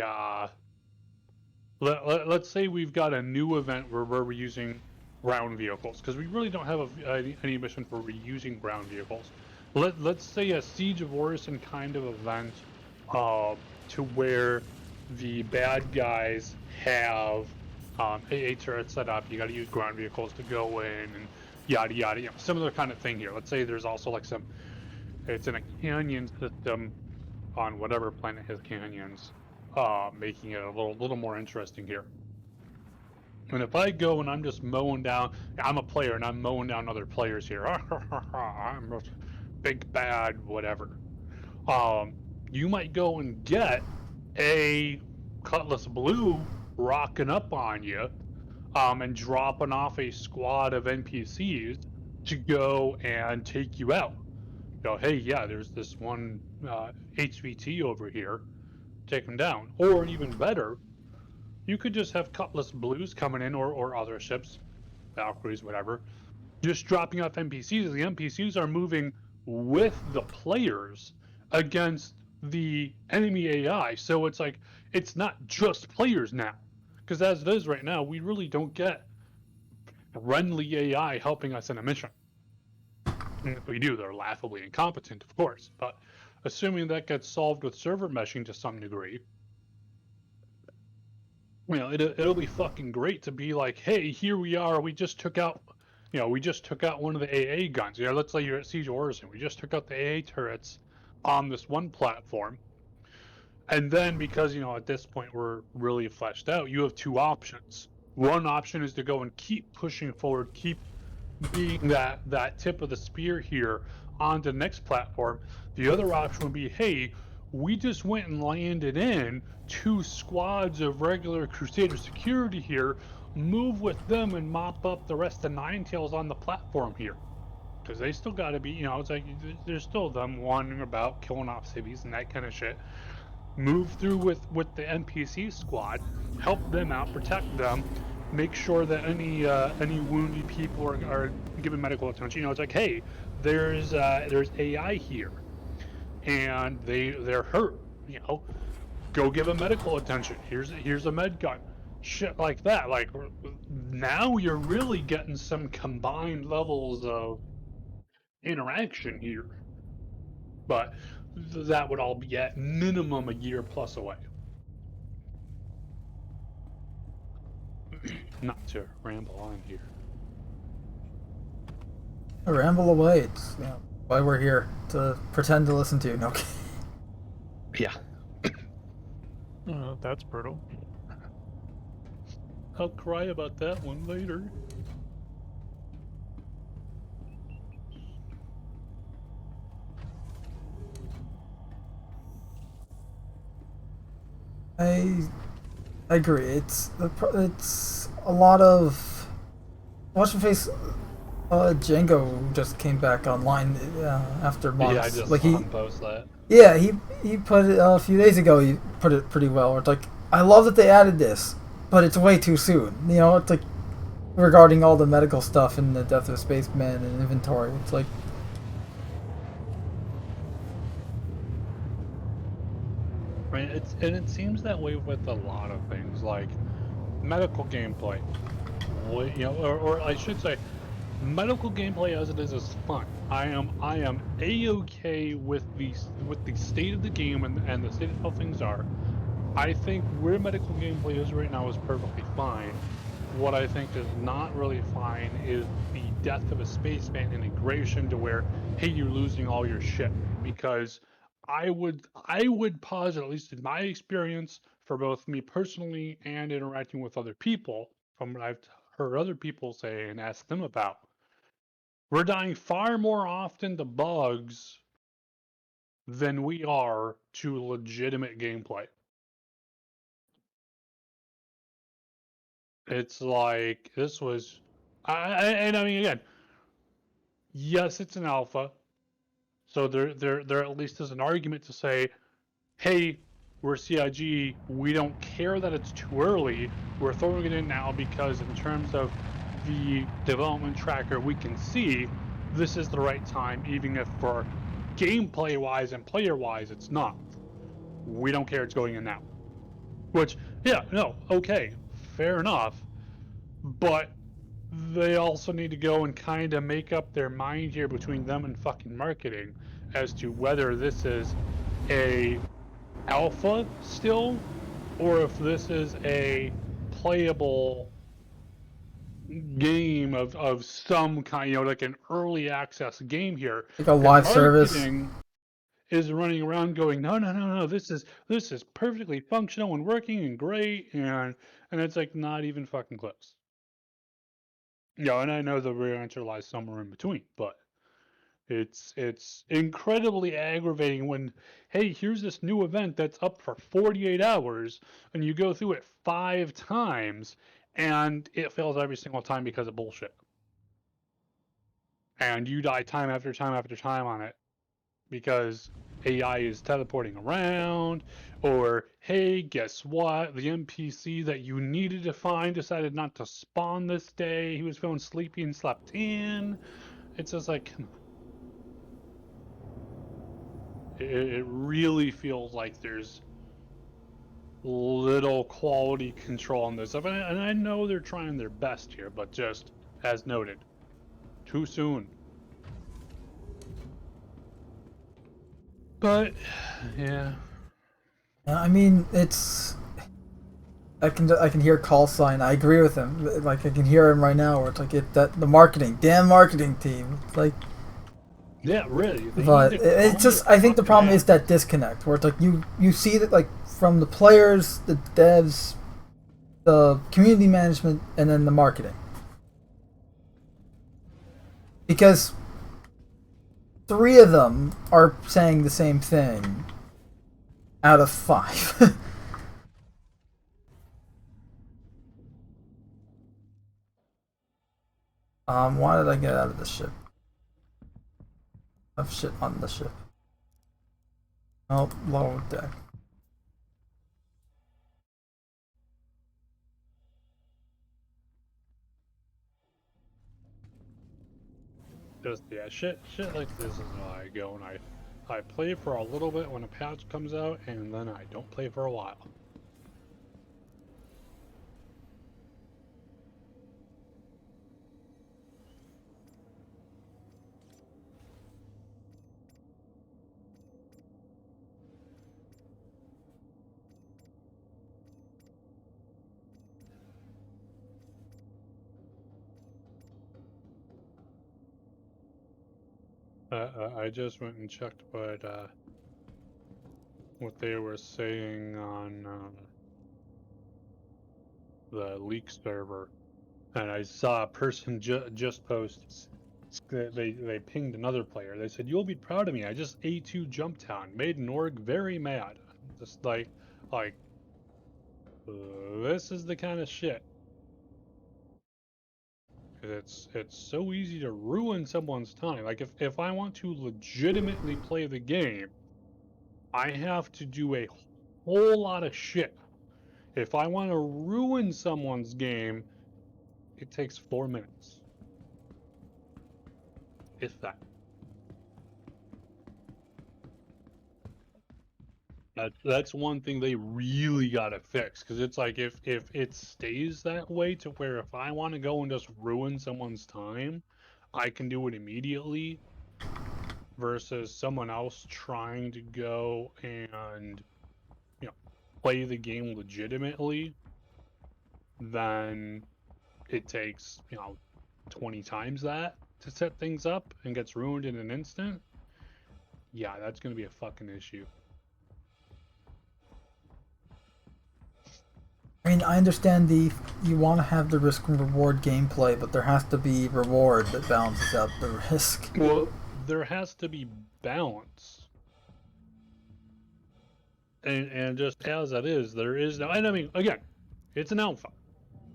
let's say we've got a new event where we're using ground vehicles, because we really don't have any mission where we're using ground vehicles. Let's say a Siege of Orison kind of event, to where the bad guys have AA turrets set up. You got to use ground vehicles to go in and yada yada. Similar kind of thing here. Let's say there's also like it's in a canyon system on whatever planet has canyons, making it a little more interesting here. And if I go and I'm just mowing down, I'm a player and I'm mowing down other players here. I'm a big bad whatever. You might go and get a Cutlass Blue rocking up on you, and dropping off a squad of NPCs to go and take you out. Hey, yeah, there's this one HVT over here, take them down. Or even better, you could just have Cutlass Blues coming in, or other ships, Valkyries, whatever, just dropping off NPCs. The NPCs are moving with the players against the enemy AI. So it's like, it's not just players now. Because as it is right now, we really don't get friendly AI helping us in a mission. And if we do, they're laughably incompetent, of course. But assuming that gets solved with server meshing to some degree, it'll be fucking great to be like, hey, here we are. We just took out, one of the AA guns. Let's say you're at Siege of Orison. We just took out the AA turrets on this one platform. And then because, at this point we're really fleshed out, you have two options. One option is to go and keep pushing forward, keep being that tip of the spear here on the next platform. The other option would be, hey, we just went and landed in 2 squads of regular Crusader security here, move with them and mop up the rest of Ninetales on the platform here. Because they still got to be, it's like, there's still them wandering about, killing off civvies and that kind of shit. Move through with the NPC squad, help them out, protect them, make sure that any wounded people are given medical attention. It's like, hey, there's AI here, and they're hurt. Go give them medical attention. Here's a med gun. Shit like that. Like, now you're really getting some combined levels of interaction here. But that would all be at minimum a year plus away. Not to ramble on here.
Ramble away. It's why we're here, to pretend to listen to you. No.
Yeah.
Oh, that's brutal.
I'll cry about that one later.
I agree. It's a lot of watch your face. Django just came back online after months.
Yeah, I just
like
saw him post that.
Yeah, he put it a few days ago. He put it pretty well. It's like, I love that they added this, but it's way too soon. It's like regarding all the medical stuff and the death of Spaceman and inventory. It's like,
right, it seems that way with a lot of things, like medical gameplay. Or I should say, medical gameplay as it is fun. I am a-okay with the state of the game and the state of how things are. I think where medical gameplay is right now is perfectly fine. What I think is not really fine is the death of a Spaceman integration, to where, hey, you're losing all your shit. Because I would posit, at least in my experience, for both me personally and interacting with other people, from what I've heard other people say and ask them about, we're dying far more often to bugs than we are to legitimate gameplay. It's like, this was, and I mean, again, yes, it's an alpha, so there at least is an argument to say, hey, we're CIG, we don't care that it's too early. We're throwing it in now because in terms of the development tracker, we can see this is the right time, even if for gameplay-wise and player-wise, it's not. We don't care, it's going in now. Which, yeah, no, okay, fair enough. But they also need to go and kind of make up their mind here between them and fucking marketing as to whether this is a alpha still, or if this is a playable game of some kind, like an early access game here.
Like a live service.
Marketing is running around going, no, this is perfectly functional and working and great, and it's like not even fucking close. Yeah, and I know the real answer lies somewhere in between, but it's incredibly aggravating when, hey, here's this new event that's up for 48 hours, and you go through it 5 times, and it fails every single time because of bullshit. And you die time after time after time on it because AI is teleporting around, or hey, guess what? The NPC that you needed to find decided not to spawn this day. He was feeling sleepy and slept in. It's just like, come on. It really feels like there's little quality control on this stuff. And I know they're trying their best here, but just as noted, too soon. But yeah.
I mean, it's. I can hear call sign. I agree with him. Like I can hear him right now. Where it's like that the marketing, damn marketing team. It's like.
Yeah, really.
But it's just. I think the problem is that disconnect where it's like you see that like from the players, the devs, the community management, and then the marketing. Because 3 of them are saying the same thing out of 5. Why did I get out of the ship? I have shit on the ship. Oh, lower deck.
Just yeah, shit like this is how I go, and I play for a little bit when a patch comes out, and then I don't play for a while. I just went and checked what they were saying on the leak server, and I saw a person just post. They pinged another player. They said, "You'll be proud of me. I just A2 Jumptown, made an org very mad." Just like this is the kind of shit. It's so easy to ruin someone's time. Like if I want to legitimately play the game, I have to do a whole lot of shit. If I want to ruin someone's game, it takes 4 minutes. If that. That's one thing they really gotta fix, because it's like if it stays that way to where if I want to go and just ruin someone's time, I can do it immediately, versus someone else trying to go and play the game legitimately, then it takes 20 times that to set things up and gets ruined in an instant. Yeah, that's gonna be a fucking issue.
I mean, I understand you want to have the risk and reward gameplay, but there has to be reward that balances out the risk.
Well, there has to be balance. And just as it is, there is no. And I mean, again, it's an alpha.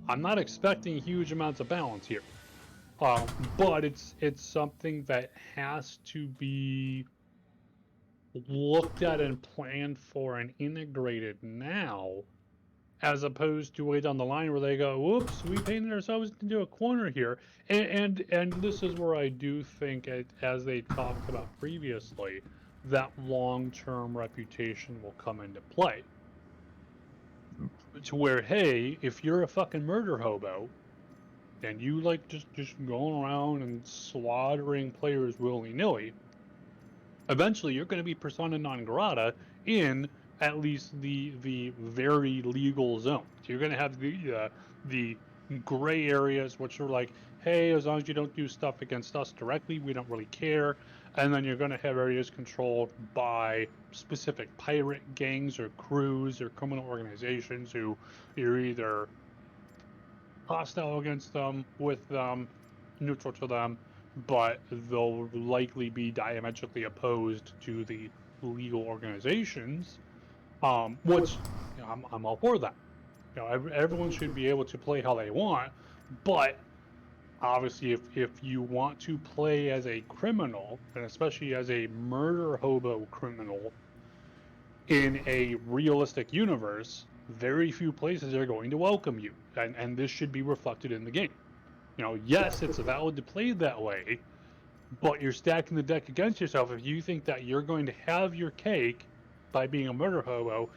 I'm not expecting huge amounts of balance here, but it's something that has to be looked at and planned for and integrated now, as opposed to way down the line where they go, "Whoops, we painted ourselves into a corner here." And this is where I do think, as they talked about previously, that long-term reputation will come into play. To where, hey, if you're a fucking murder hobo, and you like just going around and slaughtering players willy-nilly, eventually you're going to be persona non grata in at least the very legal zones. You're going to have the gray areas, which are like, hey, as long as you don't do stuff against us directly, we don't really care. And then you're going to have areas controlled by specific pirate gangs or crews or criminal organizations who you're either hostile against them, with them, neutral to them, but they'll likely be diametrically opposed to the legal organizations. Which, you know, I'm all for that. You know, everyone should be able to play how they want, but obviously, if you want to play as a criminal, and especially as a murder hobo criminal in a realistic universe, very few places are going to welcome you, and this should be reflected in the game. You know, yes, it's valid to play that way, but you're stacking the deck against yourself if you think that you're going to have your cake by being a murder hobo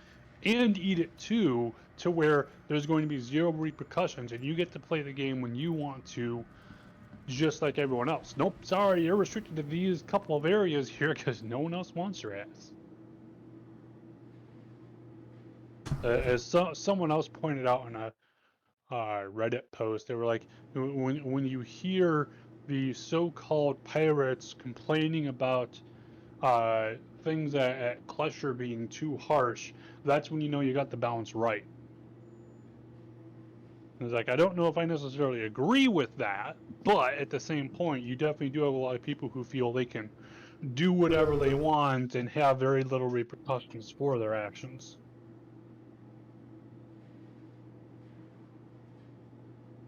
and eat it too, to where there's going to be zero repercussions and you get to play the game when you want to, just like everyone else. Nope, sorry, you're restricted to these couple of areas here because no one else wants your ass. As someone else pointed out in a Reddit post, they were like, when you hear the so-called pirates complaining about things at Klesher being too harsh, that's when you know you got the balance right. And it's like, I don't know if I necessarily agree with that, but at the same point, you definitely do have a lot of people who feel they can do whatever they want and have very little repercussions for their actions.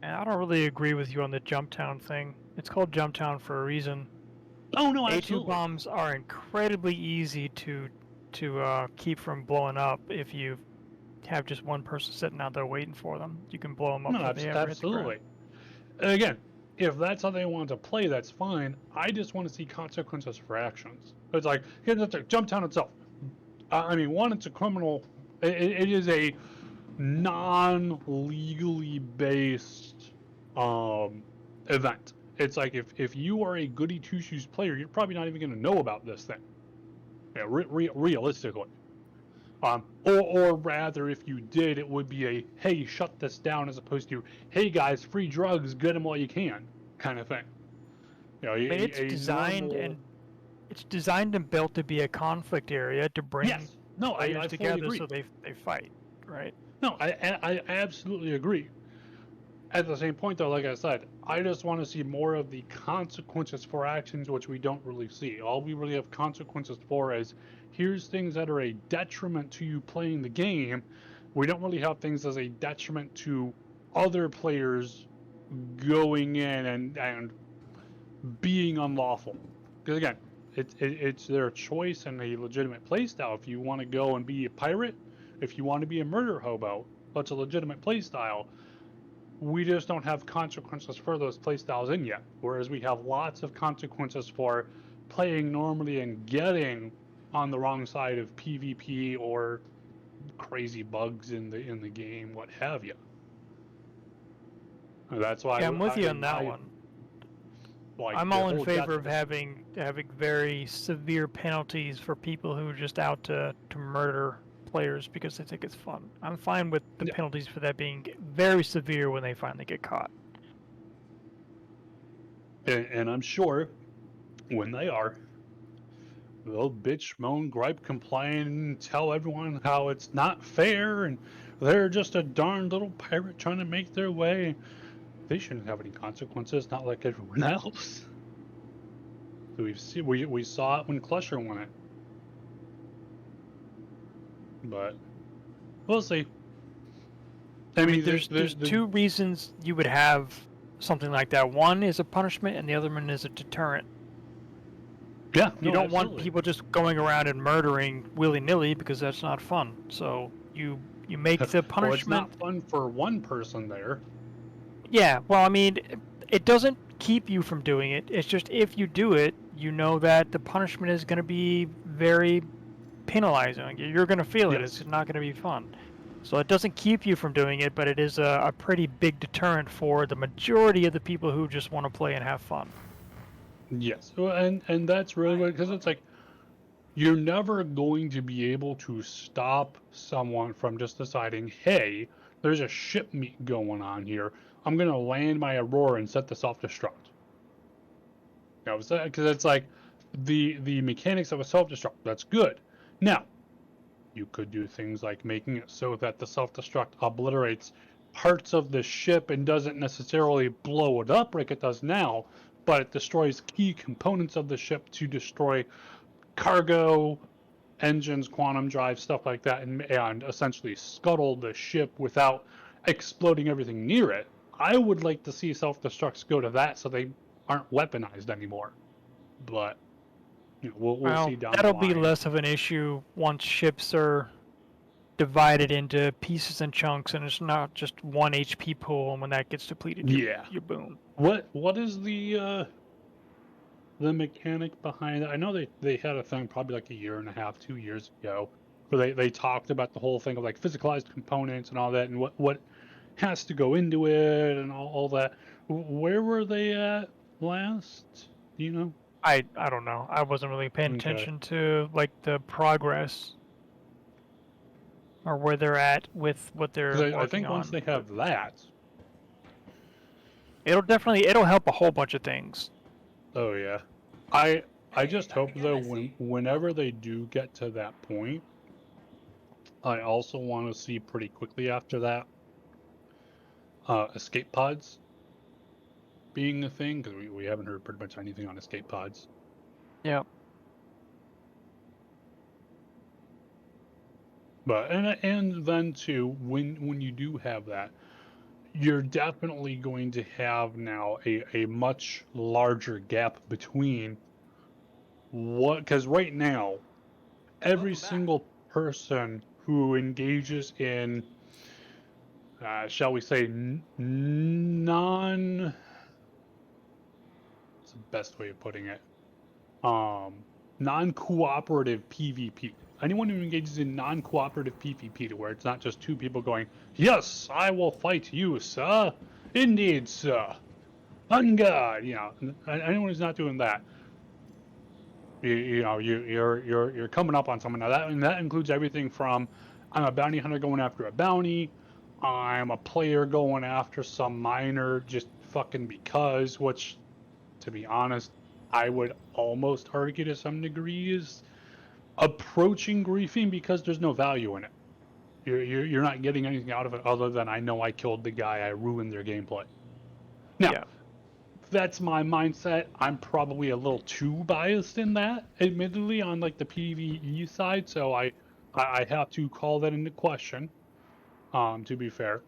And I don't really agree with you on the Jumptown thing. It's called Jumptown for a reason.
Oh no,
A2
absolutely.
bombs are incredibly easy to keep from blowing up if you have just one person sitting out there waiting for them. You can blow them up
No,
before they ever hit the ground.
absolutely. And again, if that's how they want to play, that's fine. I just want to see consequences for actions. It's like, here's the thing, Jumptown itself. I mean, one, it's a criminal. It is a non-legally based event. It's like, if you are a goody two-shoes player, you're probably not even going to know about this thing. Yeah, realistically. Or rather, if you did, it would be a, hey, shut this down, as opposed to, hey guys, free drugs, get them while you can, kind of thing. You know,
I mean, it's designed and built to be a conflict area to bring
yes, no,
players
I fully
together
agree.
so they fight, right?
No, I absolutely agree. At the same point, though, like I said, I just want to see more of the consequences for actions, which we don't really see. All we really have consequences for is, here's things that are a detriment to you playing the game. We don't really have things as a detriment to other players going in and being unlawful. Because again, it's their choice and a legitimate playstyle. If you want to go and be a pirate, if you want to be a murder hobo, that's a legitimate playstyle. We just don't have consequences for those playstyles in yet. Whereas we have lots of consequences for playing normally and getting on the wrong side of PvP or crazy bugs in the game, what have you. That's why
Yeah, I'm with you on that one.
Like,
I'm all in favor of having very severe penalties for people who are just out to murder players because they think it's fun. I'm fine with the penalties for that being very severe when they finally get caught.
And I'm sure when they are, they'll bitch, moan, gripe, complain, tell everyone how it's not fair and they're just a darn little pirate trying to make their way. They shouldn't have any consequences, not like everyone else. So we saw it when Klesher won it. But we'll see.
I mean, there's two reasons you would have something like that. One is a punishment, and the other one is a deterrent.
Yeah,
You
no,
don't want
absolutely.
people just going around and murdering willy-nilly because that's not fun. So you make the
Well, it's
punishment.
not fun for one person there.
Yeah, well, I mean, it doesn't keep you from doing it. It's just if you do it, you know that the punishment is going to be very penalizing. You're going to feel it.
Yes.
It's not going to be fun. So it doesn't keep you from doing it, but it is a pretty big deterrent for the majority of the people who just want to play and have fun.
Yes. Well, and that's really what, because it's like you're never going to be able to stop someone from just deciding, hey, there's a ship meet going on here. I'm gonna land my Aurora and set the self-destruct. You know, because it's like the mechanics of a self-destruct. That's good. Now, you could do things like making it so that the self-destruct obliterates parts of the ship and doesn't necessarily blow it up like it does now, but it destroys key components of the ship to destroy cargo, engines, quantum drive, stuff like that, and essentially scuttle the ship without exploding everything near it. I would like to see self-destructs go to that so they aren't weaponized anymore. But you know, we'll
Well,
see down the
that'll be
line.
less of an issue once ships are divided into pieces and chunks, and it's not just one HP pool. And when that gets depleted,
Yeah.
you boom.
What is the mechanic behind it? I know they had a thing probably like a year and a half, 2 years ago, where they talked about the whole thing of like physicalized components and all that, and what has to go into it and all that. Where were they at last? Do you know?
I don't know. I wasn't really paying
Okay.
attention to like the progress or where they're at with what they're
Because I
working
think once
on.
they
But
have that,
it'll help a whole bunch of things.
oh yeah. I I
Hey,
just
back
hope
again,
though
I see.
whenever they do get to that point, I also want to see pretty quickly after that escape pods being a thing, because we haven't heard pretty much anything on escape pods.
Yeah.
But and then too, when you do have that, you're definitely going to have now a much larger gap between what, because right now every
Welcome back.
single person who engages in shall we say non, what's the best way of putting it, um, non-cooperative PvP. Anyone who engages in non-cooperative PvP, to where it's not just two people going, "Yes, I will fight you, sir. Indeed, sir. On God." You know, anyone who's not doing that, you're coming up on someone now. That includes everything from, I'm a bounty hunter going after a bounty. I'm a player going after some miner just fucking because, which, to be honest, I would almost argue to some degree is approaching griefing because there's no value in it. You're not getting anything out of it other than, I know I killed the guy, I ruined their gameplay. Now,
Yeah.
that's my mindset. I'm probably a little too biased in that, admittedly, on like the PvE side, so I have to call that into question, to be fair.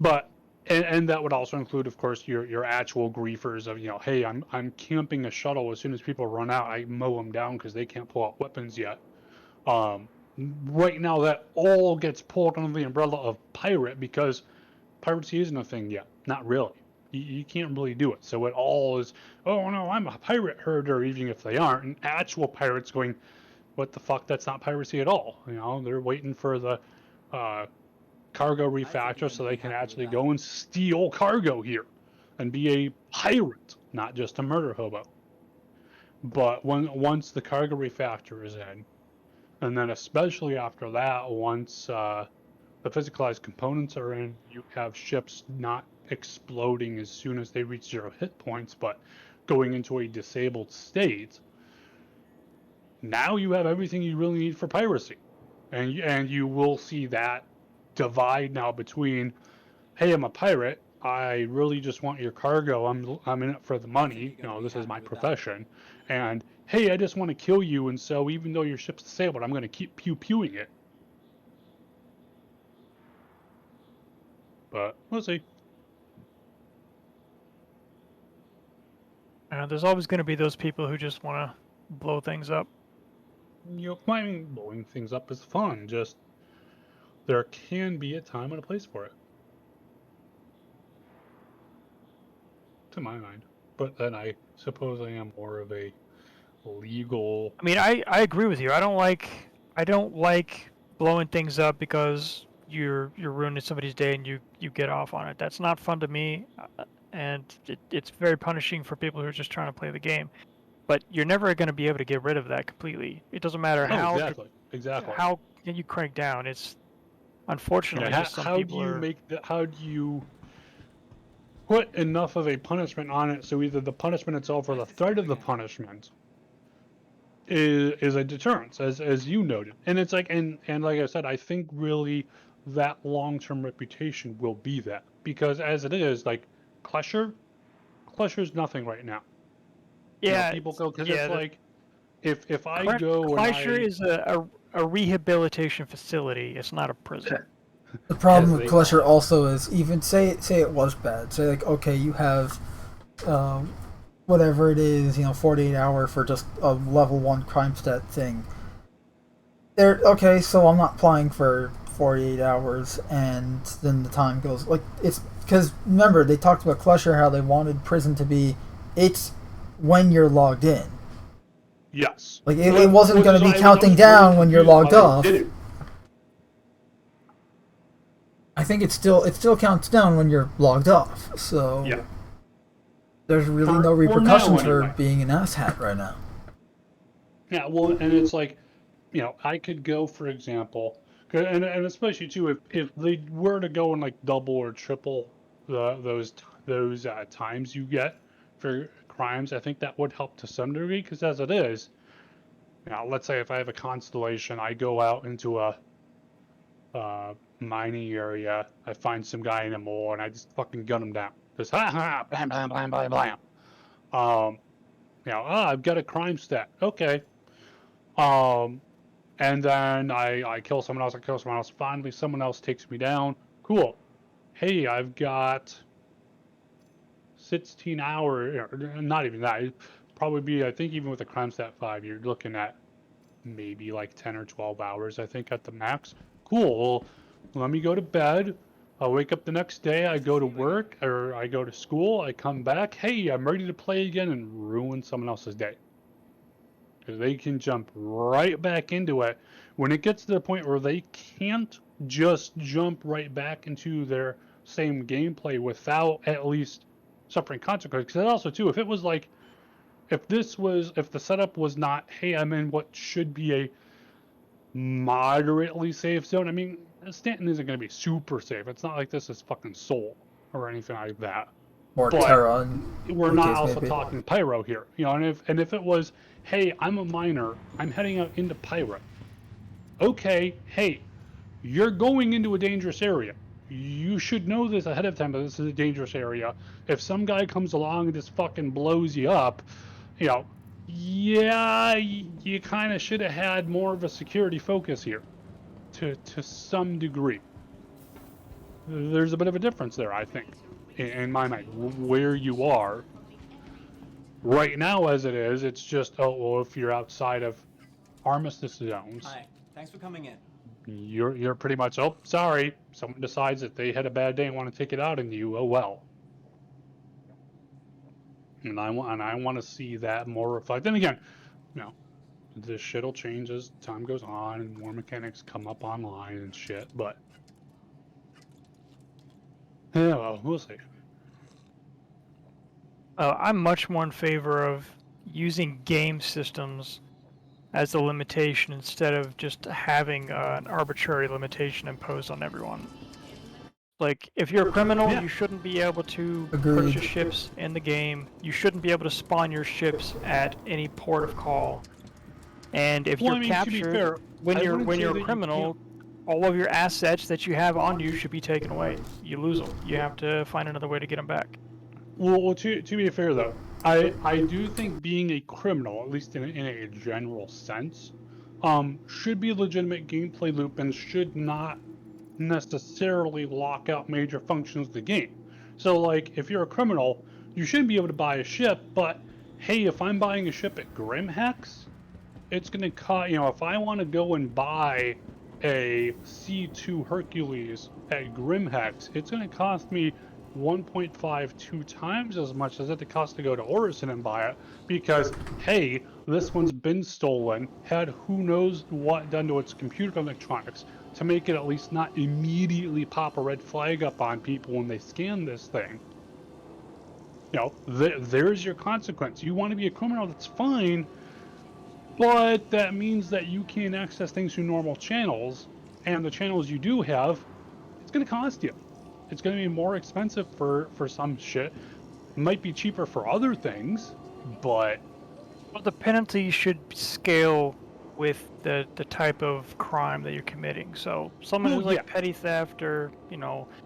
But and that would also include, of course, your actual griefers of, hey, I'm camping a shuttle. As soon as people run out, I mow them down because they can't pull out weapons yet. Um, right now, that all gets pulled under the umbrella of pirate because piracy isn't a thing yet. Not really. You can't really do it. So it all is, oh no, I'm a pirate herder, even if they aren't. And actual pirates going, what the fuck? That's not piracy at all. They're waiting for the uh, cargo
I think you're
refactor
going
so
to be
they can
happy with
actually
that.
go and steal cargo here and be a pirate, not just a murder hobo. But once the cargo refactor is in, and then especially after that, once the physicalized components are in, you have ships not exploding as soon as they reach 0 hit points, but going into a disabled state. Now you have everything you really need for piracy, and you will see that divide now between, hey, I'm a pirate. I really just want your cargo. I'm in it for the
I think
money.
you're going to be
This is
happy
my
with that.
profession. And hey, I just want to kill you. And so even though your ship's disabled, I'm going to keep pew-pewing it. But we'll see.
There's always going to be those people who just want to blow things up.
I mean, blowing things up is fun. Just there can be a time and a place for it, to my mind. But then I suppose I am more of a legal.
I mean, I agree with you. I don't like blowing things up because you're ruining somebody's day and you get off on it. That's not fun to me, and it's very punishing for people who are just trying to play the game. But you're never going to be able to get rid of that completely. It doesn't matter
Oh,
how
exactly.
how you crank down. It's unfortunately just some
How do
people
you
are.
make that? How do you put enough of a punishment on it so either the punishment itself or the threat of the punishment is a deterrence, as you noted. And it's like, and like I said, I think really that long-term reputation will be that, because as it is, like Clusher's nothing right now.
Yeah,
People go because
yeah.
it's like if I go and
Kleischer is a rehabilitation facility. It's not a prison.
The problem
Yes,
with
they
Cluster
are.
also is, even say it was bad. Say like, okay, you have whatever it is, 48 hour for just a level 1 crime stat thing. There, okay, so I'm not applying for 48 hours, and then the time goes like it's because remember they talked about Cluster how they wanted prison to be, it's when you're logged in.
Yes.
Like it wasn't going to be counting down when you're logged off. I think it still counts down when you're logged off. So
Yeah.
there's really no
For now,
repercussions for
anyway.
being an asshat right now.
Yeah, well, and it's like, I could go, for example, and especially too, if they were to go and like double or triple those times you get for crimes, I think that would help to some degree. Because as it is, let's say if I have a constellation, I go out into a mining area, I find some guy in a mole, and I just fucking gun him down. Just ha ha, blam blam blam blam blam. I've got a crime stat. Okay. And then I kill someone else, finally someone else takes me down. Cool. Hey, I've got 16 hours, not even that. It'd probably be, I think even with the crime stat 5, you're looking at maybe like 10 or 12 hours, I think, at the max. Cool. Well, let me go to bed. I'll wake up the next day, I go to work, or I go to school, I come back. Hey, I'm ready to play again, and ruin someone else's day. Because they can jump right back into it. When it gets to the point where they can't just jump right back into their same gameplay without at least suffering consequences. Because also too, if it was like, if the setup was not, hey, I'm in what should be a moderately safe zone. I mean, Stanton isn't going to be super safe. It's not like this is fucking Seoul or anything like that.
Or
But
Terra.
we're not also talking Pyro here, and if it was, hey, I'm a miner, I'm heading out into Pyro. Okay, hey, you're going into a dangerous area. You should know this ahead of time that this is a dangerous area. If some guy comes along and just fucking blows you up, yeah, you kind of should have had more of a security focus here, to some degree. There's a bit of a difference there, I think, in my mind, where you are. Right now, as it is, it's just, oh, well, if you're outside of armistice zones,
Hi, thanks for coming in.
you're pretty much, oh, sorry, someone decides that they had a bad day and want to take it out on you, oh well. And I want to see that more reflected. And again, this shit'll change as time goes on and more mechanics come up online and shit, but yeah, well, we'll see.
I'm much more in favor of using game systems as a limitation instead of just having an arbitrary limitation imposed on everyone. Like, if you're a criminal,
Yeah.
you shouldn't be able to
Agreed.
purchase ships in the game. You shouldn't be able to spawn your ships at any port of call. And if
Well,
you're
I mean, to be
captured,
fair,
when
I
you're
wouldn't say
a
that you
criminal, all of your assets that you have on you should be taken away. You lose them. You have to find another way to get them back.
Well, to be fair though, I do think being a criminal, at least in a general sense, should be a legitimate gameplay loop and should not necessarily lock out major functions of the game. So, like, if you're a criminal, you shouldn't be able to buy a ship, but hey, if I'm buying a ship at Grimhex, it's going to cost, if I want to go and buy a C2 Hercules at Grimhex, it's going to cost me 1.52 times as much as it costs to go to Orison and buy it because, hey, this one's been stolen, had who knows what done to its computer electronics to make it at least not immediately pop a red flag up on people when they scan this thing. There's your consequence. You want to be a criminal, that's fine, but that means that you can't access things through normal channels, and the channels you do have, it's going to cost you. It's going to be more expensive for some shit. Might be cheaper for other things, but
Well, the penalty should scale with the type of crime that you're committing. So someone
well,
who's like
yeah,
petty theft or,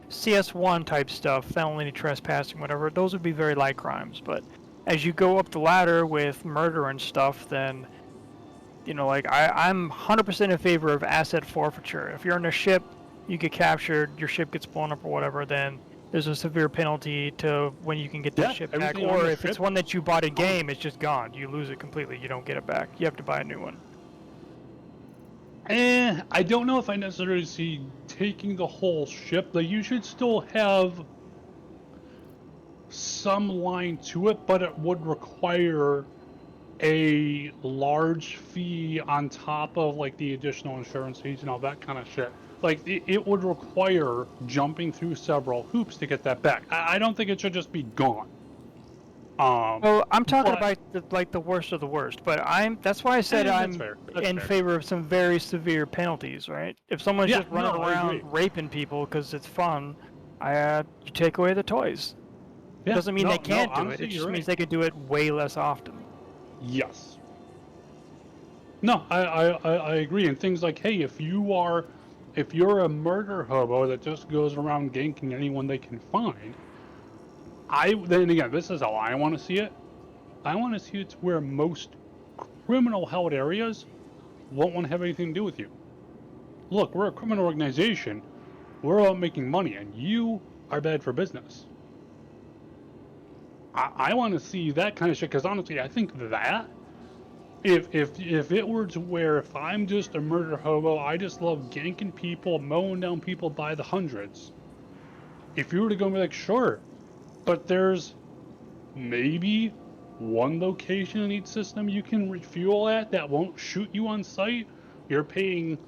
CS1 type stuff, felony trespassing, whatever, those would be very light crimes. But as you go up the ladder with murder and stuff, then, like I'm 100% in favor of asset forfeiture. If you're on a ship, you get captured, your ship gets blown up or whatever, then there's a severe penalty to when you can get that
yeah,
ship back.
everything on
Or
the
if it's
ship.
one that you bought in game, it's just gone. You lose it completely. You don't get it back. You have to buy a new one.
I don't know if I necessarily see taking the whole ship. Like, you should still have some line to it, but it would require a large fee on top of like the additional insurance fees and all that kind of shit. Like it would require jumping through several hoops to get that back. I don't think it should just be gone.
Well, I'm talking
But
about the worst of the worst, but that's why I said
that's
I'm
fair. That's
in
fair.
favor of some very severe penalties, right? If someone's
Yeah,
just running
no, I
around
agree.
raping people because it's fun, you take away the toys.
Yeah,
Doesn't mean they
no,
can't do it.
honestly,
It
you're
just means
right.
they can do it way less often.
Yes. No, I agree. And things like, hey, if you're a murder hobo that just goes around ganking anyone they can find, then again, this is how I want to see it. I want to see it to where most criminal held areas won't want to have anything to do with you. Look, we're a criminal organization. We're out making money, and you are bad for business. I want to see that kind of shit because honestly, I think that if it were to where if I'm just a murder hobo, I just love ganking people, mowing down people by the hundreds. If you were to go and be like, sure, but there's maybe one location in each system you can refuel at that won't shoot you on sight. You're paying,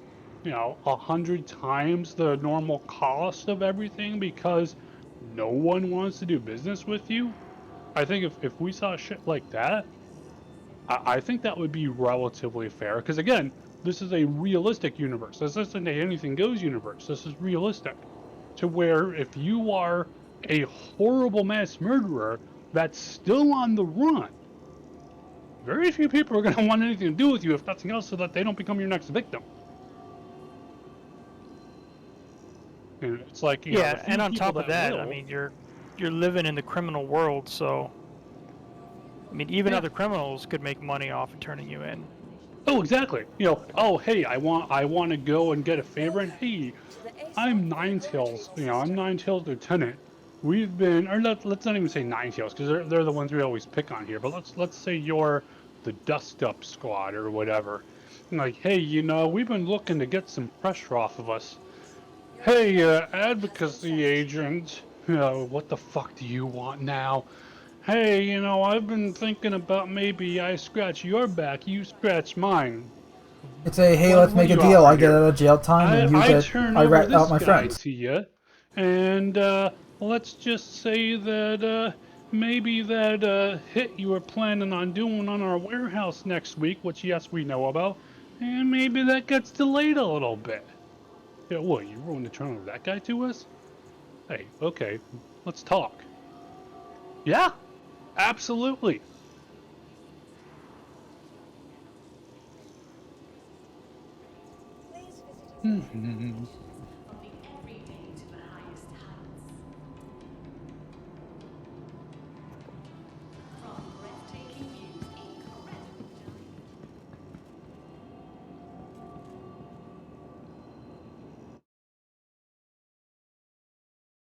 100 times the normal cost of everything because no one wants to do business with you. I think if we saw shit like that, I think that would be relatively fair. Because again, this is a realistic universe. This isn't a anything goes universe. This is realistic. To where if you are a horrible mass murderer that's still on the run, very few people are going to want anything to do with you, if nothing else, so that they don't become your next victim. And it's like, the
Yeah,
few
and on
people
top of
that
that, I
will.
mean, you're living in the criminal world, so I mean, even
Yeah.
other criminals could make money off of turning you in.
Oh, exactly. Oh, hey, I want to go and get a favor, and hey, I'm Ninetails. I'm Ninetails Lieutenant. We've been, or let's not even say Ninetails, because they're the ones we always pick on here. But let's say you're the Dust Up Squad or whatever. And like, hey, we've been looking to get some pressure off of us. Hey, advocacy agent. What the fuck do you want now? Hey, I've been thinking about maybe I scratch your back, you scratch mine.
It's a hey,
What
let's
what
make
do
a
you
deal. I
offer
get
here?
out of jail time, and
I turn
I
over
rat out
this
my
guy
friends.
to you, and let's just say that maybe that hit you were planning on doing on our warehouse next week, which yes we know about, and maybe that gets delayed a little bit. Yeah, what, you willing to turn over that guy to us? Hey, okay, let's talk. Yeah, absolutely.
Please visit us again.
Mhm.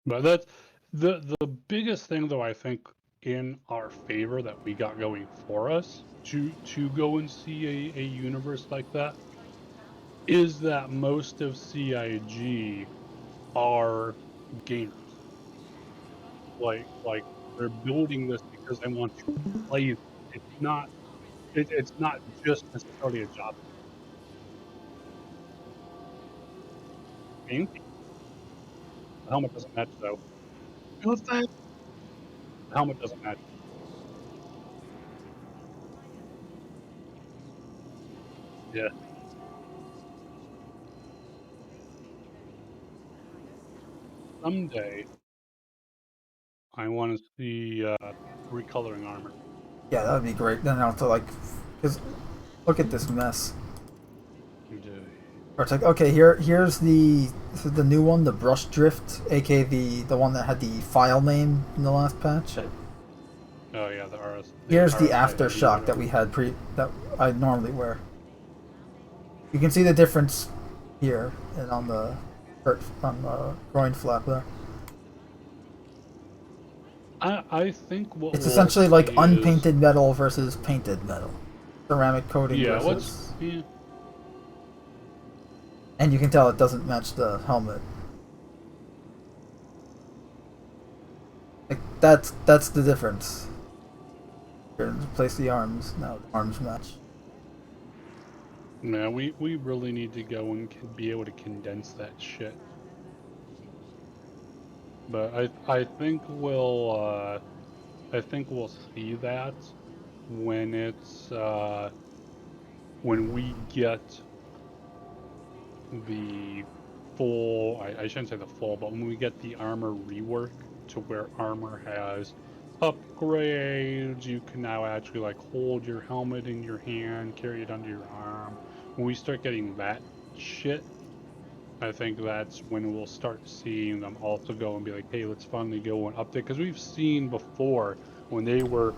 But that's the biggest thing, though. I think in our favor that we got going for us to go and see a universe like that is that most of CIG are gamers. Like they're building this because they want to play this. It's not just necessarily a job thing. The helmet doesn't match though. What's that? The helmet doesn't match. Yeah. Someday I want to see recoloring armor.
Yeah, that would be great. Then I'll have to like, cause look at this mess. Or it's like, okay, here's this is the new one, the brush drift, aka the one that had the file name in the last patch.
Oh yeah, the RS.
Here's the
RSI
aftershock that we had that I normally wear. You can see the difference here and on the groin flap there.
I think what
It's
we'll
essentially like
see
unpainted metal versus painted metal, ceramic coating
yeah,
versus.
yeah.
And you can tell it doesn't match the helmet. Like that's the difference. Here, replace the arms. Now the arms match.
No, we really need to go and be able to condense that shit. But I think we'll see that when it's when we get the full I shouldn't say the full, but when we get the armor rework to where armor has upgrades, you can now actually like hold your helmet in your hand, carry it under your arm. When we start getting that shit, I think that's when we'll start seeing them also go and be like, hey, let's finally go and update. Because we've seen before when they were,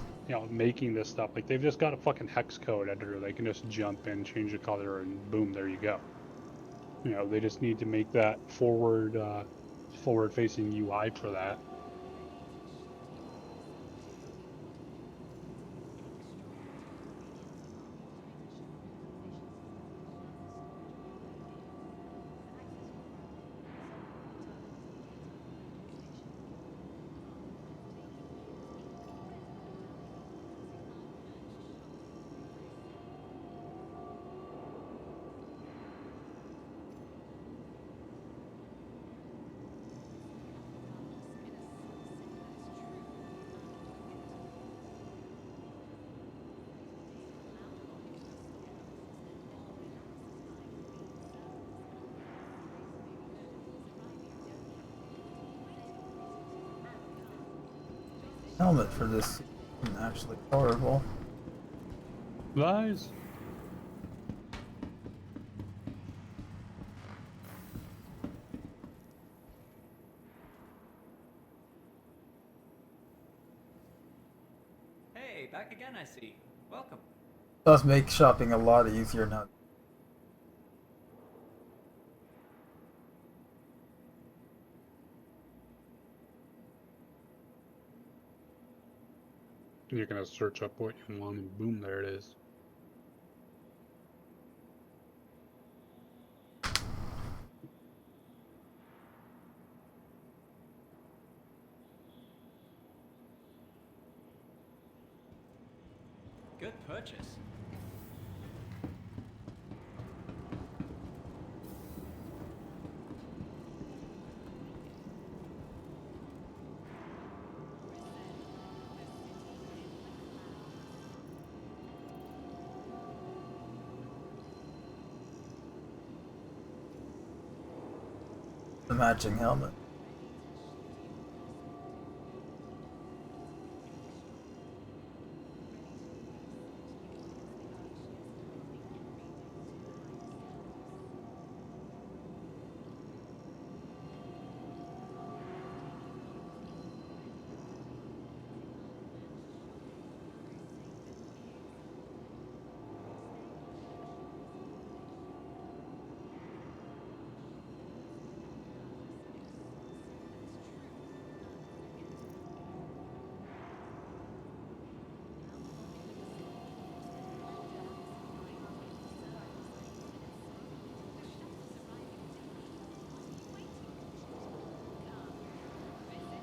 making this stuff, like they've just got a fucking hex code editor. They can just jump in, change the color, and boom, there you go. They just need to make that forward facing UI for that.
Helmet for this isn't actually horrible.
Lies.
Hey, back again, I see. Welcome.
Does make shopping a lot easier now.
You're gonna search up what you want, and boom, there it is.
Good purchase.
The matching helmet.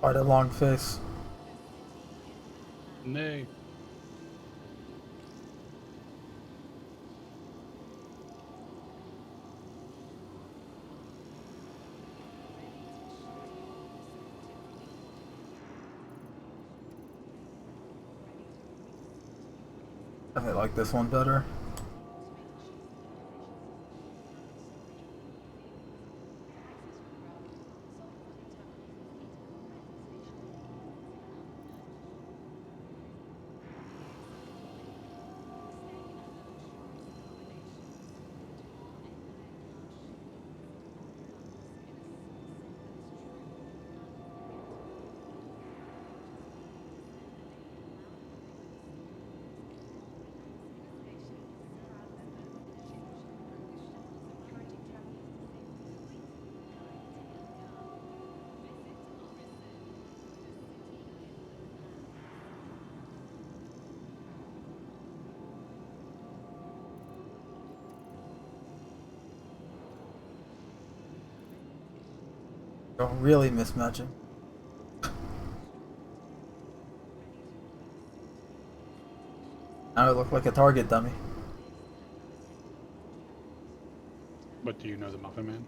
Quite a long face.
Nay.
I like this one better. You're really mismatching. Now I look like a target dummy.
But do you know the Muffin Man?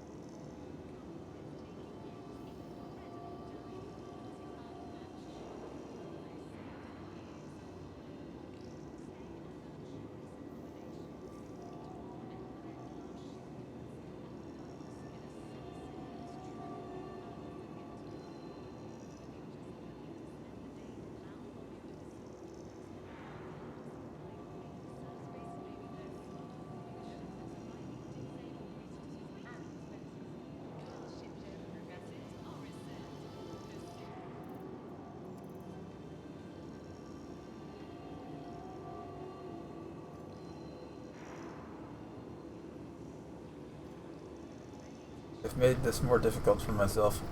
I've made this more difficult for myself.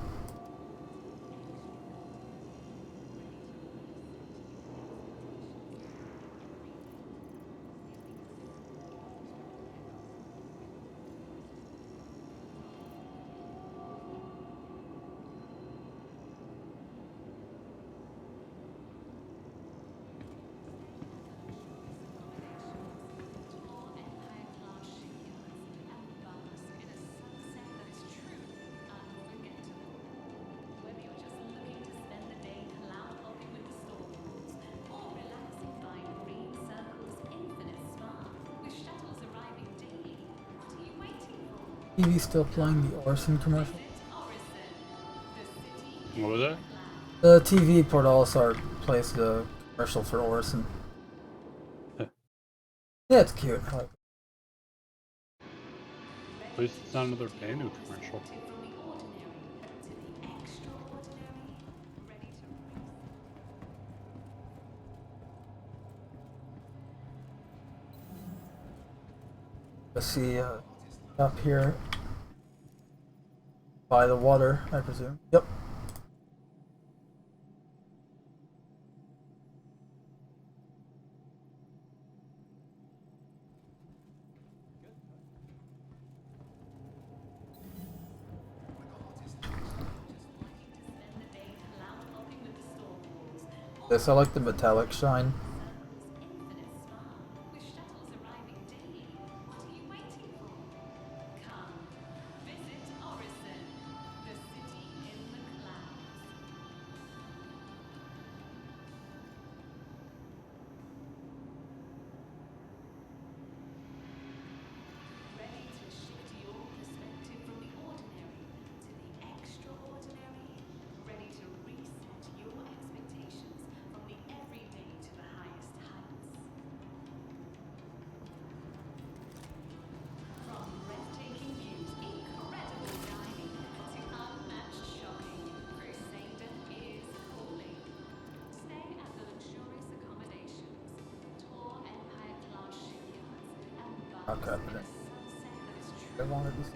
TV still playing the Orson commercial?
What was that?
The TV port also plays the commercial for Orson.
Huh.
Yeah, it's cute. I like it.
At least it's not another Banu commercial.
Let's see, up here by the water, I presume. Yep. This, I like the metallic shine. Okay, I wanted this.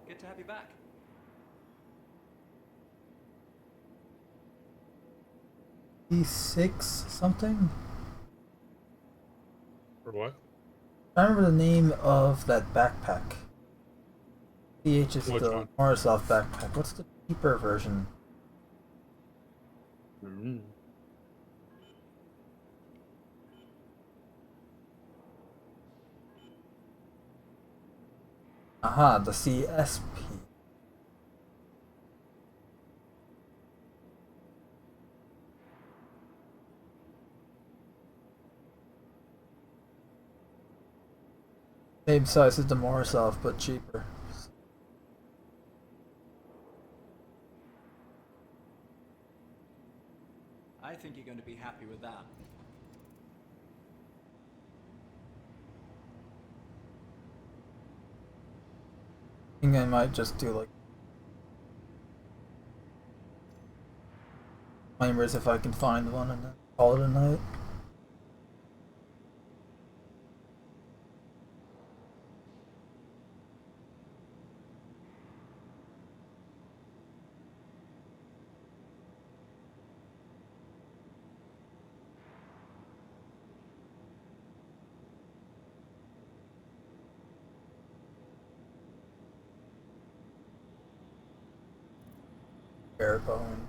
Good to have you back.
E6 something?
For what?
I remember the name of that backpack. PH is
Which
the
one?
Morrisov backpack. What's the cheaper version?
Mm.
Aha, the CSP. Same size as the Morrisov, but cheaper.
I think you're going to be happy with that.
I think I might just do like timers if I can find one and then call it a night. Barebone.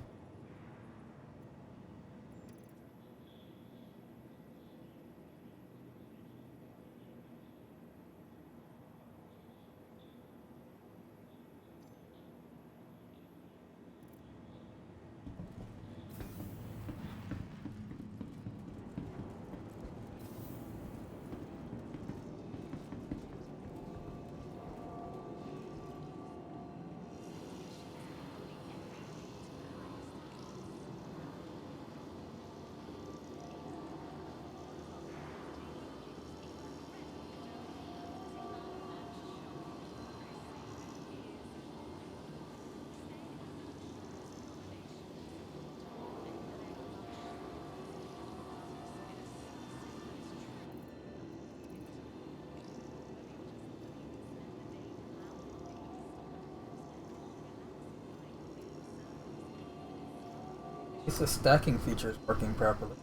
It's the stacking feature is working properly.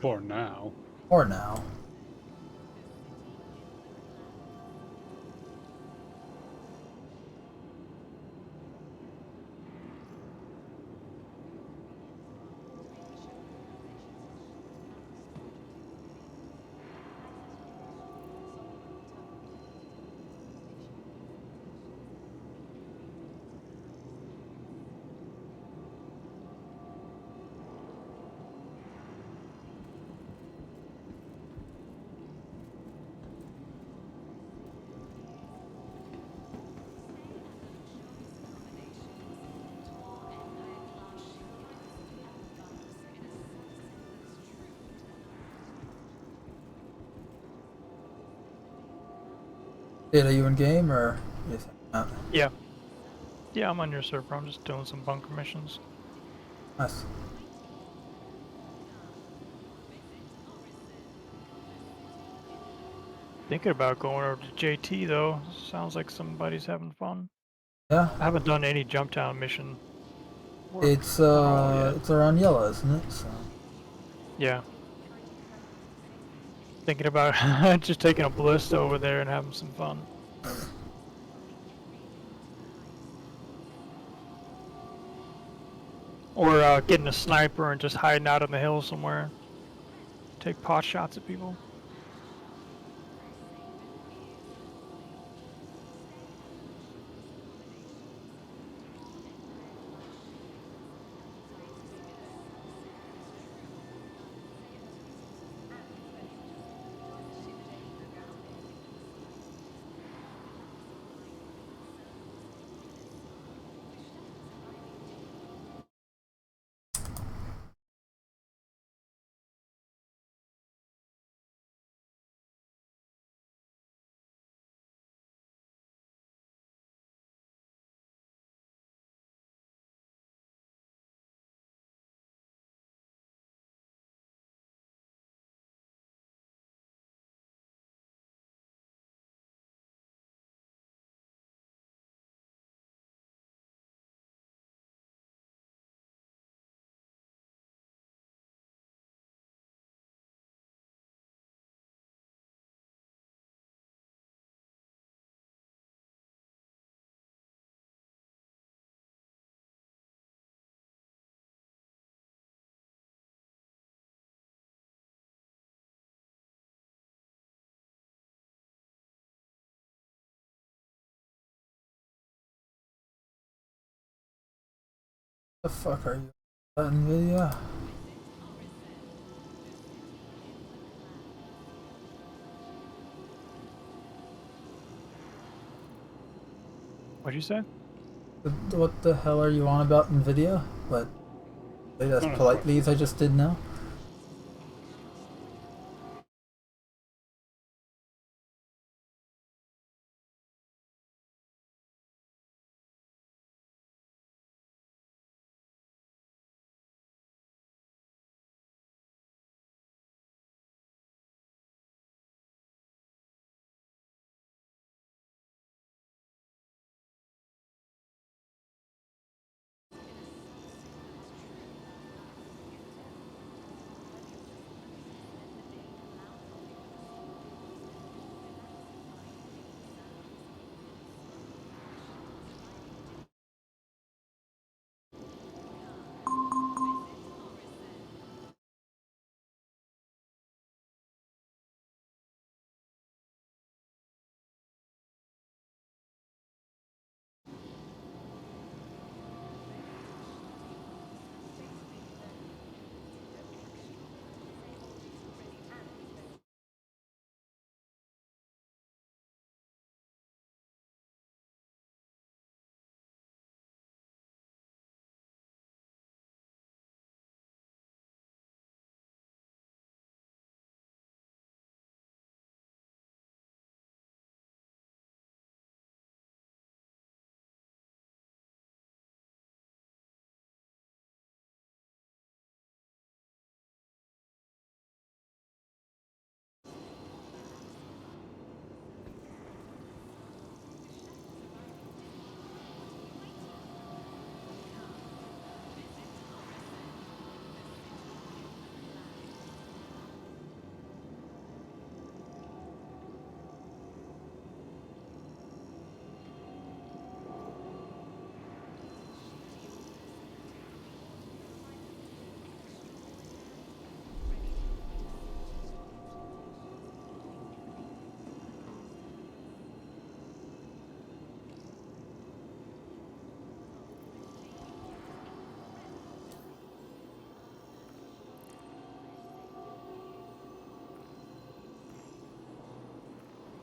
For now.
Or now. Did are you in game or you think not?
Yeah. Yeah, I'm on your server. I'm just doing some bunker missions.
Nice.
Thinking about going over to JT though. Sounds like somebody's having fun.
Yeah.
I haven't done any jump down mission work.
It's
yet.
it's around yellow, isn't it? So
Yeah. Thinking about just taking a ballista over there and having some fun. Or getting a sniper and just hiding out on the hill somewhere. Take pot shots at people.
The fuck are you? That NVIDIA?
What'd you say?
What the hell are you on about NVIDIA? What? As politely as I just did now?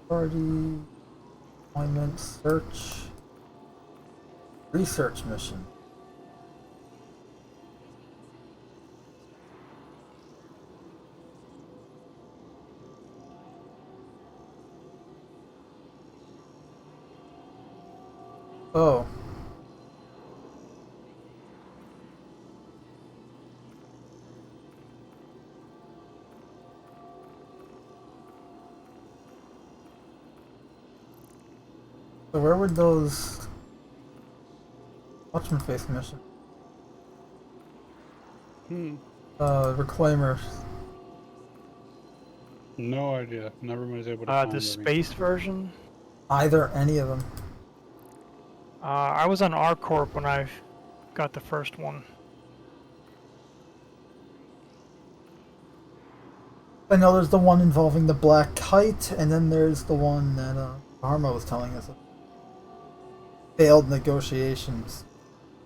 Party, appointment, search, research mission. Oh. So where would those Watchman face mission? Reclaimers.
No idea. Never was able to find
The
any.
space version.
Either, any of them.
I was on R Corp when I got the first one.
I know there's the one involving the black kite, and then there's the one that Harma was telling us of. Failed negotiations.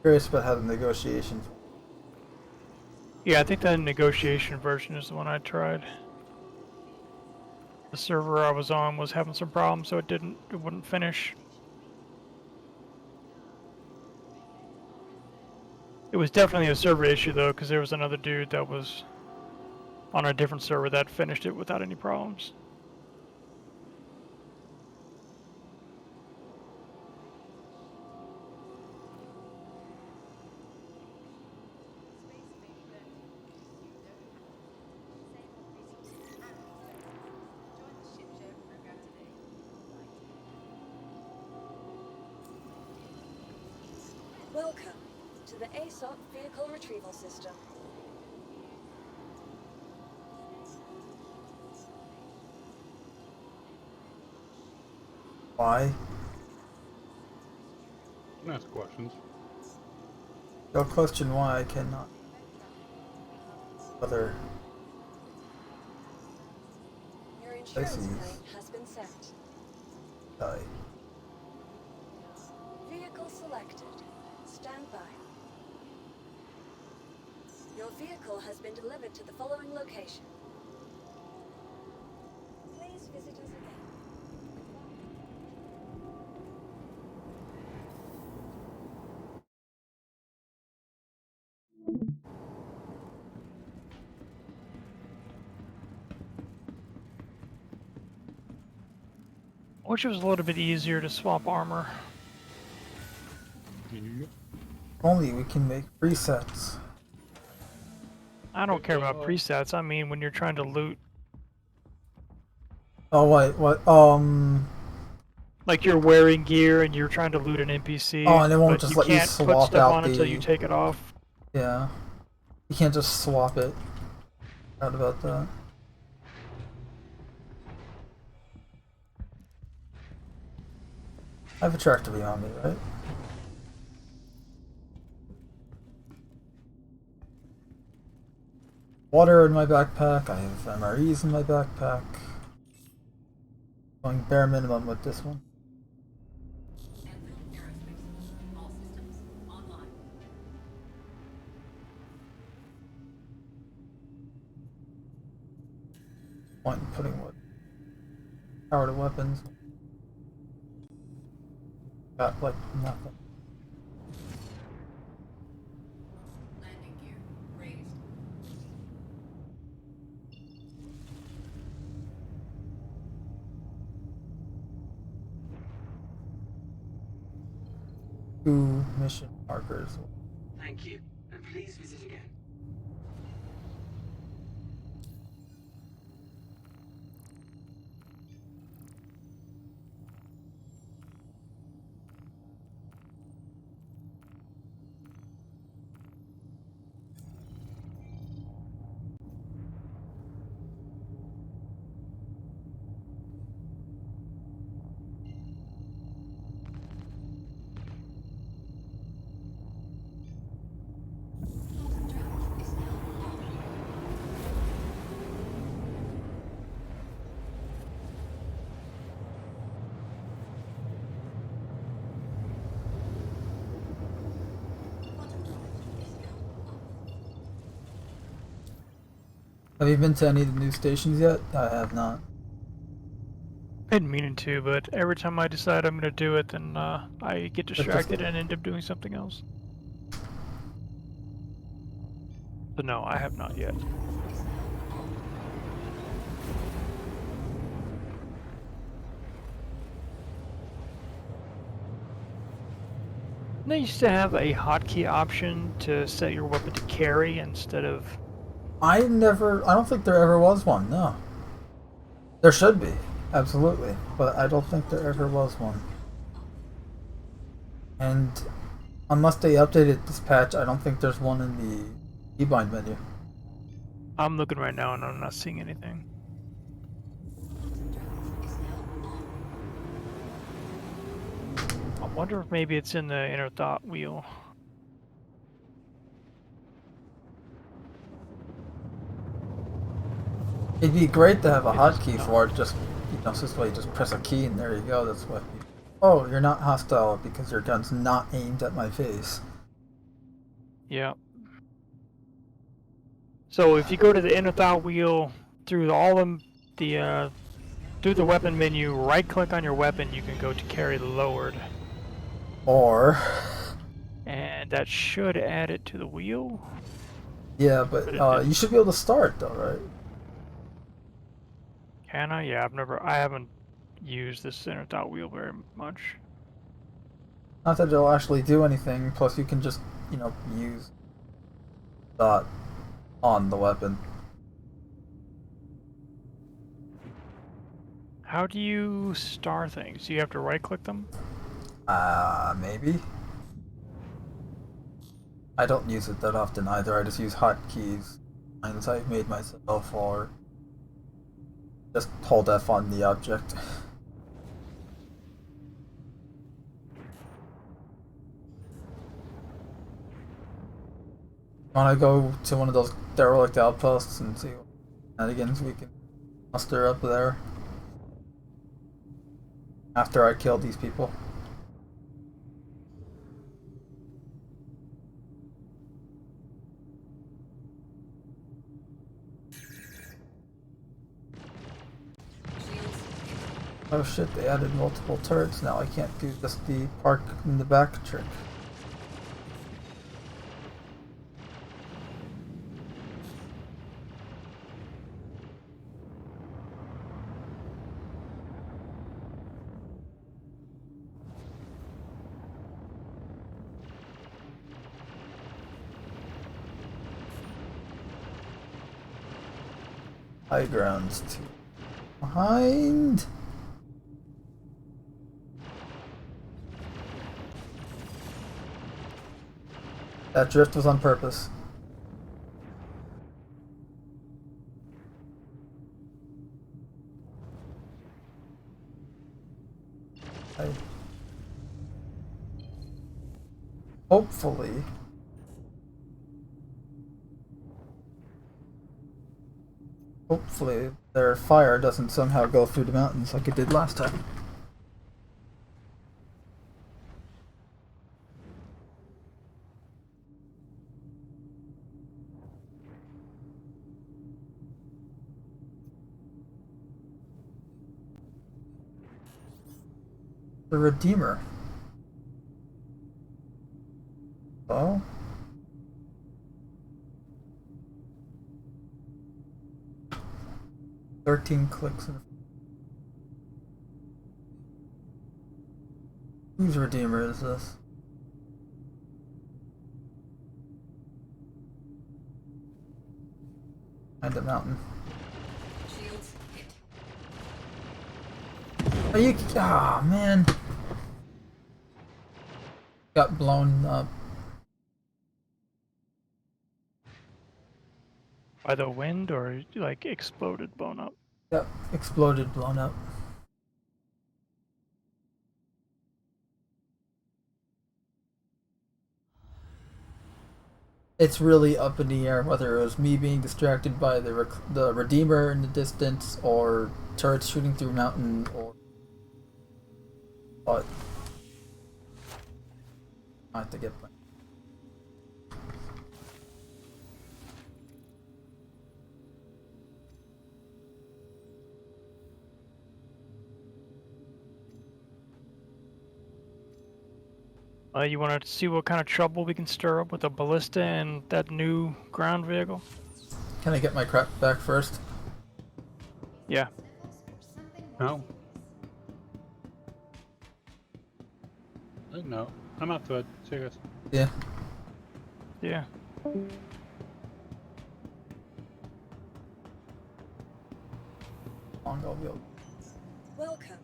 Curious about how the negotiations.
Yeah, I think the negotiation version is the one I tried. The server I was on was having some problems, so it wouldn't finish. It was definitely a server issue though, because there was another dude that was on a different server that finished it without any problems.
Welcome to the ASOP Vehicle Retrieval System.
Why?
Ask questions.
No question why I cannot. Other.
Your insurance
see.
claim has been set.
Die.
Vehicle selected. Stand by. Your vehicle has been delivered to the following location. Please visit us again.
I wish it was a little bit easier to swap armor.
Only we can make presets.
I don't care about presets. I mean, when you're trying to loot,
Oh wait, what?
like you're wearing gear and you're trying to loot an NPC,
Oh, and it won't
but
just
you
let you
can't put
swap
stuff
out
on until you
the-
take it off.
Yeah. You can't just swap it. Forgot about that. I have a tractor behind me, right? Water in my backpack. I have MREs in my backpack. Going bare minimum with this one.
All systems online.
Point in putting what? Power to weapons. Got like nothing.
Landing gear raised.
Two mission markers.
Thank you, and please visit again.
Is now on. Quantum drive is now on.
Have you been to any of the new stations yet? I have not.
Been meaning to, but every time I decide I'm gonna do it, then I get distracted and end up doing something else. So no, I have not yet.
Is now on.
They used to have a hotkey option to set your weapon to carry instead of.
I don't think there ever was one, no. There should be, absolutely, but I don't think there ever was one. And unless they updated this patch, I don't think there's one in the keybind menu.
I'm looking right now and I'm not seeing anything.
Quantum drive is now on.
I wonder if maybe it's in the inner thought wheel.
It'd be great to have a
It is
hotkey
not.
for it, just, so this way you just press a key and there you go, that's what you... Oh, you're not hostile because your gun's not aimed at my face.
Yeah. So if you go to the inner thought wheel through all of the through the weapon menu, right click on your weapon, you can go to carry lowered.
Or...
And that should add it to the wheel.
Yeah, but you should be able to start though, right?
Can I? Yeah, I haven't used this center thought wheel very much.
Not that it'll actually do anything, plus you can just, use dot on the weapon.
How do you star things? Do you have to right click them?
Maybe? I don't use it that often either, I just use hotkeys. Lines I've made myself, or just hold F on the object. Wanna go to one of those derelict outposts and see what shenanigans we can muster up there? After I kill these people. Oh shit, they added multiple turrets now. I can't do just the park in the back trick. High grounds too. Behind. That drift was on purpose. Hopefully. Hopefully their fire doesn't somehow go through the mountains like it did last time. The Redeemer. Oh? Clicks. Whose Redeemer is this? Behind the mountain.
Shields hit.
Are you? Ah, man. Got blown up.
By the wind or like exploded, blown up?
Yep, exploded, blown up. It's really up in the air whether it was me being distracted by the Redeemer in the distance, or turrets shooting through mountain, or what. I have to get.
You want to see what kind of trouble we can stir up with a ballista and that new ground vehicle?
Can I get my crap back first?
Yeah.
No. No. I'm up to it. See you guys.
Yeah.
Yeah.
I'll be able.
Welcome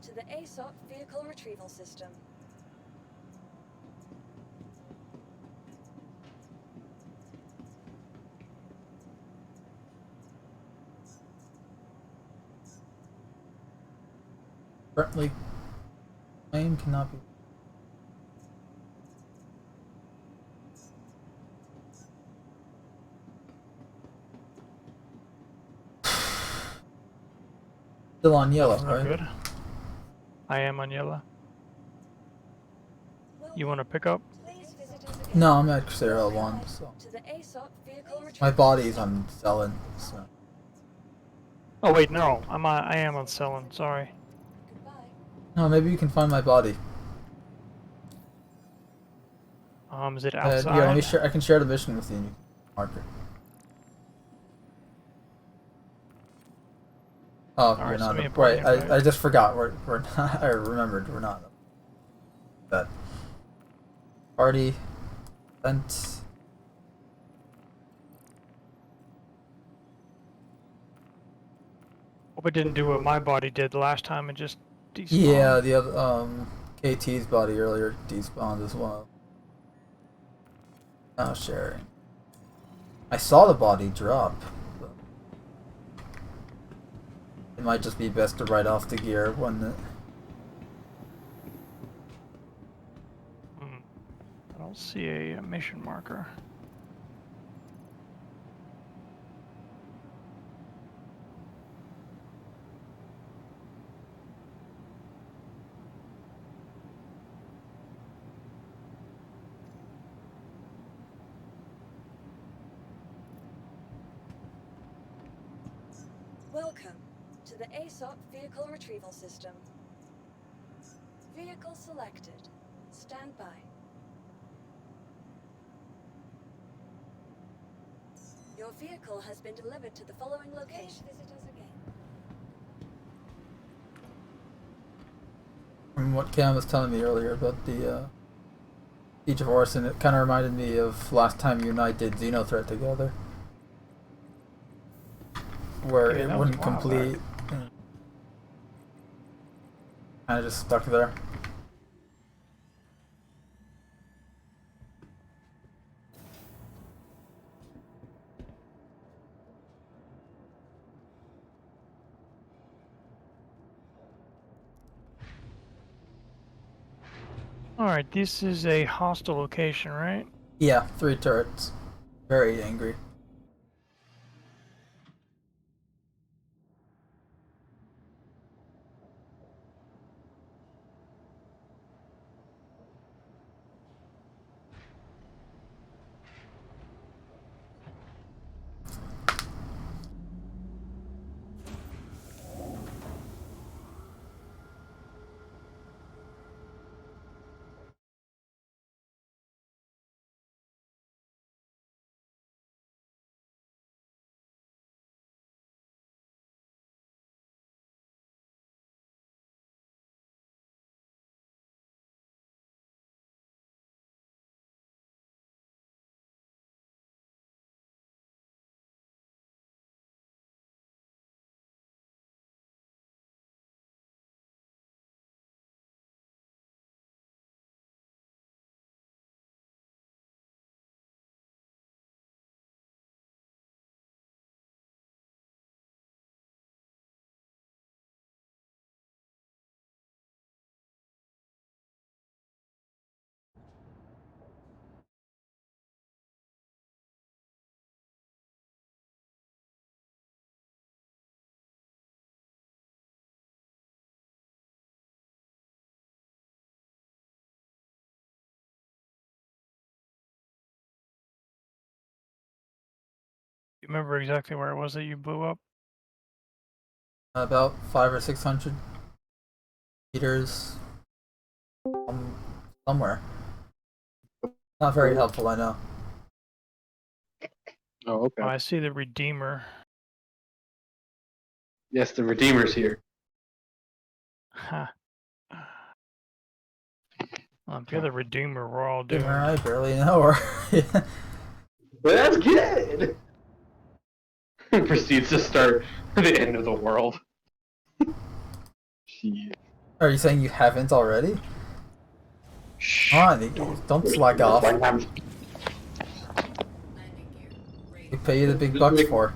to the ASOP Vehicle Retrieval System.
Currently, claim cannot be. Still on yellow,
That's not
right?
good. I am on yellow. You want to pick up?
Please visit us again.
No, I'm at 0-1, so
To the ASOP Vehicle Retrieval
my body's on selling. So
Oh wait, no. I am on selling. Sorry.
Goodbye.
no, maybe you can find my body.
Is it outside?
Yeah, let me share. I can share the mission with you. And you can mark it. Oh,
Alright,
you're
send me a
not.
party
Right,
invite.
I just forgot. We're not. I remembered we're not. That party event.
Hope it didn't do what my body did last time and just despawn.
Yeah, the other KT's body earlier despawned as well. Now sharing. I saw the body drop. But it might just be best to write off the gear when it.
I don't see a mission marker.
Welcome to the ASOP vehicle retrieval system. Vehicle selected. Stand by. Your vehicle has been delivered to the following location. Please visit us again.
From what Cam was telling me earlier about the Siege of Orson, it kind of reminded me of last time you and I did Xenothreat together, where
Yeah,
it
that was
wouldn't
a while
complete. Kind of just stuck there.
Alright, this is a hostile location, right?
Yeah, 3 turrets. Very angry.
You remember exactly where it was that you blew up?
About 500 or 600 meters somewhere. Not very helpful, I know.
Oh, okay.
Oh, I see the Redeemer.
Yes, the Redeemer's here.
Ha. Well, if you're the Redeemer, we're all doomed.
I barely know her.
But that's good! Proceeds to start the end of the world. Shit.
Are you saying you haven't already? Come on, don't slack off.
Landing gear.
We
Ready.
pay you the big bucks for.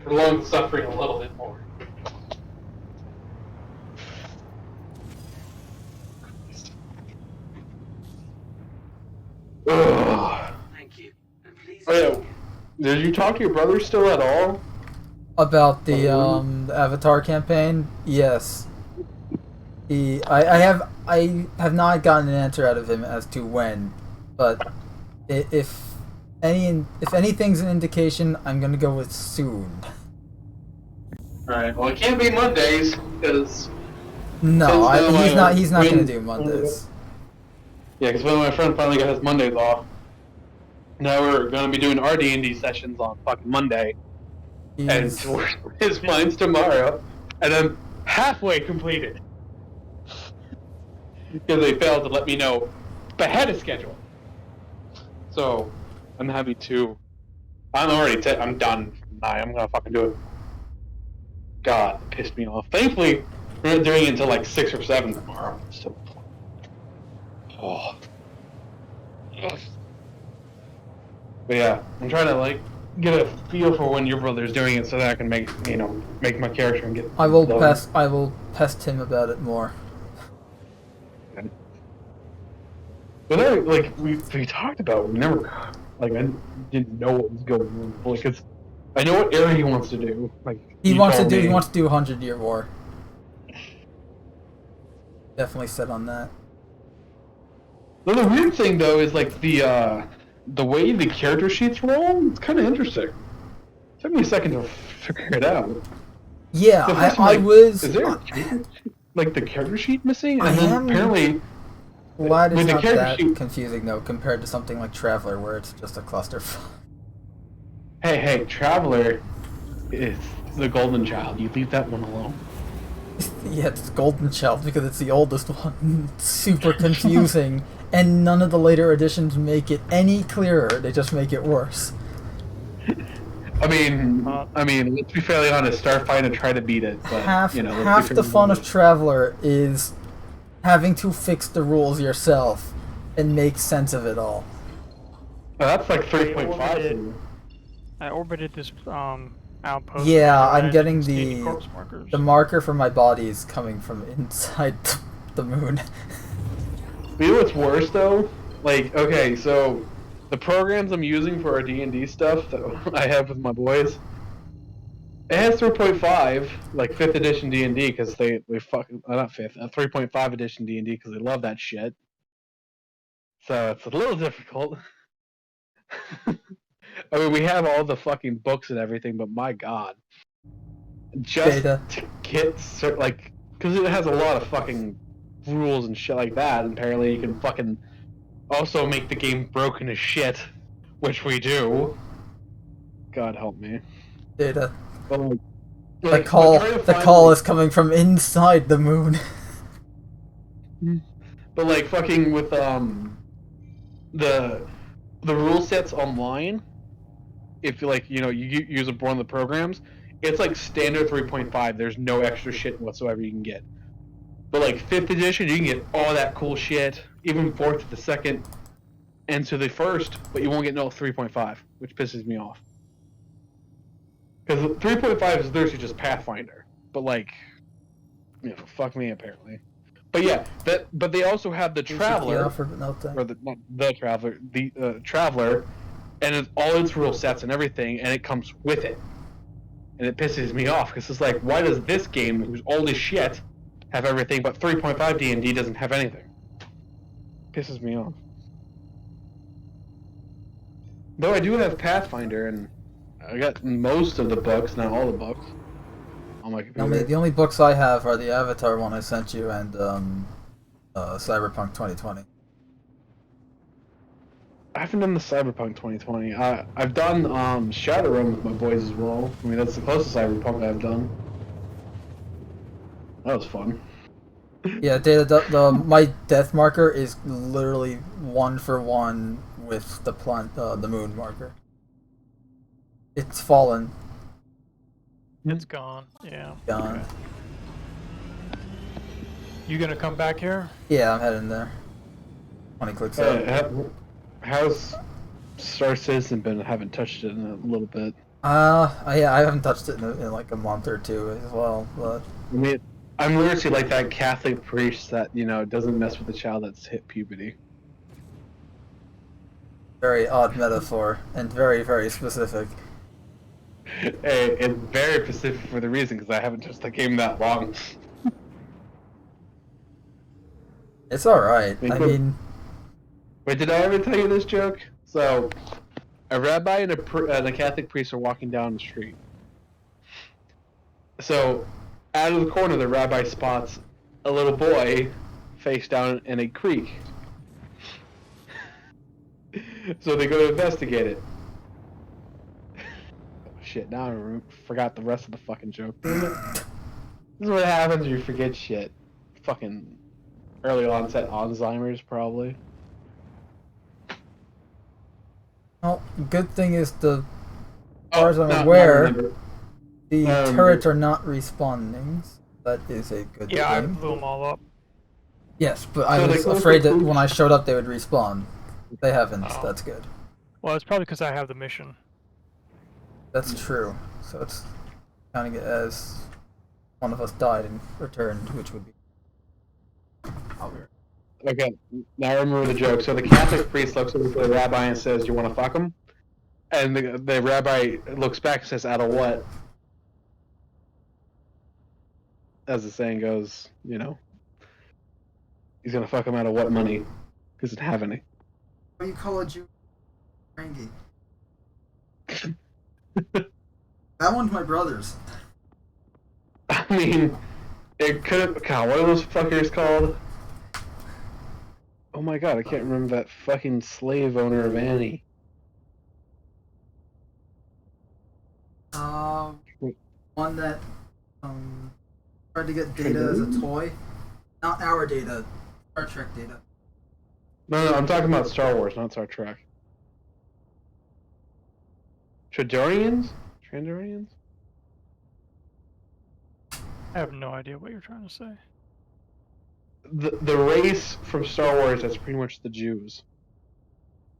Prolonged suffering a little bit more. Ugh.
Thank you. And please.
Oh yeah, did you talk to your brother still at all?
About the Avatar campaign, yes. I have not gotten an answer out of him as to when, but if anything's an indication, I'm gonna go with soon.
Alright, well it can't be Mondays, because...
No, he's not
when-
gonna do Mondays.
Yeah, because when my friend finally got his Mondays off, now we're gonna be doing our D&D sessions on fucking Monday. And his mine's tomorrow, and I'm halfway completed. Because they failed to let me know ahead of schedule. So, I'm happy to... I'm done. I'm gonna fucking do it. God, it pissed me off. Thankfully, we're not doing it until like 6 or 7 tomorrow. So... Oh. Ugh. But yeah, I'm trying to like get a feel for when your brother's doing it so that I can make my character and get...
I will pest him about it more.
But we talked about it, we never, like, I didn't know what was going on, like, cause I know what area he wants to do, like,
He wants to
told
do
me.
100-year war. Definitely set on that.
Well, the weird thing though is like the way the character sheets roll, it's kind of interesting. Took me a second to figure it out.
Yeah,
So
I
first, like,
was.
Is there like the character sheet missing?
I
And then
am
apparently,
glad it's
with the
not
character
that
sheet.
confusing though, compared to something like Traveler, where it's just a clusterfuck.
Hey, Traveler is the golden child. You leave that one alone.
Yeah, it's Golden Child because it's the oldest one. It's super confusing, and none of the later editions make it any clearer. They just make it worse.
I mean, let's be fairly honest. Starfighter tried to beat it, but
Half
let's be
half the
fairly
fun of
honest.
Traveler is having to fix the rules yourself and make sense of it all.
That's like 3.5.
I orbited this outpost.
Yeah,
and I
I'm getting
didn't see any
the
corpse markers.
the marker for my body is coming from inside the moon.
You know what's worse though? Like, okay, so the programs I'm using for our D&D stuff that I have with my boys, it has 3.5, like 5th edition D&D, because they fucking not 5th, 3.5 edition D&D because they love that shit. So it's a little difficult. I mean, we have all the fucking books and everything, but my god, just
Data.
to get like, because it has a lot of fucking rules and shit like that. And apparently, you can fucking also make the game broken as shit, which we do. God help me.
Data.
But like,
The
but
call
trying to
the
find,
call
like,
is coming from inside the moon.
But like fucking with the rule sets online, if you like, you use one of the programs, it's like standard 3.5. There's no extra shit whatsoever you can get. But like 5th edition, you can get all that cool shit, even 4th to the 2nd, and to the 1st, but you won't get no 3.5, which pisses me off. Because 3.5 is literally just Pathfinder, but like, fuck me apparently. But yeah, but they also have the Traveler,
Offer, but no thanks.
or not the Traveler, the Traveler, and it's all its rule sets and everything, and it comes with it. And it pisses me off because it's like, why does this game, who's old as shit, have everything, but 3.5 D&D doesn't have anything? Pisses me off. Though I do have Pathfinder, and I got most of the books, not all the books, on my computer.
The only books I have are the Avatar one I sent you and Cyberpunk 2020.
I haven't done the Cyberpunk 2020. I've done Shadowrun with my boys as well. I mean, that's the closest Cyberpunk I've done. That was fun.
Yeah, Data. My death marker is literally 1-for-1 with the moon marker. It's fallen.
It's gone. Yeah.
Gone.
Okay. You gonna come back here?
Yeah, I'm heading there. 20 clicks up.
How's Star Citizen been? I haven't touched it in a little bit.
Yeah, I haven't touched it in like a month or two as well, but...
I mean, I'm literally like that Catholic priest that, doesn't mess with a child that's hit puberty.
Very odd metaphor, and very, very specific.
Hey, it's very specific for the reason, because I haven't touched the game that long.
It's alright, I mean...
Wait, did I ever tell you this joke? So, a rabbi and a Catholic priest are walking down the street. So, out of the corner, the rabbi spots a little boy face down in a creek. So they go to investigate it. Oh, shit, now I forgot the rest of the fucking joke. This is what happens when you forget shit. Fucking early onset Alzheimer's, probably.
Well, good thing is as far as I'm aware, the turrets are not respawning. That is a good thing.
Yeah, I blew them all up.
Yes, but I was afraid that when I showed up they would respawn. They haven't, that's good.
Well, it's probably because I have the mission.
That's true. So it's counting it as one of us died and returned, which would be...
Okay, now I remember the joke. So the Catholic priest looks over to the rabbi and says, "You want to fuck him?" And the rabbi looks back and says, "Out of what?" As the saying goes, he's gonna fuck him out of what money? Because he doesn't have any.
What do you call a Jew? Rangi. That one's my brother's.
I mean, it could. God, what are those fuckers called? Oh my god, I can't remember that fucking slave owner of Annie.
One that tried to get data as a toy. Not our data, Star Trek data.
No, I'm talking about Star Wars, not Star Trek. Tradorians? Trandorians?
I have no idea what you're trying to say.
The race from Star Wars that's pretty much the Jews.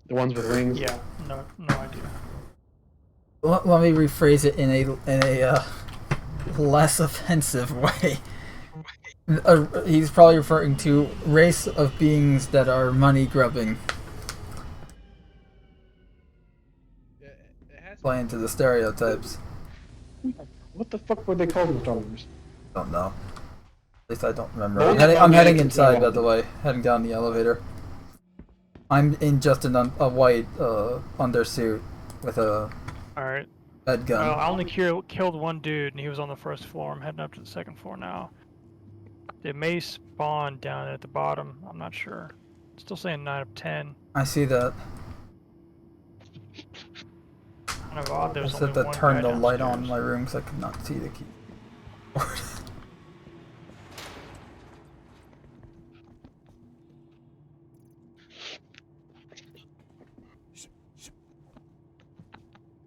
The ones with wings.
Yeah, no idea.
Let me rephrase it in a less offensive way. He's probably referring to race of beings that are money grubbing. Play into the stereotypes.
What the fuck were they called in Star Wars?
Don't know. At least I don't remember. I'm heading inside, by the way. Heading down the elevator. I'm in just a white undersuit with a
Alright.
head gun.
Well, I only killed one dude, and he was on the first floor. I'm heading up to the second floor now. They may spawn down at the bottom. I'm not sure. Still saying 9 of 10.
I see that.
Kind of odd.
I
There's
said
only
to
one
turn
guy
the light on in
downstairs.
my room because I could not see the keyboard.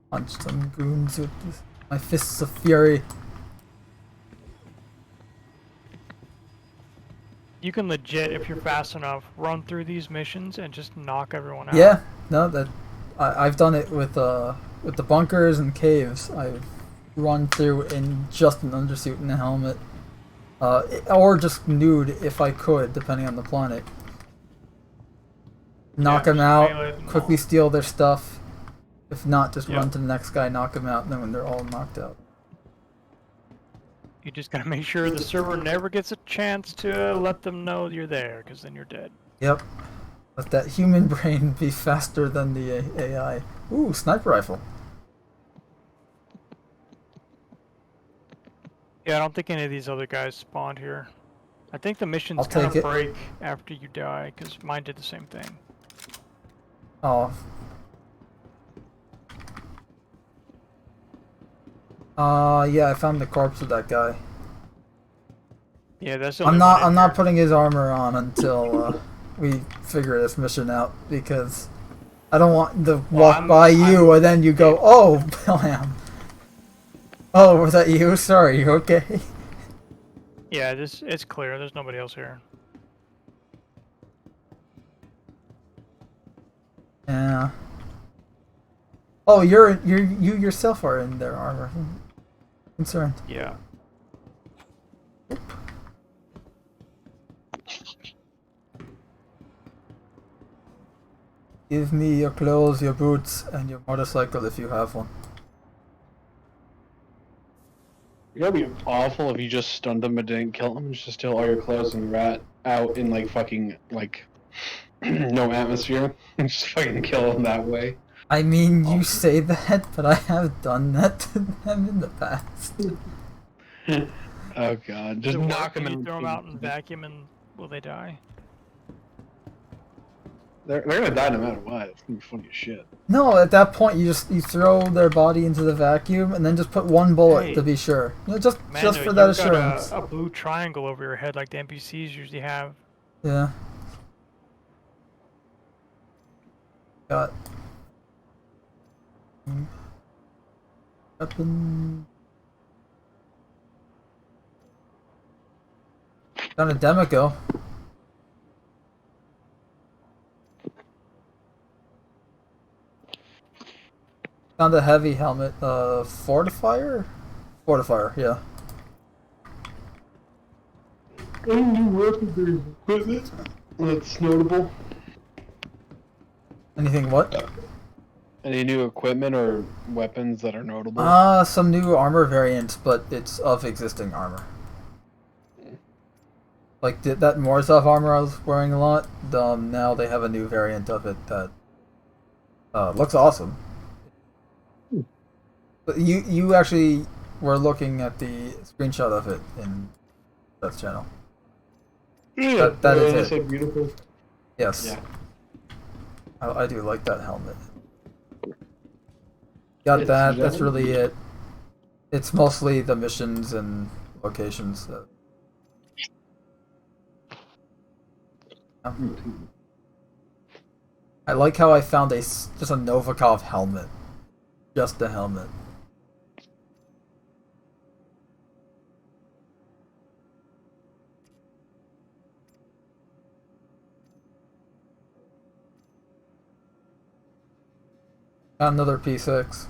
Punch some goons with my fists of fury.
You can legit, if you're fast enough, run through these missions and just knock everyone out.
Yeah, no, that I've done it with the bunkers and caves. I've run through in just an undersuit and a helmet, or just nude if I could, depending on the planet. Knock them
melee
out,
them
quickly
all.
steal their stuff. If not, just
Yep.
run to the next guy, knock him out, and then when they're all knocked out.
You just gotta make sure the server never gets a chance to let them know you're there, because then you're dead.
Yep. Let that human brain be faster than the AI. Ooh, sniper rifle.
Yeah, I don't think any of these other guys spawned here. I think the missions
I'll
kind
take
of
it.
break after you die, because mine did the same thing.
Oh. Yeah, I found the corpse of that guy.
Yeah, that's the
I'm
only
not.
one in
I'm not
here.
putting his armor on until we figure this mission out because I don't want to walk
I'm-
by you and then you go, oh, blam. Oh, was that you? Sorry. You okay?
Yeah, it's clear. There's nobody else here.
Yeah. Oh, you yourself are in their armor. Concerned.
Yeah.
Give me your clothes, your boots, and your motorcycle if you have one.
It would be awful if you just stunned them but didn't kill them, just steal all your clothes and rat out in like fucking like no atmosphere and just fucking kill them that way.
I mean, you say that, but I have done that to them in the past.
Oh god, just
Does it
knock
work
them
when you
in.
throw them out and vacuum, and will they die?
They're gonna die no matter what. It's gonna be funny as shit.
No, at that point you throw their body into the vacuum and then just put one bullet
Hey.
to be sure. You know, just
Mando,
for that
you've
assurance.
got a blue triangle over your head like the NPCs usually have.
Yeah. Got weapon. Found a Demico. Found a heavy helmet. Fortifier? Fortifier, yeah.
Any new weapons or equipment that's notable?
Anything what?
Any new equipment or weapons that are notable?
Some new armor variants, but it's of existing armor. Like that Morzov armor I was wearing a lot, now they have a new variant of it that looks awesome. But you actually we're looking at the screenshot of it in that channel.
Yeah,
That is
it's
it.
so beautiful.
Yes.
Yeah.
I do like that helmet. Got
It's
that. That's
yellow.
really it. It's mostly the missions and locations. I like how I found just a Novikov helmet. Just a helmet. Got another P6.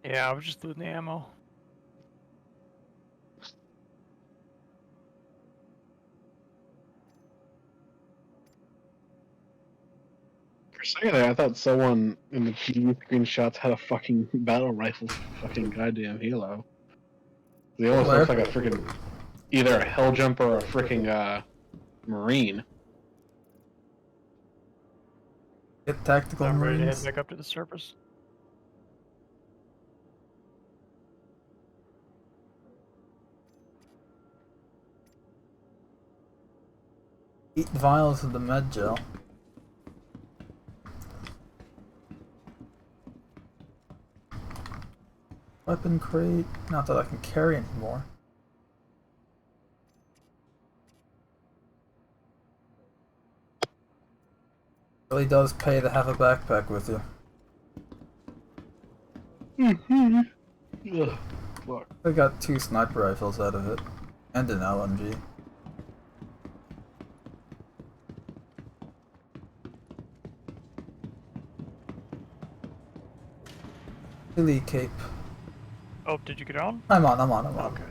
Yeah, I was just looting the ammo.
For a second there, I thought someone in the TV screenshots had a fucking battle rifle, fucking goddamn helo. They almost
Where?
looks like a freaking either a hell jumper or a freaking marine.
Get tactical
I'm ready to head
marines.
back up to the surface.
Eat vials of the med gel. Weapon crate. Not that I can carry anymore. Really does pay to have a backpack with you.
Ugh, fuck.
I got 2 sniper rifles out of it. And an LMG. Elite cape.
Oh, did you get on?
I'm on.
Okay.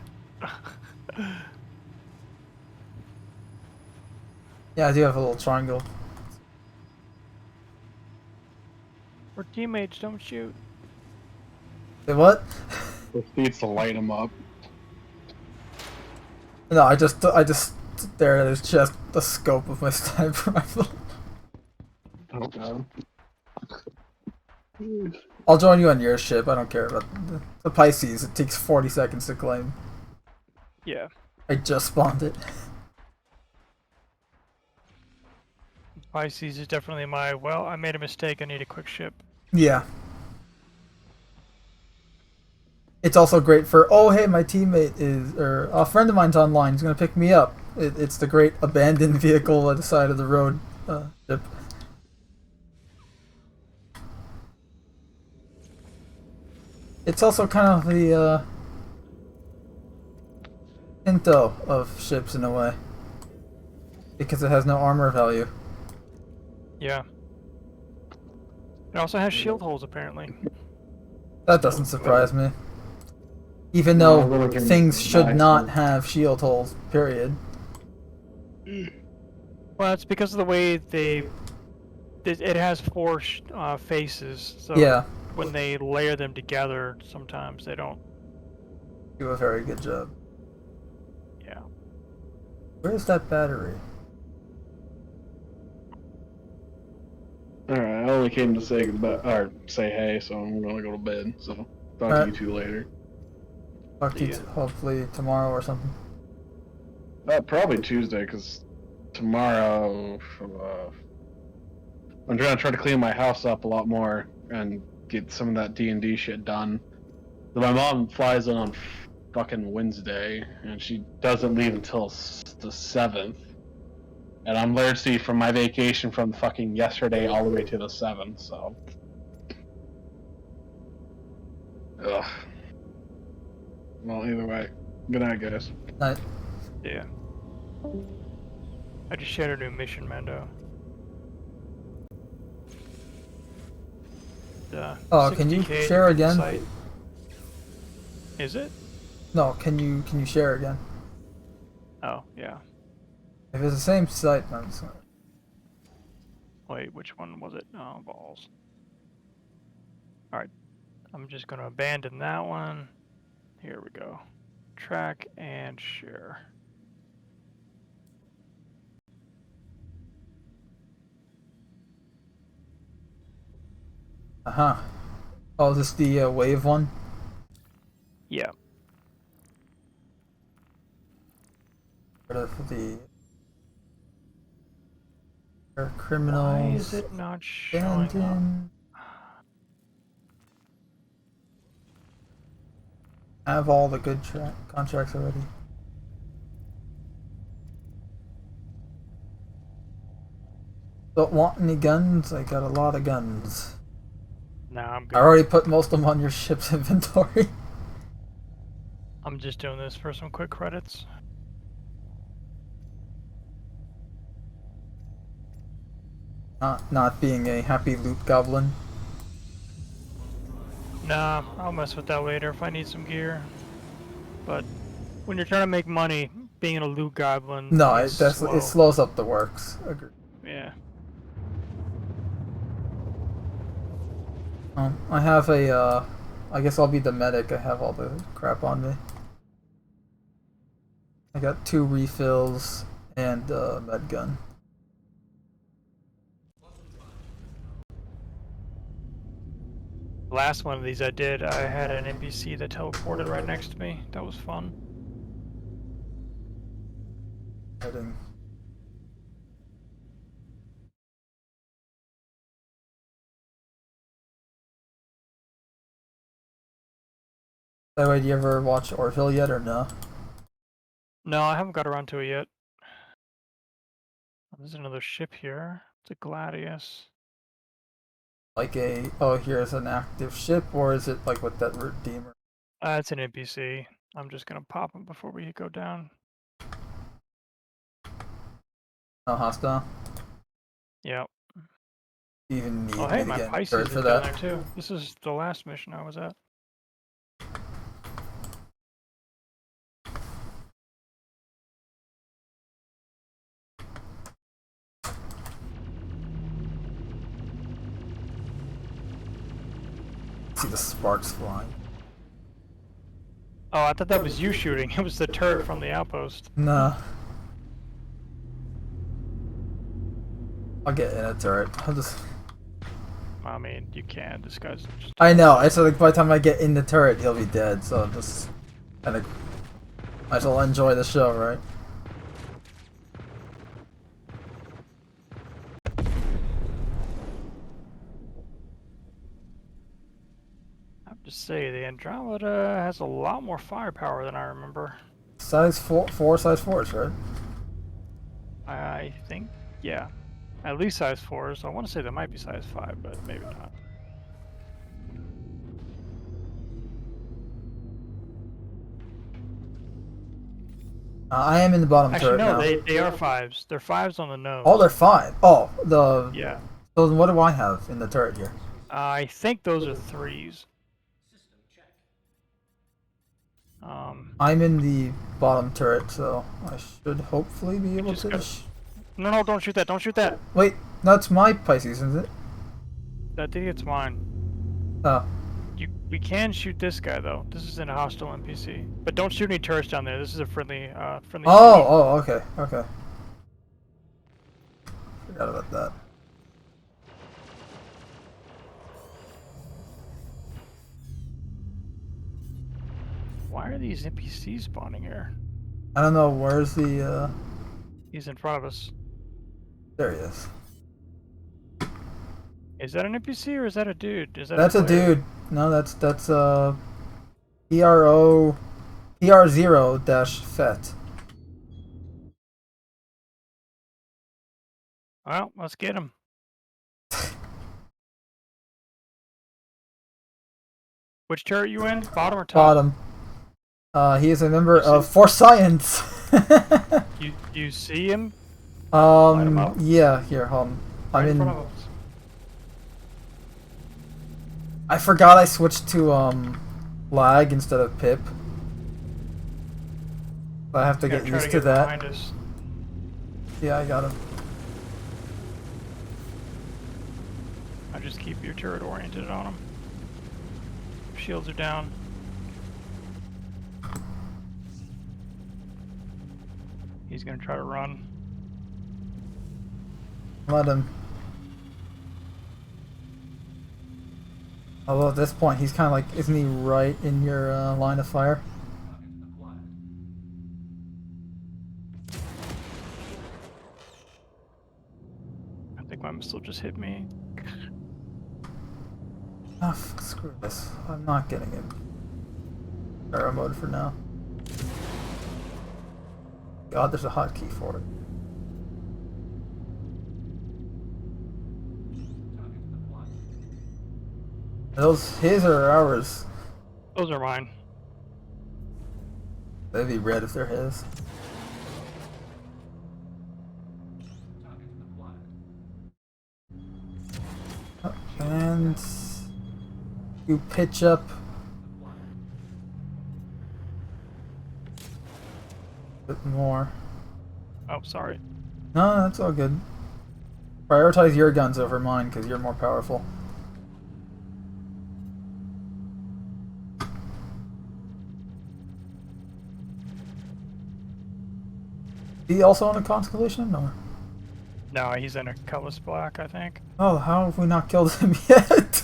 Yeah, I do have a little triangle.
We're teammates, don't shoot.
Say what?
Just needs to light him up.
No, I just there at his chest, the scope of my sniper rifle.
Oh god.
I'll join you on your ship. I don't care about the Pisces. It takes 40 seconds to claim.
Yeah.
I just spawned it.
Pisces is definitely well, I made a mistake, I need a quick ship.
Yeah. It's also great for, oh hey, my teammate or a friend of mine's online. He's gonna pick me up. It's the great abandoned vehicle at the side of the road ship. It's also kind of the Pinto of ships in a way, because it has no armor value.
Yeah. It also has shield holes, apparently.
That doesn't surprise me. Even
No,
though
really can
things should
buy
not
some.
have shield holes, period.
Well, it's because of the way it has 4 faces, so
Yeah.
when they layer them together, sometimes they don't.
Do a very good job.
Yeah.
Where's that battery?
Alright, I only came to say goodbye, or say hey, so I'm gonna go to bed, so talk to
Alright.
you two later.
Talk to you
Yeah.
hopefully tomorrow or something.
Probably Tuesday, because tomorrow, I'm gonna try to clean my house up a lot more and get some of that D&D shit done. But my mom flies in on fucking Wednesday, and she doesn't leave until the 7th. And I'm literally from my vacation from fucking yesterday all the way to the 7th, so. Ugh. Well, either way. Good night, guys.
Night.
Yeah. I just shared a new mission, Mando.
Oh, can you
60K
share again?
site. Is it?
No, can you share again?
Oh, yeah.
If it's the same site, then it's not.
Wait, which one was it? Oh, balls. Alright. I'm just gonna abandon that one. Here we go. Track and share.
Uh-huh. Oh, is this the wave one?
Yeah.
Part of the
Why
criminals.
is it not showing up?
Abandoned. I have all the good contracts already. Don't want any guns? I got a lot of guns.
Nah, I'm
I
good.
already put most of them on your ship's inventory.
I'm just doing this for some quick credits.
Not being a happy loot goblin.
Nah, I'll mess with that later if I need some gear. But when you're trying to make money, being a loot goblin
No,
is
it
slow.
slows up the works. Agreed.
Yeah.
I have a, I guess I'll be the medic. I have all the crap on me. I got 2 refills and a med gun.
The last one of these I did, I had an NPC that teleported right next to me. That was fun.
Heading. By the way, do you ever watch Orville yet or no?
No, I haven't got around to it yet. There's another ship here. It's a Gladius.
Like oh, here's an active ship, or is it like with that Redeemer?
It's an NPC. I'm just gonna pop him before we go down.
No hostile?
Yep.
You even need
Oh
me
hey,
to
my
get
Pisces
bird
is
for
down
that?
there too. This is the last mission I was at.
See the sparks flying.
Oh, I thought that was you shooting. It was the turret from the outpost.
Nah. I'll get in a turret. I'll just.
I mean, you can. This guy's just...
I know. I said like by the time I get in the turret, he'll be dead. So I'm just kind of. I shall enjoy the show, right?
I have to say, the Andromeda has a lot more firepower than I remember.
Size 4, size 4s, right?
I think, yeah. At least size 4s. I want to say there might be size 5, but maybe not.
I am in the bottom
Actually,
turret
no,
now.
they are 5s. They're 5s on the nose.
Oh, they're 5. Oh, the.
Yeah.
So then what do I have in the turret here?
I think those are 3s.
I'm in the bottom turret, so I should hopefully be able to.
No, don't shoot that. Don't shoot that.
Wait, that's my Pisces, isn't it?
I think it's mine.
Oh.
We can shoot this guy though. This is in a hostile NPC. But don't shoot any turrets down there. This is a friendly friendly.
Oh, okay, okay. Forgot about that.
Why are these NPCs spawning here?
I don't know, where's the,
He's in front of us.
There he is.
Is that an NPC or is that a dude? Is that
That's a
player?
dude. No, that's, PR0-FET.
Well, let's get him. Which turret you in? Bottom or top?
Bottom. He is a member of For Science.
You see him? Light him up.
Yeah, here, hold on.
Right
I'm
in
in.
front of us.
I forgot I switched to, lag instead of pip. I have to get used to that.
Behind us.
Yeah, I got him.
I just keep your turret oriented on him. Shields are down. He's gonna try to run.
Let him. Although at this point, he's kind of like, isn't he right in your line of fire?
I think my missile just hit me.
Ah, screw this. I'm not getting in Arrow mode for now. God, there's a hotkey for it. Are those his or ours?
Those are mine.
They'd be red if they're his. Oh, and you pitch up. A bit more.
Oh, sorry.
No, that's all good. Prioritize your guns over mine because you're more powerful. He also on a Constellation? No.
No, he's in a colorless black, I think.
Oh, how have we not killed him yet?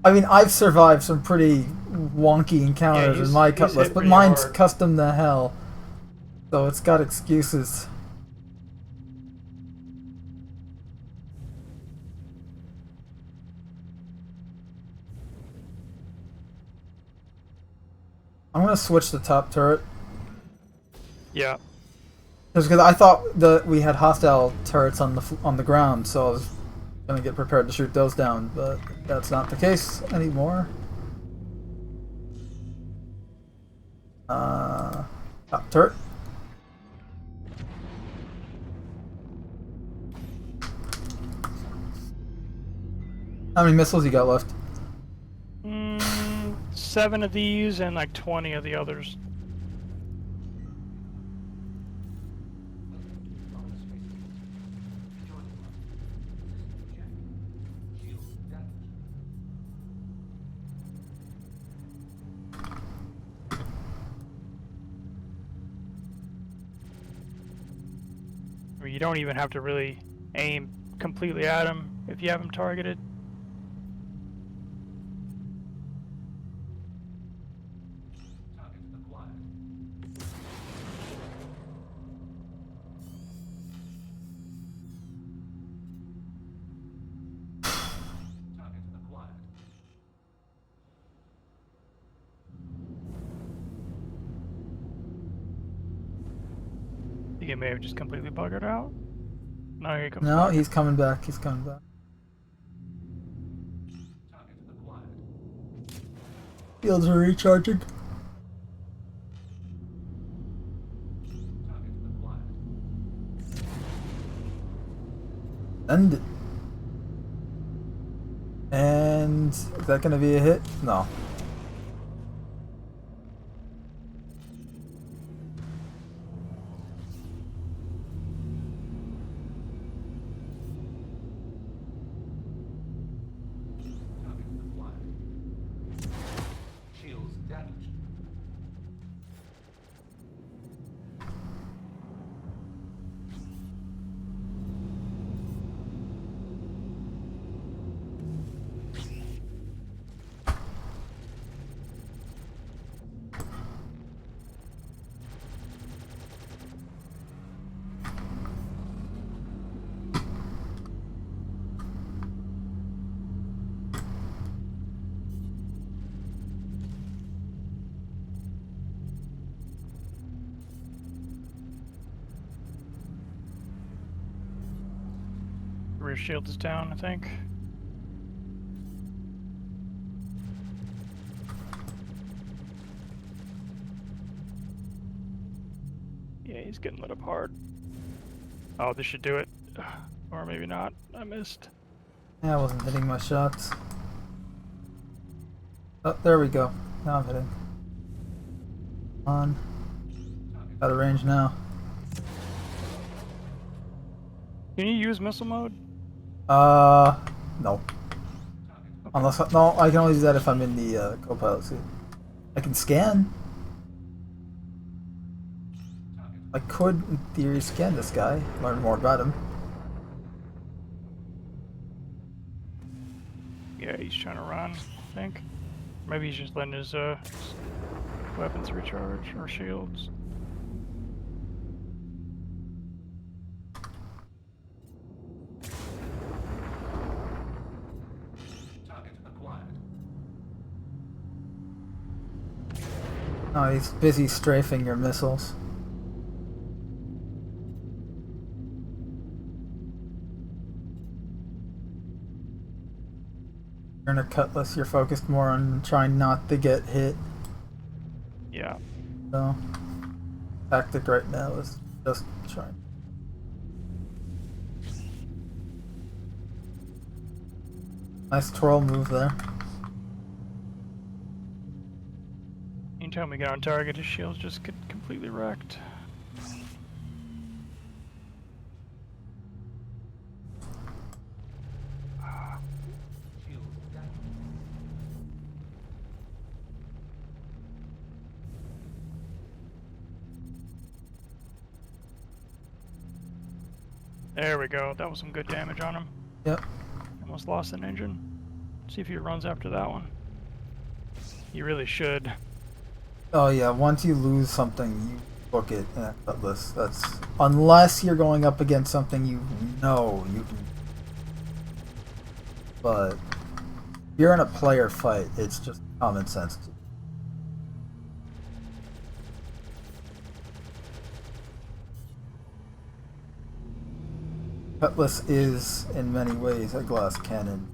I mean, I've survived some pretty wonky encounters with my cutlass, but mine's custom to hell. So it's got excuses. I'm gonna switch the top turret.
Yeah.
Just because I thought that we had hostile turrets on the ground, so I was gonna get prepared to shoot those down, but that's not the case anymore. Top turret. How many missiles you got left?
7 of these and like 20 of the others. I mean, you don't even have to really aim completely at him if you have him targeted. He may have just completely buggered out. No, here he comes
No,
back.
he's coming back. He's coming back. Shields are recharging. End it. And is that gonna be a hit? No.
Rear shield is down, I think. Yeah, he's getting lit up hard. Oh, this should do it. Or maybe not. I missed.
Yeah, I wasn't hitting my shots. Oh, there we go. Now I'm hitting. On. Out of range now.
Can you use missile mode?
No. Unless no, I can only do that if I'm in the co-pilot seat. I can scan. I could, in theory, scan this guy, learn more about him.
Yeah, he's trying to run, I think. Maybe he's just letting his weapons recharge or shields.
Target acquired.
Oh, he's busy strafing your missiles. You're in a cutlass, you're focused more on trying not to get hit.
Yeah.
So, tactic right now is just trying. Nice twirl move there.
Anytime we get on target, his shields just get completely wrecked. There we go. That was some good damage on him.
Yep.
Almost lost an engine. See if he runs after that one. He really should.
Oh yeah, once you lose something, you book it in a cutlass. That's unless you're going up against something you know you can. But if you're in a player fight, it's just common sense. Cutlass is, in many ways, a glass cannon.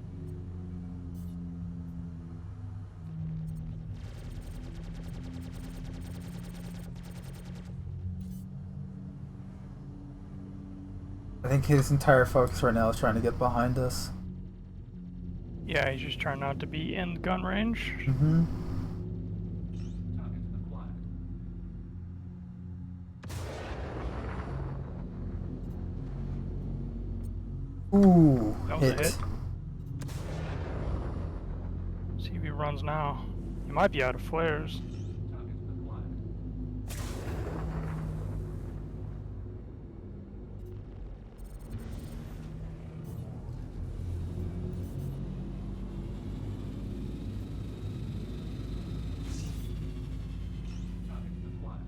I think his entire focus right now is trying to get behind us.
Yeah, he's just trying not to be in gun range.
Mm-hmm.
Target acquired.
Ooh,
That was a
hit.
hit. See if he runs now. He might be out of flares.
Target acquired. Target acquired.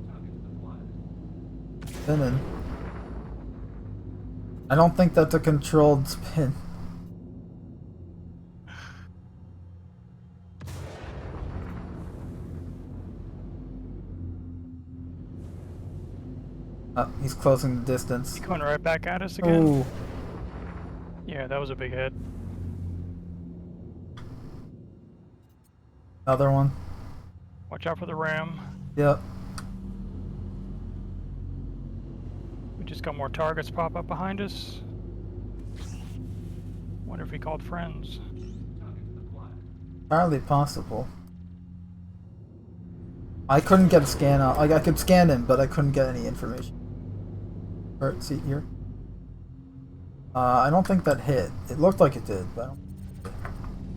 Target acquired.
Spinning. I don't think that's a controlled spin. He's closing the distance.
He's coming right back at us again.
Ooh.
Yeah, that was a big hit.
Another one.
Watch out for the ram.
Yep.
We just got more targets pop up behind us. Wonder if he called friends.
Target acquired.
Entirely possible. I couldn't get a scan out. I could scan him, but I couldn't get any information. Or see here. I don't think that hit. It looked like it did, but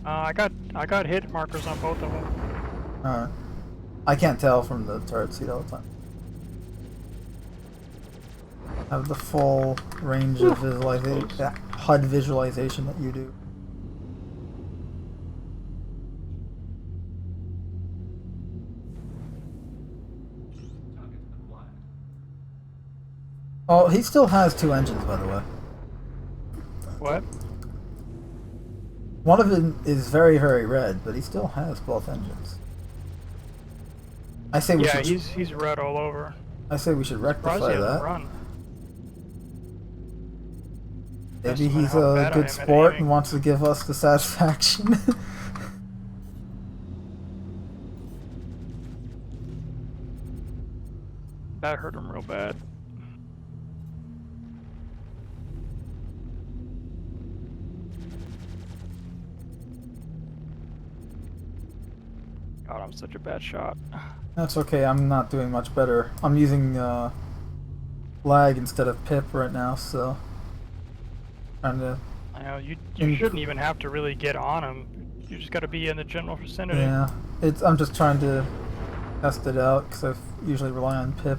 I don't.
I got hit markers on both of them.
I can't tell from the turret seat all the time. I have the full range of visualization, HUD visualization that you do.
Target acquired.
Oh, he still has two engines, by the way.
What?
One of them is very, very red, but he still has both engines. I say we
Yeah,
should.
he's red all over.
I say we should rectify
Surprised he hasn't
that.
run.
Maybe
Testament
he's
how
a
bad I am
good
at
sport
aiming.
and wants to give us the satisfaction.
That hurt him real bad. God, I'm such a bad shot.
That's okay, I'm not doing much better. I'm using lag instead of pip right now, so trying to
I know you shouldn't even have to really get on them. You just got to be in the general vicinity.
Yeah, I'm just trying to test it out because I usually rely on Pip,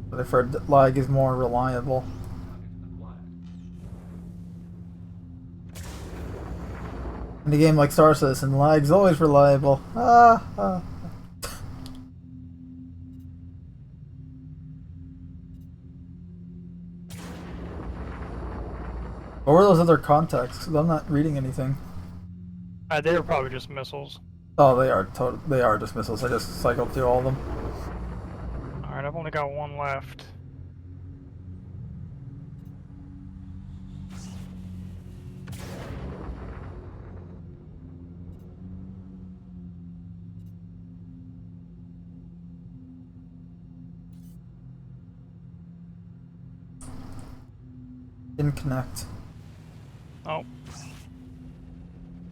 but I've heard that lag is more reliable. In a game like Star Citizen, lag's always reliable. What were those other contacts? 'Cause I'm not reading anything.
They were probably just missiles.
Oh, they are they are just missiles. I just cycled through all of them.
Alright, I've only got one left.
Didn't connect.
Oh.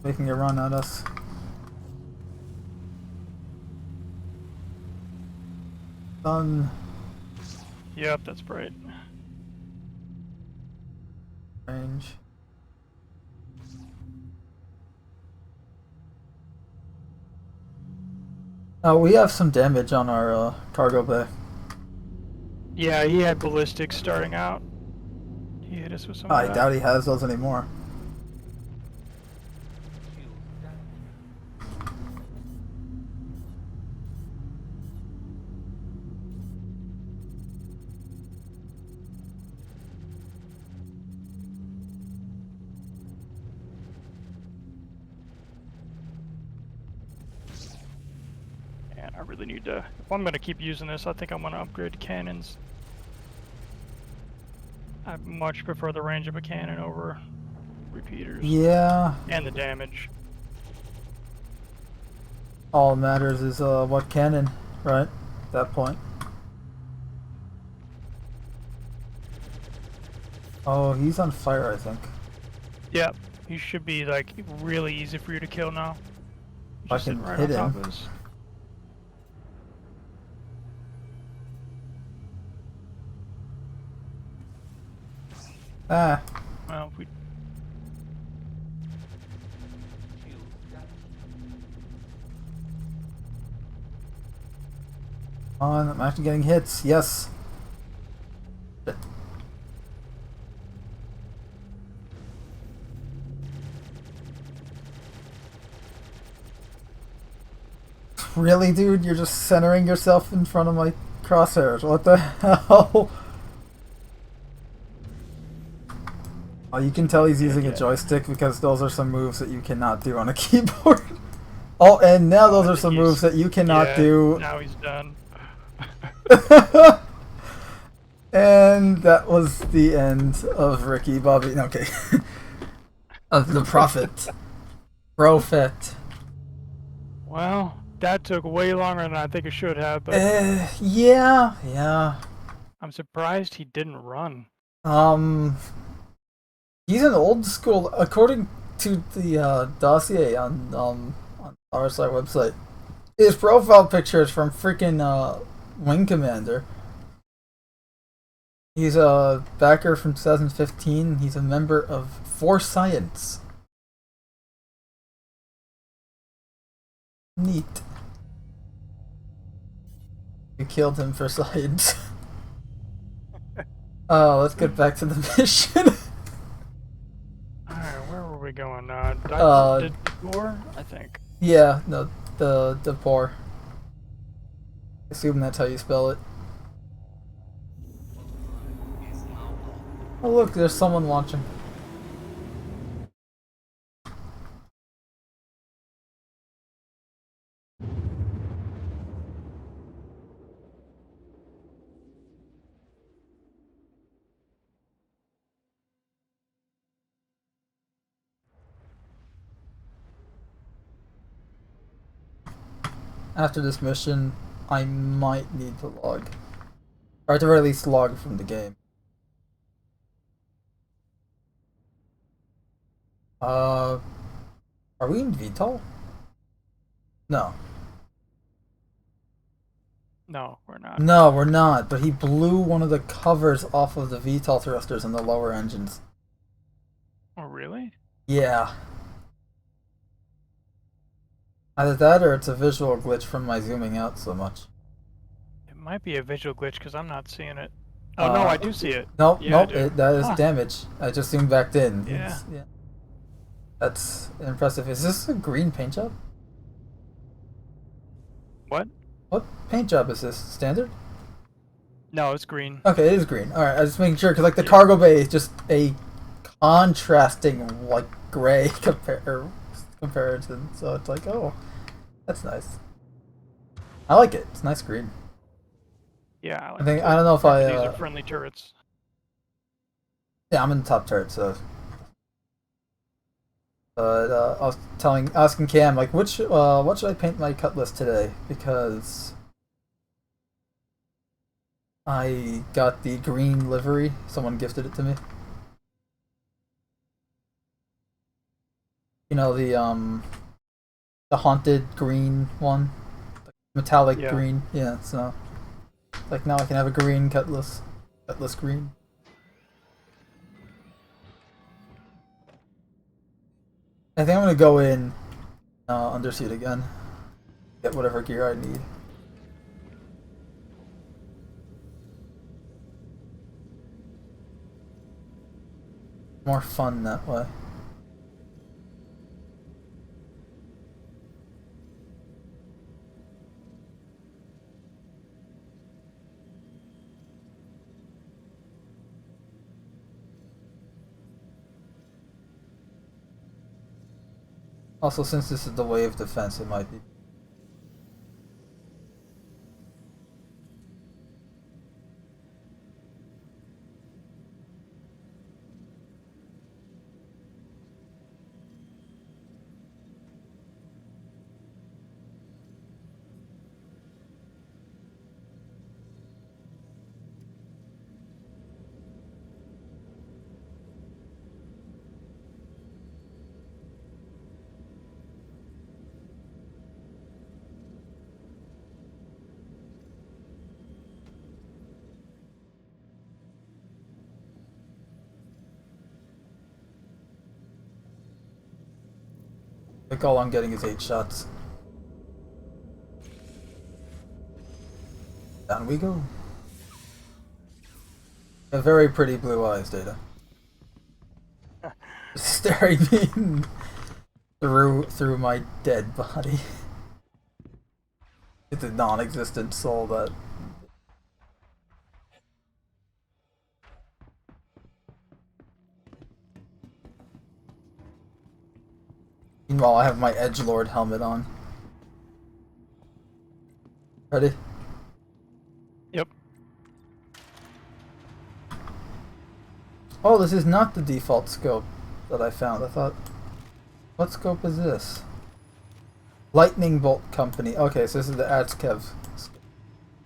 Making a run at us. Done.
Yep, that's right.
Range. We have some damage on our cargo bay.
Yeah, he had ballistics starting out. He hit us with some
I
of that.
doubt he has those anymore.
Man, I really need to... If I'm going to keep using this, I think I'm going to upgrade to cannons. I much prefer the range of a cannon over repeaters.
Yeah.
And the damage.
All that matters is what cannon, right? At that point. Oh, he's on fire, I think.
Yep, he should be like really easy for you to kill now.
I
Just
can
sitting right
hit
on
him.
top of us.
Ah.
Well, if we...
On, I'm actually getting hits. Yes. Shit. Really, dude? You're just centering yourself in front of my crosshairs. What the hell? Oh, you can tell he's using a joystick because those are some moves that you cannot do on a keyboard. Oh, and now those are some moves that you cannot do.
Now he's done.
And that was the end of Ricky Bobby. No, okay. Of the Prophet. Profit.
Well, that took way longer than I think it should have, but
Yeah.
I'm surprised he didn't run.
He's an old school, according to the dossier on our site website. His profile picture is from freaking Wing Commander. He's a backer from 2015. He's a member of For Science. Neat. You killed him for science. Oh, let's get back to the mission.
Alright, where were we going? Did Gore? I think.
Yeah, no, the poor. Assume that's how you spell it. Oh look, there's someone watching. After this mission, I might need to log. Or at the very least log from the game. Are we in VTOL? No.
No, we're not.
No, we're not, but he blew one of the covers off of the VTOL thrusters in the lower engines.
Oh, really?
Yeah. Either that or it's a visual glitch from my zooming out so much.
It might be a visual glitch because I'm not seeing it. Oh, no, I do see it.
Nope,
Yeah, I
nope,
do.
that is
Huh.
damage. I just zoomed back in.
Yeah.
Yeah. That's impressive. Is this a green paint job?
What?
What paint job is this? Standard?
No, it's green.
Okay, it is green. Alright, I was just making sure, because like the
Yeah.
cargo bay is just a contrasting like gray comparison. So it's like, oh, that's nice. I like it. It's nice green.
Yeah, I, like
I think
it.
I don't know if
These
I
are friendly turrets.
yeah, I'm in the top turret, so. But I was asking Cam like, what should I paint my cutlass today? Because I got the green livery. Someone gifted it to me. You know the haunted green one, metallic
Yeah.
green. Yeah, so like now I can have a green cutlass green. I think I'm gonna go in underseat again. Get whatever gear I need. More fun that way. Also, since this is the way of defense, it might be. Like all I'm getting is 8 shots. Down we go. A very pretty blue eyes, Data. Staring me through my dead body. It's a non-existent soul that. Meanwhile, I have my edgelord helmet on. Ready?
Yep.
Oh, this is not the default scope that I found. I thought, what scope is this? Lightning Bolt Company. Okay, so this is the Adskev.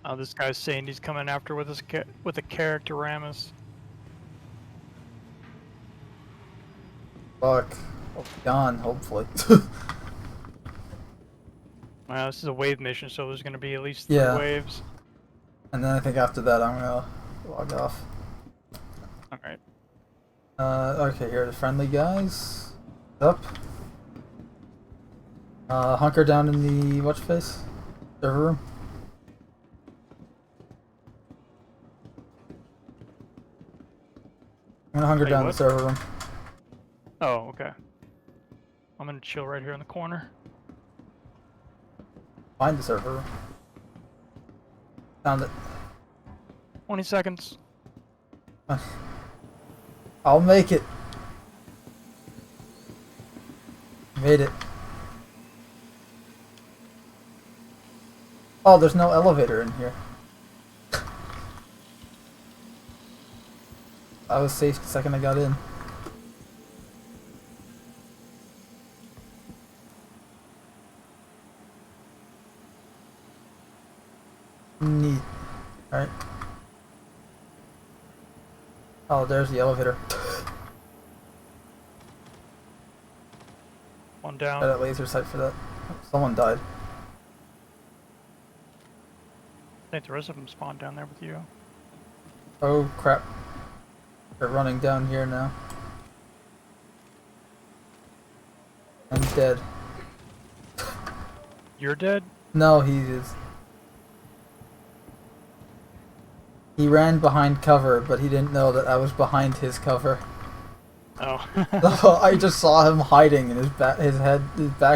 Oh, this guy's saying he's coming after with a character Ramus.
Fuck. Oh, gone, hopefully.
Well, this is a wave mission, so there's going to be at least 3
Yeah.
waves.
And then I think after that I'm gonna log off.
Alright.
Okay, here are the friendly guys. Up. Hunker down in the watch face? Server room. I'm gonna hunker
Wait,
down
what?
the server room.
Oh, okay. I'm going to chill right here in the corner.
Find the server room. Found it.
20 seconds.
I'll make it. Made it. Oh, there's no elevator in here. I was safe the second I got in. Neat. Alright. Oh, there's the elevator.
One
Got
down.
a laser sight for that. Someone died.
I think the rest of them spawned down there with you.
Oh crap. They're running down here now. I'm dead.
You're dead?
No, he is. He ran behind cover, but he didn't know that I was behind his cover.
Oh.
So I just saw him hiding, and his back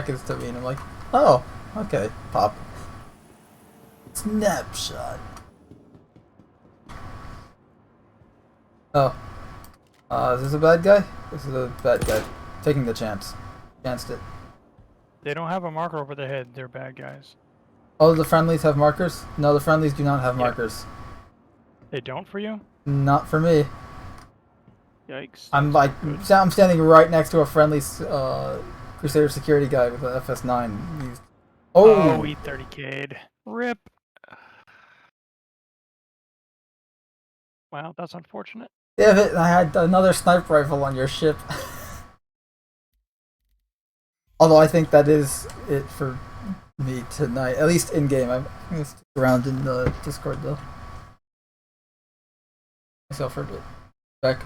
is to me, and I'm like, oh, okay, pop. Snapshot. Oh. Is this a bad guy? This is a bad guy. Taking the chance. Chanced it.
They don't have a marker over their head. They're bad guys.
Oh, the friendlies have markers? No, the friendlies do not have
Yeah.
markers.
They don't for you?
Not for me.
Yikes.
I'm
that's
like,
not good.
I'm standing right next to a friendly Crusader security guy with an FS9.
Oh, he 30k'd. Rip. Wow, that's unfortunate.
Damn it, I had another sniper rifle on your ship. Although I think that is it for me tonight, at least in game. I'm gonna stick around in the Discord though. Myself for a bit. Back.